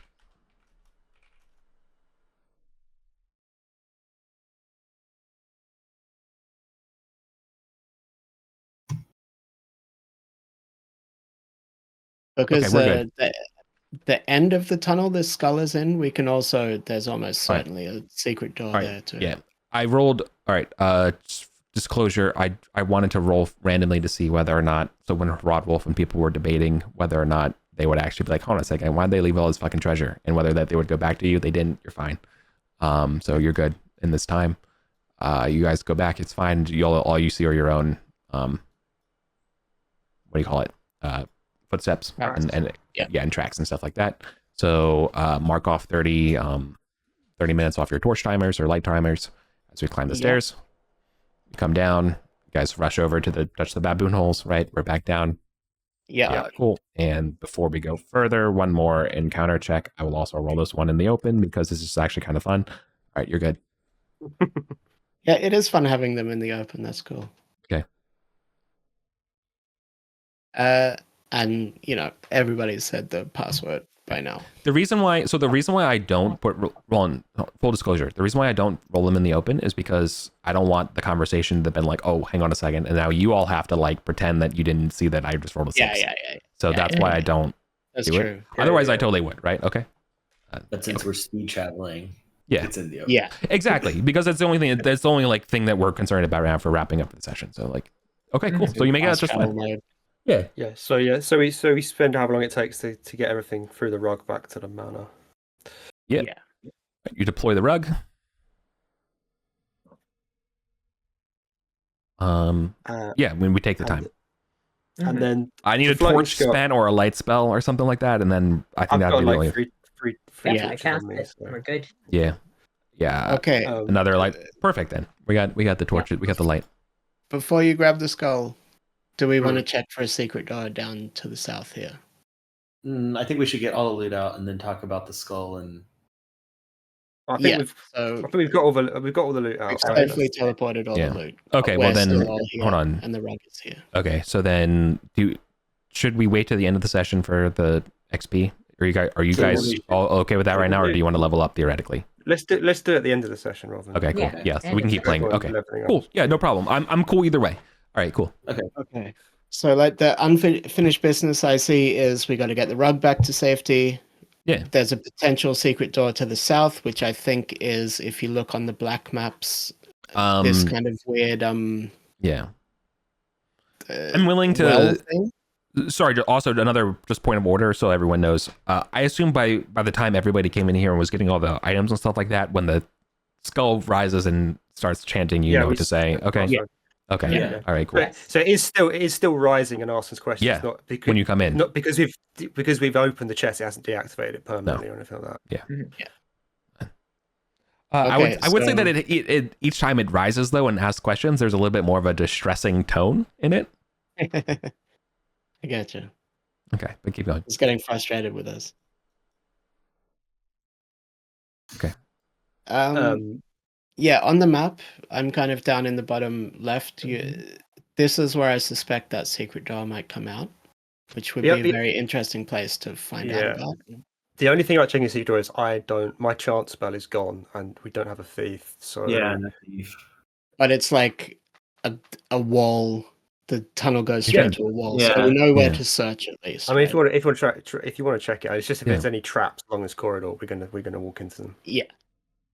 Because the end of the tunnel the skull is in, there's almost certainly a secret door there too. Yeah. I rolled, all right, disclosure, I wanted to roll randomly to see whether or not, so when Rodwolf and people were debating whether or not they would actually be like, hold on a second, why'd they leave all this fucking treasure? And whether that they would go back to you, they didn't, you're fine. So you're good in this time. You guys go back, it's fine. All you see are your own, what do you call it? Footsteps and tracks and stuff like that. So mark off 30 minutes off your torch timers or light timers as we climb the stairs. come down. You guys rush over to touch the baboon holes, right? We're back down. Yeah. Cool. And before we go further, one more encounter check. I will also roll this one in the open because this is actually kind of fun. All right, you're good. Yeah, it is fun having them in the open. That's cool. Okay. And everybody's said the password by now. The reason why I don't full disclosure, the reason why I don't roll them in the open is because I don't want the conversation to have been like, oh, hang on a second, and now you all have to like pretend that you didn't see that I just rolled a 6. Yeah. So that's why I don't That's do true. it. Otherwise, I totally would, right? Okay. But since we're speed traveling, it's in the open. Yeah, exactly, because that's the only thing. That's the only like thing that we're concerned about for wrapping up the session. So like, okay, cool. So you make it just fine. Yeah. So we spend however long it takes to get everything through the rug back to the manor. Yeah. You deploy the rug. When we take the time. And then I need a torch spent or a light spell or something like that, and then I think that'd be like really three I cast it. So. We're good. Yeah. Okay. Another light. Perfect then. We got the torches. We got the light. Before you grab the skull, do we want to check for a secret door down to the south here? I think we should get all the loot out and then talk about the skull. And I think we've got all the loot out. We've safely teleported all the loot. Okay, well then hold on. And the rug is here. Okay, so then should we wait to the end of the session for the XP? Are you guys all okay with that right now, or do you want to level up theoretically? Let's do it at the end of the session rather than. Okay, cool. Yeah, so we can keep playing. Okay, cool. Yeah, no problem. I'm cool either way. All right, cool. Okay. So like the unfinished business I see is we got to get the rug back to safety. Yeah. There's a potential secret door to the south, which I think is, if you look on the black maps, this kind of weird yeah. I'm willing to. Sorry. Also, another just point of order, so everyone knows. I assume by the time everybody came in here and was getting all the items and stuff like that, when the skull rises and starts chanting, you know what to say. Okay. Yeah. Okay. Yeah. All right. Cool. So it is still rising and asking questions. Yeah. Not because, when you come in. Not because we've opened the chest, it hasn't deactivated it permanently or anything like that. Yeah. Yeah. I would say that it each time it rises though and asks questions, there's a little bit more of a distressing tone in it. I gotcha. Okay, but keep going. It's getting frustrated with us. Okay. Yeah, on the map, I'm kind of down in the bottom left. This is where I suspect that secret door might come out, which would be a very interesting place to find out about. The only thing about checking a secret door is my chance spell is gone, and we don't have a thief. So no thief. But it's like a wall. The tunnel goes straight to a wall, so we know where to search at least. I mean, if you want to check it, it's just if there's any traps along this corridor, we're gonna walk into them. Yeah.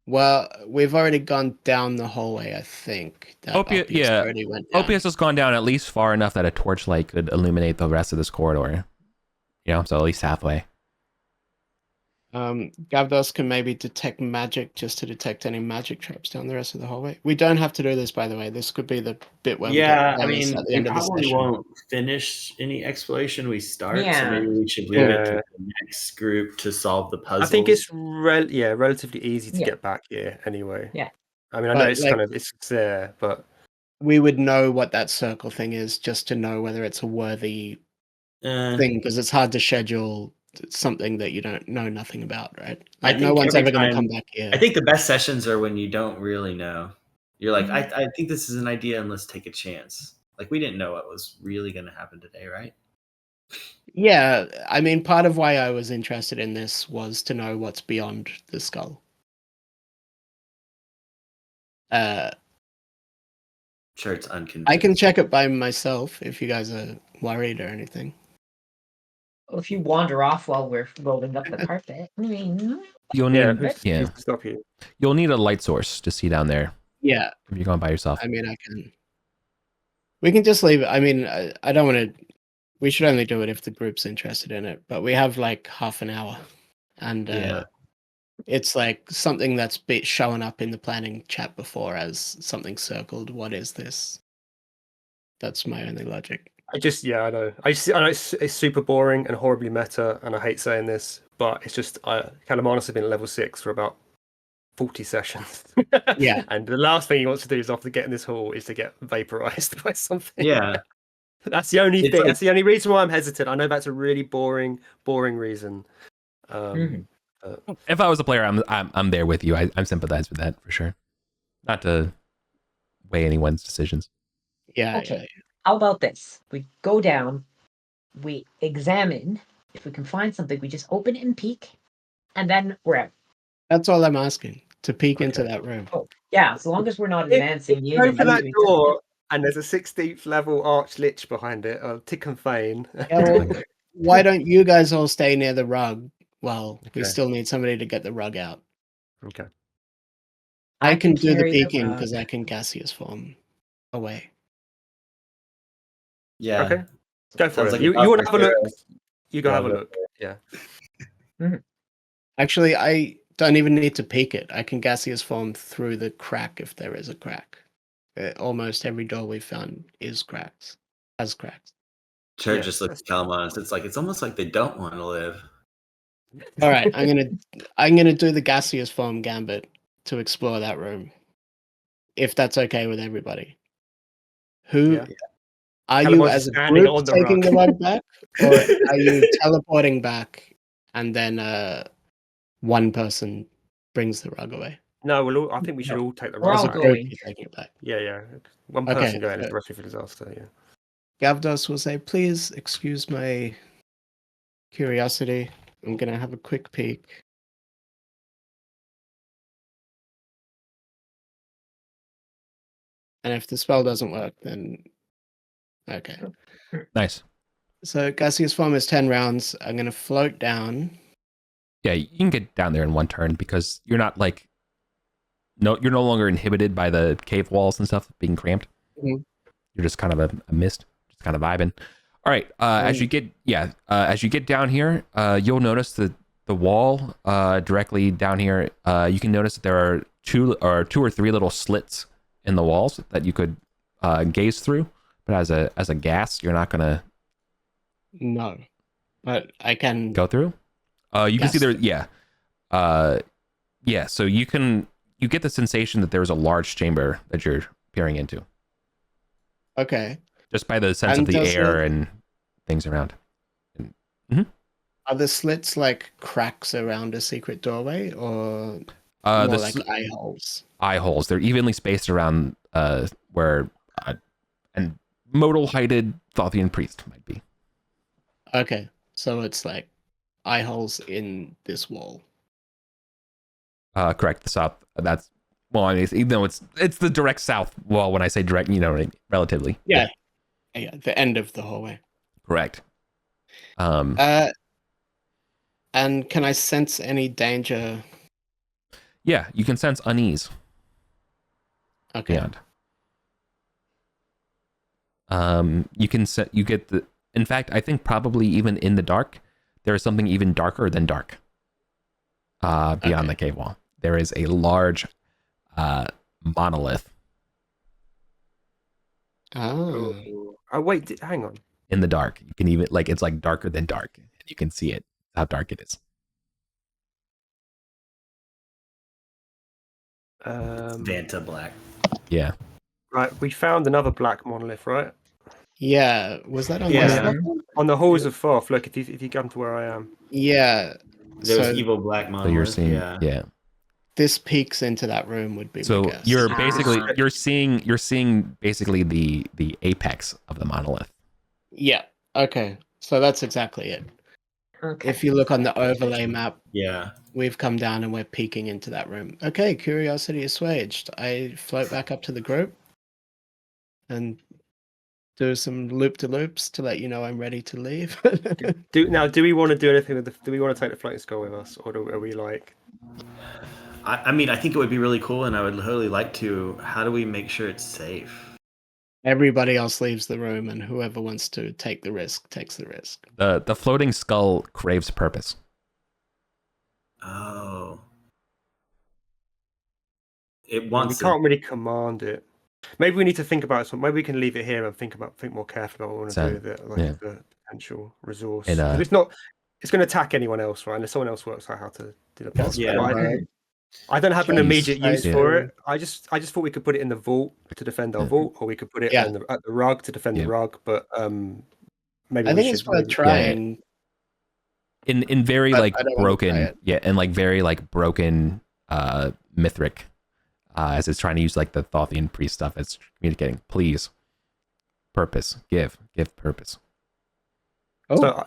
Well, we've already gone down the hallway, I think. Already went down. Opius has gone down at least far enough that a torchlight could illuminate the rest of this corridor. So at least halfway. Gavdos can maybe detect magic just to detect any magic traps down the rest of the hallway. We don't have to do this, by the way. This could be the bit where we probably won't finish any exploration we start. So maybe we should leave it to the next group to solve the puzzle. I think it's relatively easy to get back here anyway. Yeah. I mean, I know it's there, but we would know what that circle thing is just to know whether it's a worthy thing, because it's hard to schedule something that you don't know nothing about, right? Like no one's ever going to come back here. I think the best sessions are when you don't really know. You're like, I think this is an idea and let's take a chance. Like we didn't know what was really going to happen today, right? Yeah, I mean, part of why I was interested in this was to know what's beyond the skull. Sure, it's unconvincing. I can check it by myself if you guys are worried or anything. If you wander off while we're rolling up the carpet, I mean, you'll need stop you. You'll need a light source to see down there. Yeah, if you're going by yourself. I mean, we can just leave it. I mean, I don't want to. We should only do it if the group's interested in it. But we have like half an hour, and it's like something that's been showing up in the planning chat before as something circled. What is this? That's my only logic. I know. I know it's super boring and horribly meta, and I hate saying this, but it's just Calamanos has been at level 6 for about 40 sessions. Yeah. And the last thing he wants to do is after getting this hall is to get vaporized by something. Yeah. That's the only thing. Like... That's the only reason why I'm hesitant. I know that's a really boring reason. If I was a player, I'm there with you. I'm sympathize with that for sure. Not to weigh anyone's decisions. Yeah. Okay. Yeah. How about this? We go down, we examine. If we can find something, we just open it and peek, and then we're out. That's all I'm asking. To peek into that room. Oh, yeah. As long as we're not advancing If in. you open that door and there's a 16th level arch lich behind it, Tick and Fane. Yeah, well, why don't you guys all stay near the rug? Well, we Okay. still need somebody to get the rug out. Okay. I can do the carry peeking rug. because I can gaseous form away. Yeah. Okay. Go for Sounds it. like You a want to have a buffer look? You go have a look. Yeah. Actually, I don't even need to peek it. I can gaseous form through the crack if there is a crack. Almost every door we've found is cracks. Has cracks. Church Yeah, just looks at Calmos. It's almost like they don't want to live. All right, I'm gonna do the gaseous form gambit to explore that room, if that's okay with everybody. Who Yeah. are Calamar's you as a standing group on the taking rug. the rug back, or are you teleporting back and then one person brings the rug away? No, I think we should all take the We're rug all As a back. group, going. you're taking it back. Yeah. One Okay, person going is so- the recipe for disaster. Yeah. Gavdos will say, "Please excuse my curiosity. I'm gonna have a quick peek." And if the spell doesn't work, then okay. Nice. So gaseous form is 10 rounds. I'm gonna float down. Yeah, you can get down there in one turn because you're not like you're no longer inhibited by the cave walls and stuff being cramped. Mhm. You're just kind of a mist, just kind of vibing. All right, as you get down here, you'll notice the wall directly down here. You can notice that there are two or three little slits in the walls that you could gaze through. But as a gas, you're not gonna No, but I can go through. You can see there. Guess. Yeah. So you get the sensation that there's a large chamber that you're peering into. Okay. Just by the sense And of the does air it- and things around. Are the slits like cracks around a secret doorway, or The more like eye holes? eye holes. They're evenly spaced around where an modal-heighted Thothian priest might be. Okay, so it's like eye holes in this wall. Correct. The south. That's well. I mean, even though it's the direct south wall. When I say direct, relatively. Yeah, the end of the hallway. Correct. And can I sense any danger? Yeah, you can sense unease. Okay. Beyond. You get the. In fact, I think probably even in the dark, there is something even darker than dark. Beyond the cave wall, there is a large monolith. Oh. Wait, hang on. In the dark, you can even it's like darker than dark, and you can see it. How dark it is. Vanta Black. Yeah. Right, we found another black monolith, right? Yeah, was that on Yeah. this level? On the halls of Thoth. Look, if you come to where I am. Yeah. There was So evil black So monolith. you're seeing. Yeah. Yeah. this peeks into that room would be my So guess. you're basically you're seeing basically the apex of the monolith. Yeah. Okay. So that's exactly it. Okay. If you look on the overlay map, Yeah. we've come down and we're peeking into that room. Okay, curiosity assuaged. I float back up to the group and do some loop-de-loops to let you know I'm ready to leave. Do we want to do anything with do we want to take the floating skull with us, or are we like? I mean, I think it would be really cool, and I would totally like to. How do we make sure it's safe? Everybody else leaves the room, and whoever wants to take the risk takes the risk. The floating skull craves purpose. Oh. It We wants to. can't really command it. Maybe we need to think about it. Maybe we can leave it here and think more carefully about what we want to do with it, like the potential resource. And, 'Cause it's not. It's going to attack anyone else, right? Unless someone else works out how to do the puzzle. Yeah. But I don't have an immediate use Yeah. for it. I just thought we could put it in the vault to defend our vault, or we could put it at the rug to defend the rug. But maybe I think it's worth trying. In very like broken, and like very like broken Mithric, as it's trying to use like the Thothian priest stuff. It's communicating. Please, purpose. Give purpose. Oh.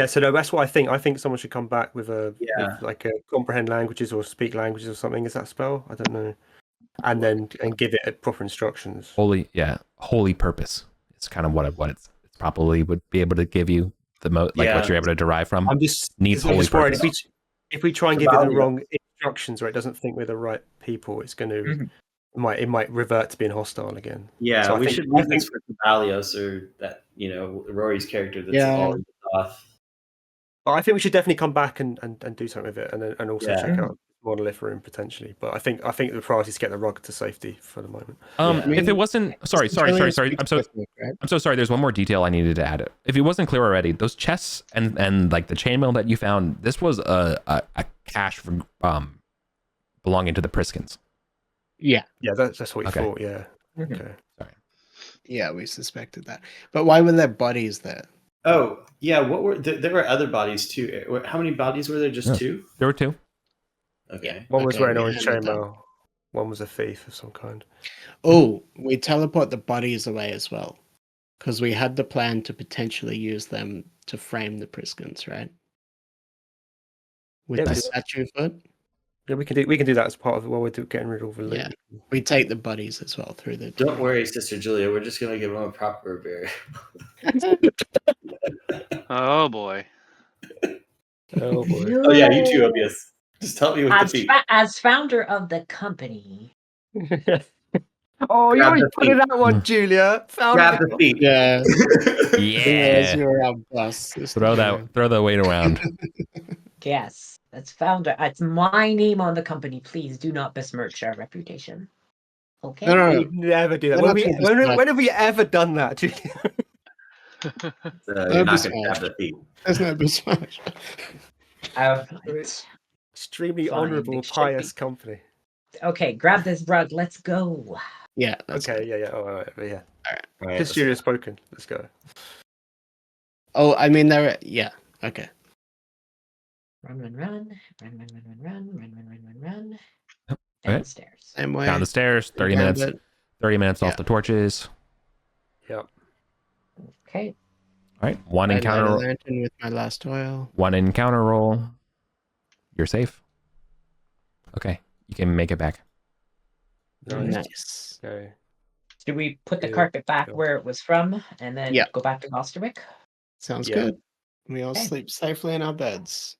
So that's what I think. I think someone should come back with with like a comprehend languages or speak languages or something. Is that spell? I don't know. And give it proper instructions. Holy purpose. It's kind of what it's probably would be able to give you the most, like what you're able to derive from. I'm just needs holy purpose. If we try and give it the wrong instructions, or it doesn't think we're the right people, it's going to it might revert to being hostile again. Yeah, so we should use this for Cabalios, or that Rory's character that's all off. But I think we should definitely come back and do something with it, and also check out Monolith Room potentially. But I think the priority is to get the rug to safety for the moment. If it wasn't, sorry. I'm so sorry. There's one more detail I needed to add. If it wasn't clear already, those chests and like the chainmail that you found, this was a cache from belonging to the Priskins. Yeah, that's what we thought. Yeah. Okay. Sorry. Yeah, we suspected that. But why were there bodies there? Oh, yeah. What were there were other bodies too? How many bodies were there? Just two? There were two. Okay. One was wearing orange chainmail. One was a thief of some kind. Oh, we teleport the bodies away as well, because we had the plan to potentially use them to frame the Priskins, right? With the statue foot. Yeah, we can do that as part of it while we're getting rid of all the loot. Yeah, we take the bodies as well through the. Don't worry, Sister Julia. We're just gonna give them a proper burial. Oh boy. Oh boy. Oh yeah, you too, obvious. Just help me with the feet. As founder of the company. Oh, you always put in that one, Julia. Grab the feet. Yeah. Yeah. You're our boss. Throw the weight around. Yes, that's founder. It's my name on the company. Please do not besmirch our reputation. Okay. No. We'd never do that. When have we ever done that, Julia? You're not gonna grab the feet. There's no besmirch. Extremely honourable, pious company. Okay, grab this rug. Let's go. Yeah. Okay. Yeah. Oh, all right. All right, Just Julia spoken. Let's go. Oh, I mean, yeah. Okay. Run. Okay. Downstairs. Same way. Down the stairs. 30 minutes. 30 minutes off the torches. Yep. Okay. All right. One encounter lantern with my last oil. One encounter roll. You're safe. Okay. You can make it back. Nice. Okay. Do we put the carpet back where it was from and then go back to Osterwick? Sounds good. We all sleep safely in our beds.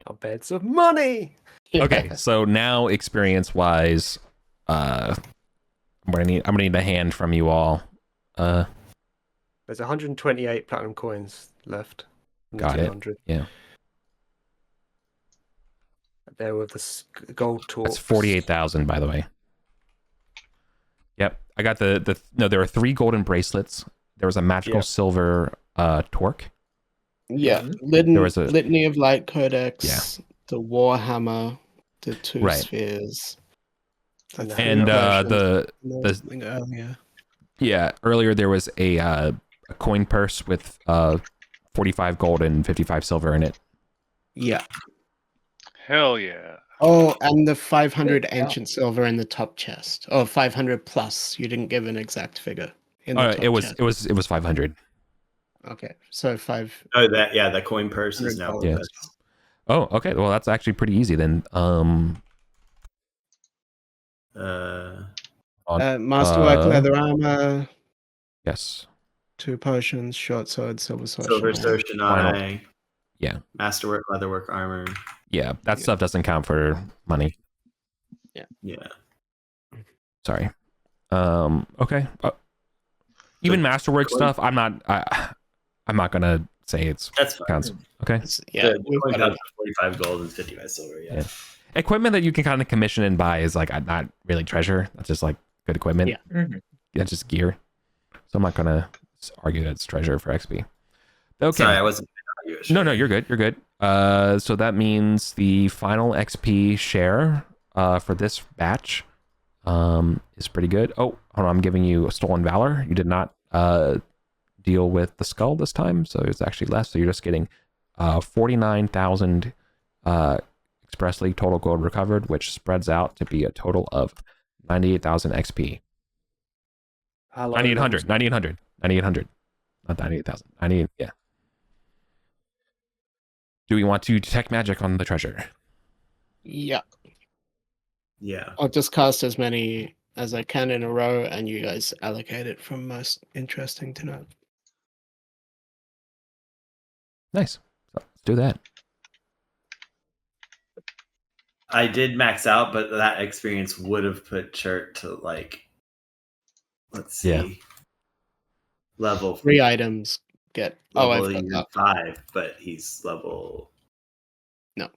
Our beds of money. Okay, so now experience-wise, I'm gonna need a hand from you all. There's 128 platinum coins left. Got it. Yeah. There with the gold torch. That's 48,000, by the way. Yep, I got no. There were 3 golden bracelets. There was a magical silver torque. Yeah, there was a Litany of Light Codex. Yeah. The Warhammer, the 2 spheres, and earlier there was a coin purse with 45 gold and 55 silver in it. Yeah. Hell yeah. Oh, and the 500 ancient silver in the top chest. Oh, 500 plus. You didn't give an exact figure. It was 500. Okay, so 5. Oh, that coin purse is now. Yeah. Oh, okay. Well, that's actually pretty easy then. Masterwork leather armor. Yes. 2 potions, short sword, silver sword. Silver sword, Shinai. Yeah. Masterwork leatherwork armor. Yeah, that stuff doesn't count for money. Yeah. Sorry. Okay. Even masterwork stuff, I'm not gonna say it's counts. Okay. The 45 gold and 55 silver. Yeah. Equipment that you can kind of commission and buy is like not really treasure. That's just like good equipment. Yeah. That's just gear. So I'm not gonna argue that it's treasure for XP. Okay. Sorry, I wasn't. No, you're good. You're good. So that means the final XP share for this batch is pretty good. Oh, hold on, I'm giving you a stolen valor. You did not deal with the skull this time, so it's actually less. So you're just getting 49,000 expressly total gold recovered, which spreads out to be a total of 98,000 XP. 9,800, 9,800, 9,800, not 98,000. 98, yeah. Do we want to detect magic on the treasure? Yeah. Yeah. I'll just cast as many as I can in a row, and you guys allocate it from most interesting to not. Nice. So let's do that. I did max out, but that experience would have put Chert to like, let's see, level 3 items get. Level 5, but he's level. No.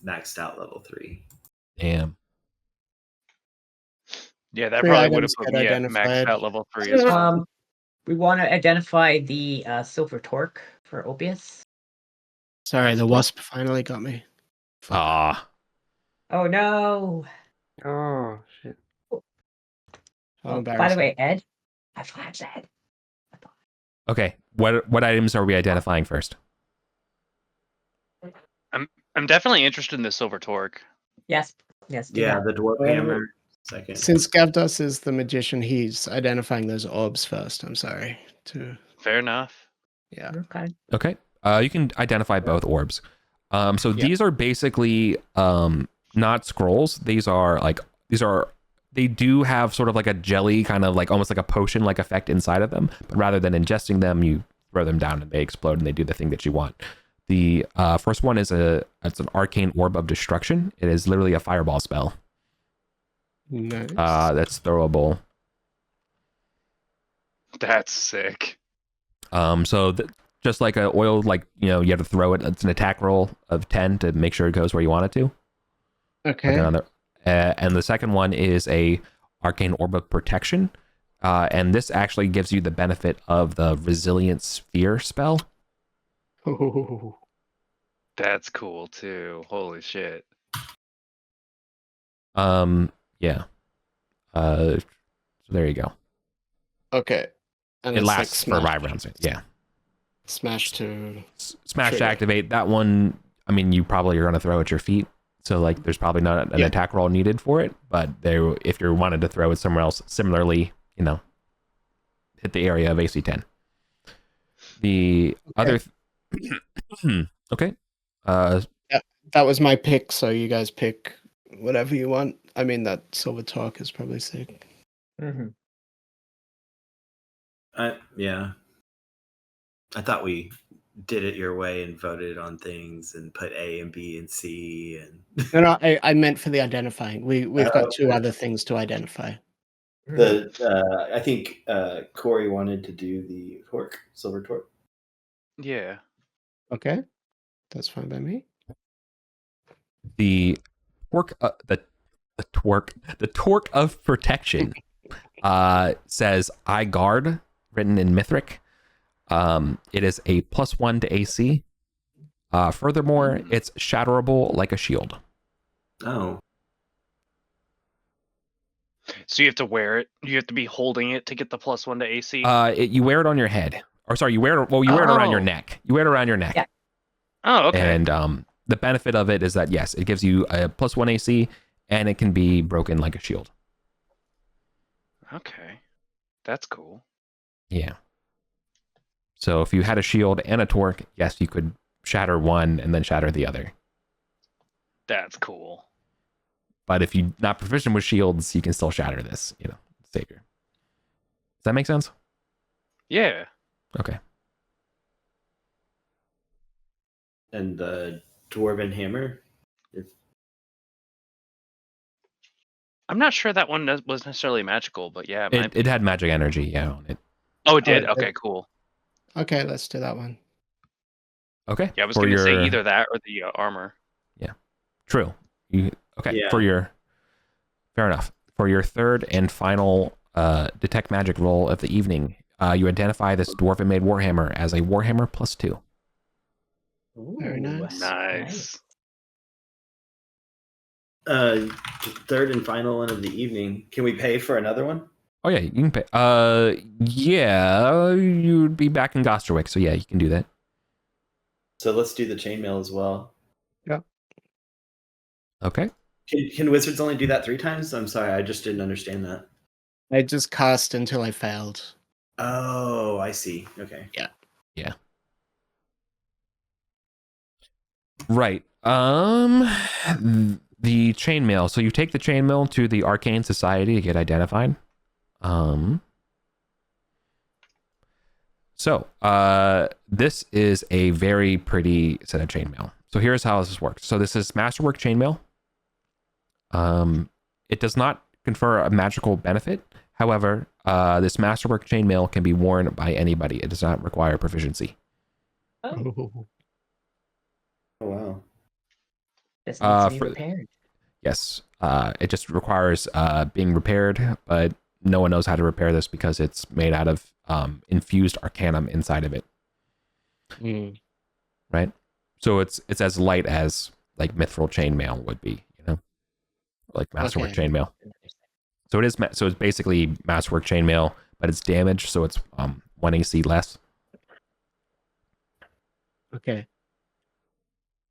Maxed out level 3. Damn. Yeah, that probably would have put me at maxed out level 3 as well. We want to identify the silver torque for Opius. Sorry, the wasp finally got me. Ah. Oh no. Oh shit. Oh, by the way, Ed, I flashed Ed. Okay, what items are we identifying first? I'm definitely interested in the silver torque. Yes. Yeah, the dwarf hammer. Second. Since Gavdos is the magician, he's identifying those orbs first. I'm sorry. Fair enough. Yeah. Okay. You can identify both orbs. So these are basically not scrolls. They do have sort of like a jelly kind of like almost like a potion like effect inside of them, but rather than ingesting them, you throw them down and they explode and they do the thing that you want. The first one is it's an arcane orb of destruction. It is literally a fireball spell. Nice. That's throwable. That's sick. Just like a oil, like, you know, you have to throw it. It's an attack roll of 10 to make sure it goes where you want it to. Okay. And the second one is a arcane orb of protection. And this actually gives you the benefit of the resilient sphere spell. Ooh. That's cool too. Holy shit. Yeah. So there you go. Okay. And it lasts for 5 rounds. Yeah. Smash to activate. That one, I mean, you probably are going to throw at your feet. So like there's probably not an attack roll needed for it, but if you wanted to throw it somewhere else, similarly, you know, hit the area of AC 10. The other okay. Yeah, that was my pick, so you guys pick whatever you want. I mean, that silver talk is probably sick. Mm-hmm. Yeah. I thought we did it your way and voted on things and put A and B and C and. No, I meant for the identifying. We've got 2 other things to identify. I think Corey wanted to do the silver torque. Yeah. Okay, that's fine by me. The torque of protection says I guard, written in Mythic. It is a +1 to AC. Furthermore, it's shatterable like a shield. Oh. So you have to wear it. You have to be holding it to get the +1 to AC. You wear it on your head, or sorry, you wear it around your neck. You wear it around your neck. Yeah. Oh, okay. And the benefit of it is that yes, it gives you a +1 AC, and it can be broken like a shield. Okay, that's cool. Yeah. So if you had a shield and a torque, yes, you could shatter one and then shatter the other. That's cool. But if you're not proficient with shields, you can still shatter this, you know, savior. Does that make sense? Yeah. Okay. And the dwarven hammer? I'm not sure that one was necessarily magical, but yeah. It had magic energy, yeah, on it. Oh, it did? Okay, cool. Okay, let's do that one. Okay. Yeah, I was going to say either that or the armor. Yeah. True. Okay. Yeah. Fair enough. For your third and final detect magic roll of the evening, you identify this dwarven made warhammer as a warhammer +2. Very nice. Nice. Third and final one of the evening. Can we pay for another one? Oh yeah, you can pay. Yeah, you'd be back in Gosterwick, so yeah, you can do that. So let's do the chainmail as well. Yeah. Okay. Can wizards only do that 3 times? I'm sorry, I just didn't understand that. I just cast until I failed. Oh, I see. Okay. Yeah. Right. The chainmail. So you take the chainmail to the Arcane Society to get identified. This is a very pretty set of chainmail. So here's how this works. So this is Masterwork chainmail. It does not confer a magical benefit. However, this Masterwork chainmail can be worn by anybody. It does not require proficiency. Oh. Oh wow. This needs to be repaired. Yes. It just requires being repaired, but no one knows how to repair this because it's made out of infused arcanum inside of it. Right? So it's as light as like mithril chainmail would be, you know, like Masterwork chainmail. So it's basically Masterwork chainmail, but it's damaged, so it's 1 AC less. Okay.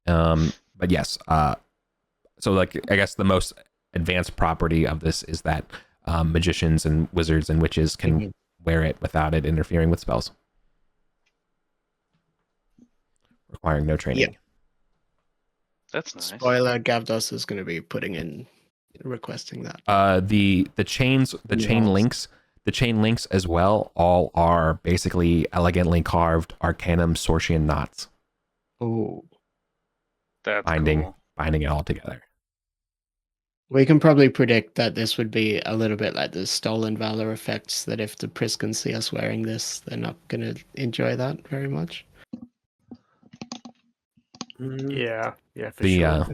But yes, so like I guess the most advanced property of this is that magicians and wizards and witches can wear it without it interfering with spells, requiring no training. Yeah. That's nice. Spoiler: Gavdos is going to be requesting that. The chain links as well all are basically elegantly carved arcanum Sorcian knots. Oh. That's binding cool. It all together. We can probably predict that this would be a little bit like the Stolen Valor effects, that if the Priscans see us wearing this, they're not going to enjoy that very much. Yeah, for sure.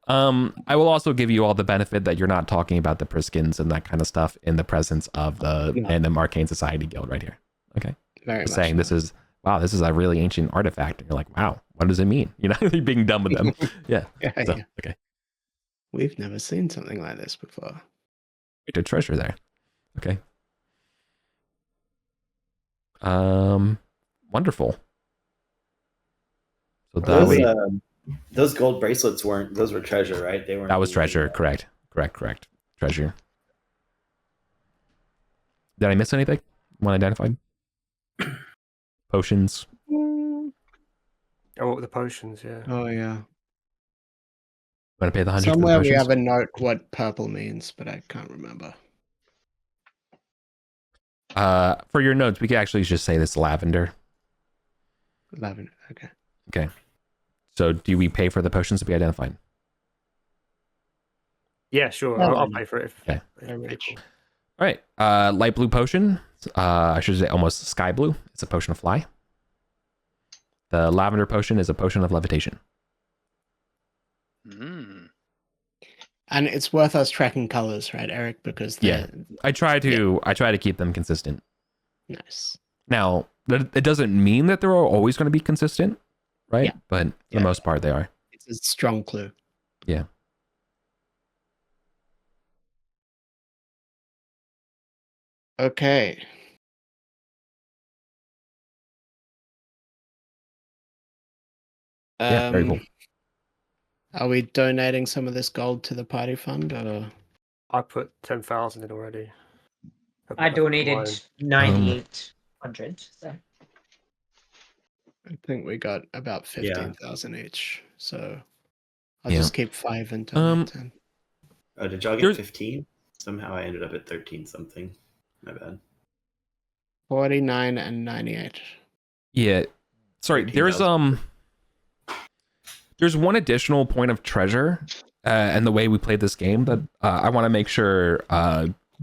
I will also give you all the benefit that you're not talking about the Priscans and that kind of stuff in the presence of the Random Arcane Society Guild right here. Okay. Very much saying so. this is a really ancient artifact. And you're like, wow, what does it mean? You know, you're being done with them. Yeah. So, okay. We've never seen something like this before. A treasure there. Okay. Wonderful. So those gold bracelets those were treasure, right? They weren't. That was treasure. Correct. Treasure. Did I miss anything? One identified? Potions. Oh, the potions, yeah. Oh, yeah. Want to pay the 100 Somewhere for the we potions? have a note what purple means, but I can't remember. For your notes, we could actually just say this lavender. Lavender, okay. Okay. So do we pay for the potions to be identified? Yeah, sure. I'll pay for it. Okay. Very rich. All right. Light blue potion. I should say almost sky blue. It's a potion of fly. The lavender potion is a potion of levitation. Mm. And it's worth us tracking colors, right, Eric? Because I try to keep them consistent. Nice. Now, it doesn't mean that they're always going to be consistent, right? Yeah. But for the most part, they are. It's a strong clue. Yeah. Okay. Yeah, very cool. Are we donating some of this gold to the party fund, or? I put 10,000 in already. I donated 9,800. So I think we got about 15,000 each. So I'll Yeah. just keep 5 and donate 10. Oh, did y'all get 15? Somehow I ended up at 13 something. My bad. 49 and 98. Yeah. Sorry, there's one additional point of treasure and the way we played this game that I want to make sure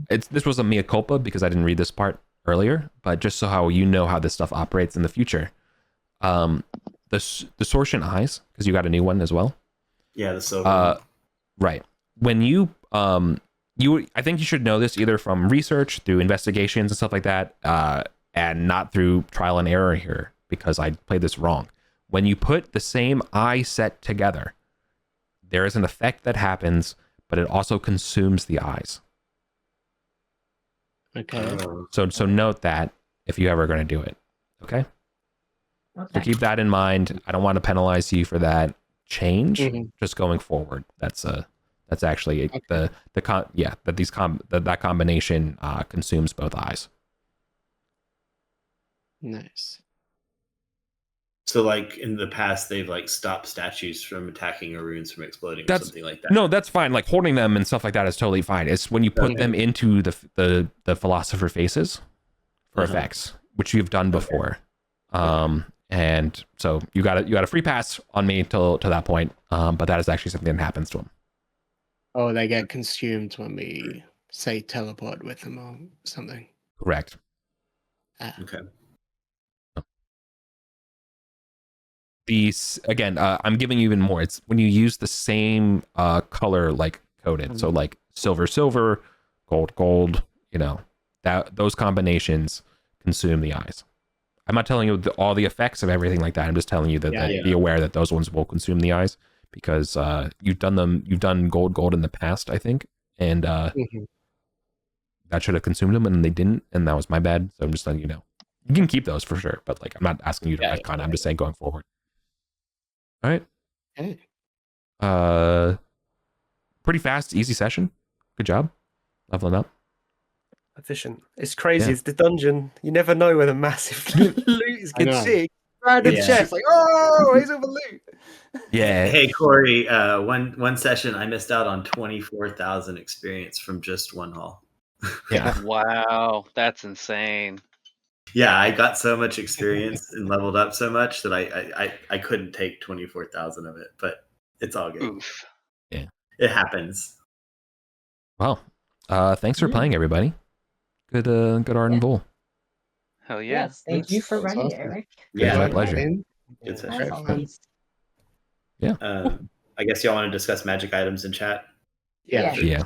this was a mea culpa because I didn't read this part earlier, but just so how you know how this stuff operates in the future. The Sorcian eyes, because you got a new one as well. Yeah, the silver. Right. When you I think you should know this either from research, through investigations and stuff like that, and not through trial and error here, because I played this wrong. when you put the same eye set together, there is an effect that happens, but it also consumes the eyes. Okay. So note that if you ever going to do it. Okay? So keep that in mind. I don't want to penalize you for that change. Just going forward. That's actually that combination consumes both eyes. Nice. So, like in the past, they've like stopped statues from attacking or runes from exploding or something like that. No, that's fine. Like holding them and stuff like that is totally fine. It's when you put them into the philosopher faces for effects, which you've done before. And so you got a free pass on me till to that point. But that is actually something that happens to them. Oh, they get consumed when we say teleport with them or something. Correct. Okay. These again, I'm giving you even more. It's when you use the same color like coded. So like silver, gold, that those combinations consume the eyes. I'm not telling you all the effects of everything like that. I'm just telling you that be aware that those ones will consume the eyes because you've done gold in the past, I think, and that should have consumed them and they didn't, and that was my bad. So I'm just letting you know. You can keep those for sure, but like I'm not asking you to retcon. I'm just saying going forward. All right. Okay. Pretty fast, easy session. Good job. Leveling up. Efficient. It's crazy. It's the dungeon. You never know where the massive loot is going to see. Random chest, like, oh, here's all the loot. Yeah. Hey Corey, one session I missed out on 24,000 experience from just one haul. Yeah. Wow, that's insane. Yeah, I got so much experience and leveled up so much that I couldn't take 24,000 of it, but it's all good. Oof. Yeah. It happens. Well, thanks for playing, everybody. Good Arden Bull. Hell yeah. Yes, thank you for running, Eric. Yeah, my pleasure. Good As session. always. Yeah. I guess y'all want to discuss magic items in chat? Yeah. Yeah.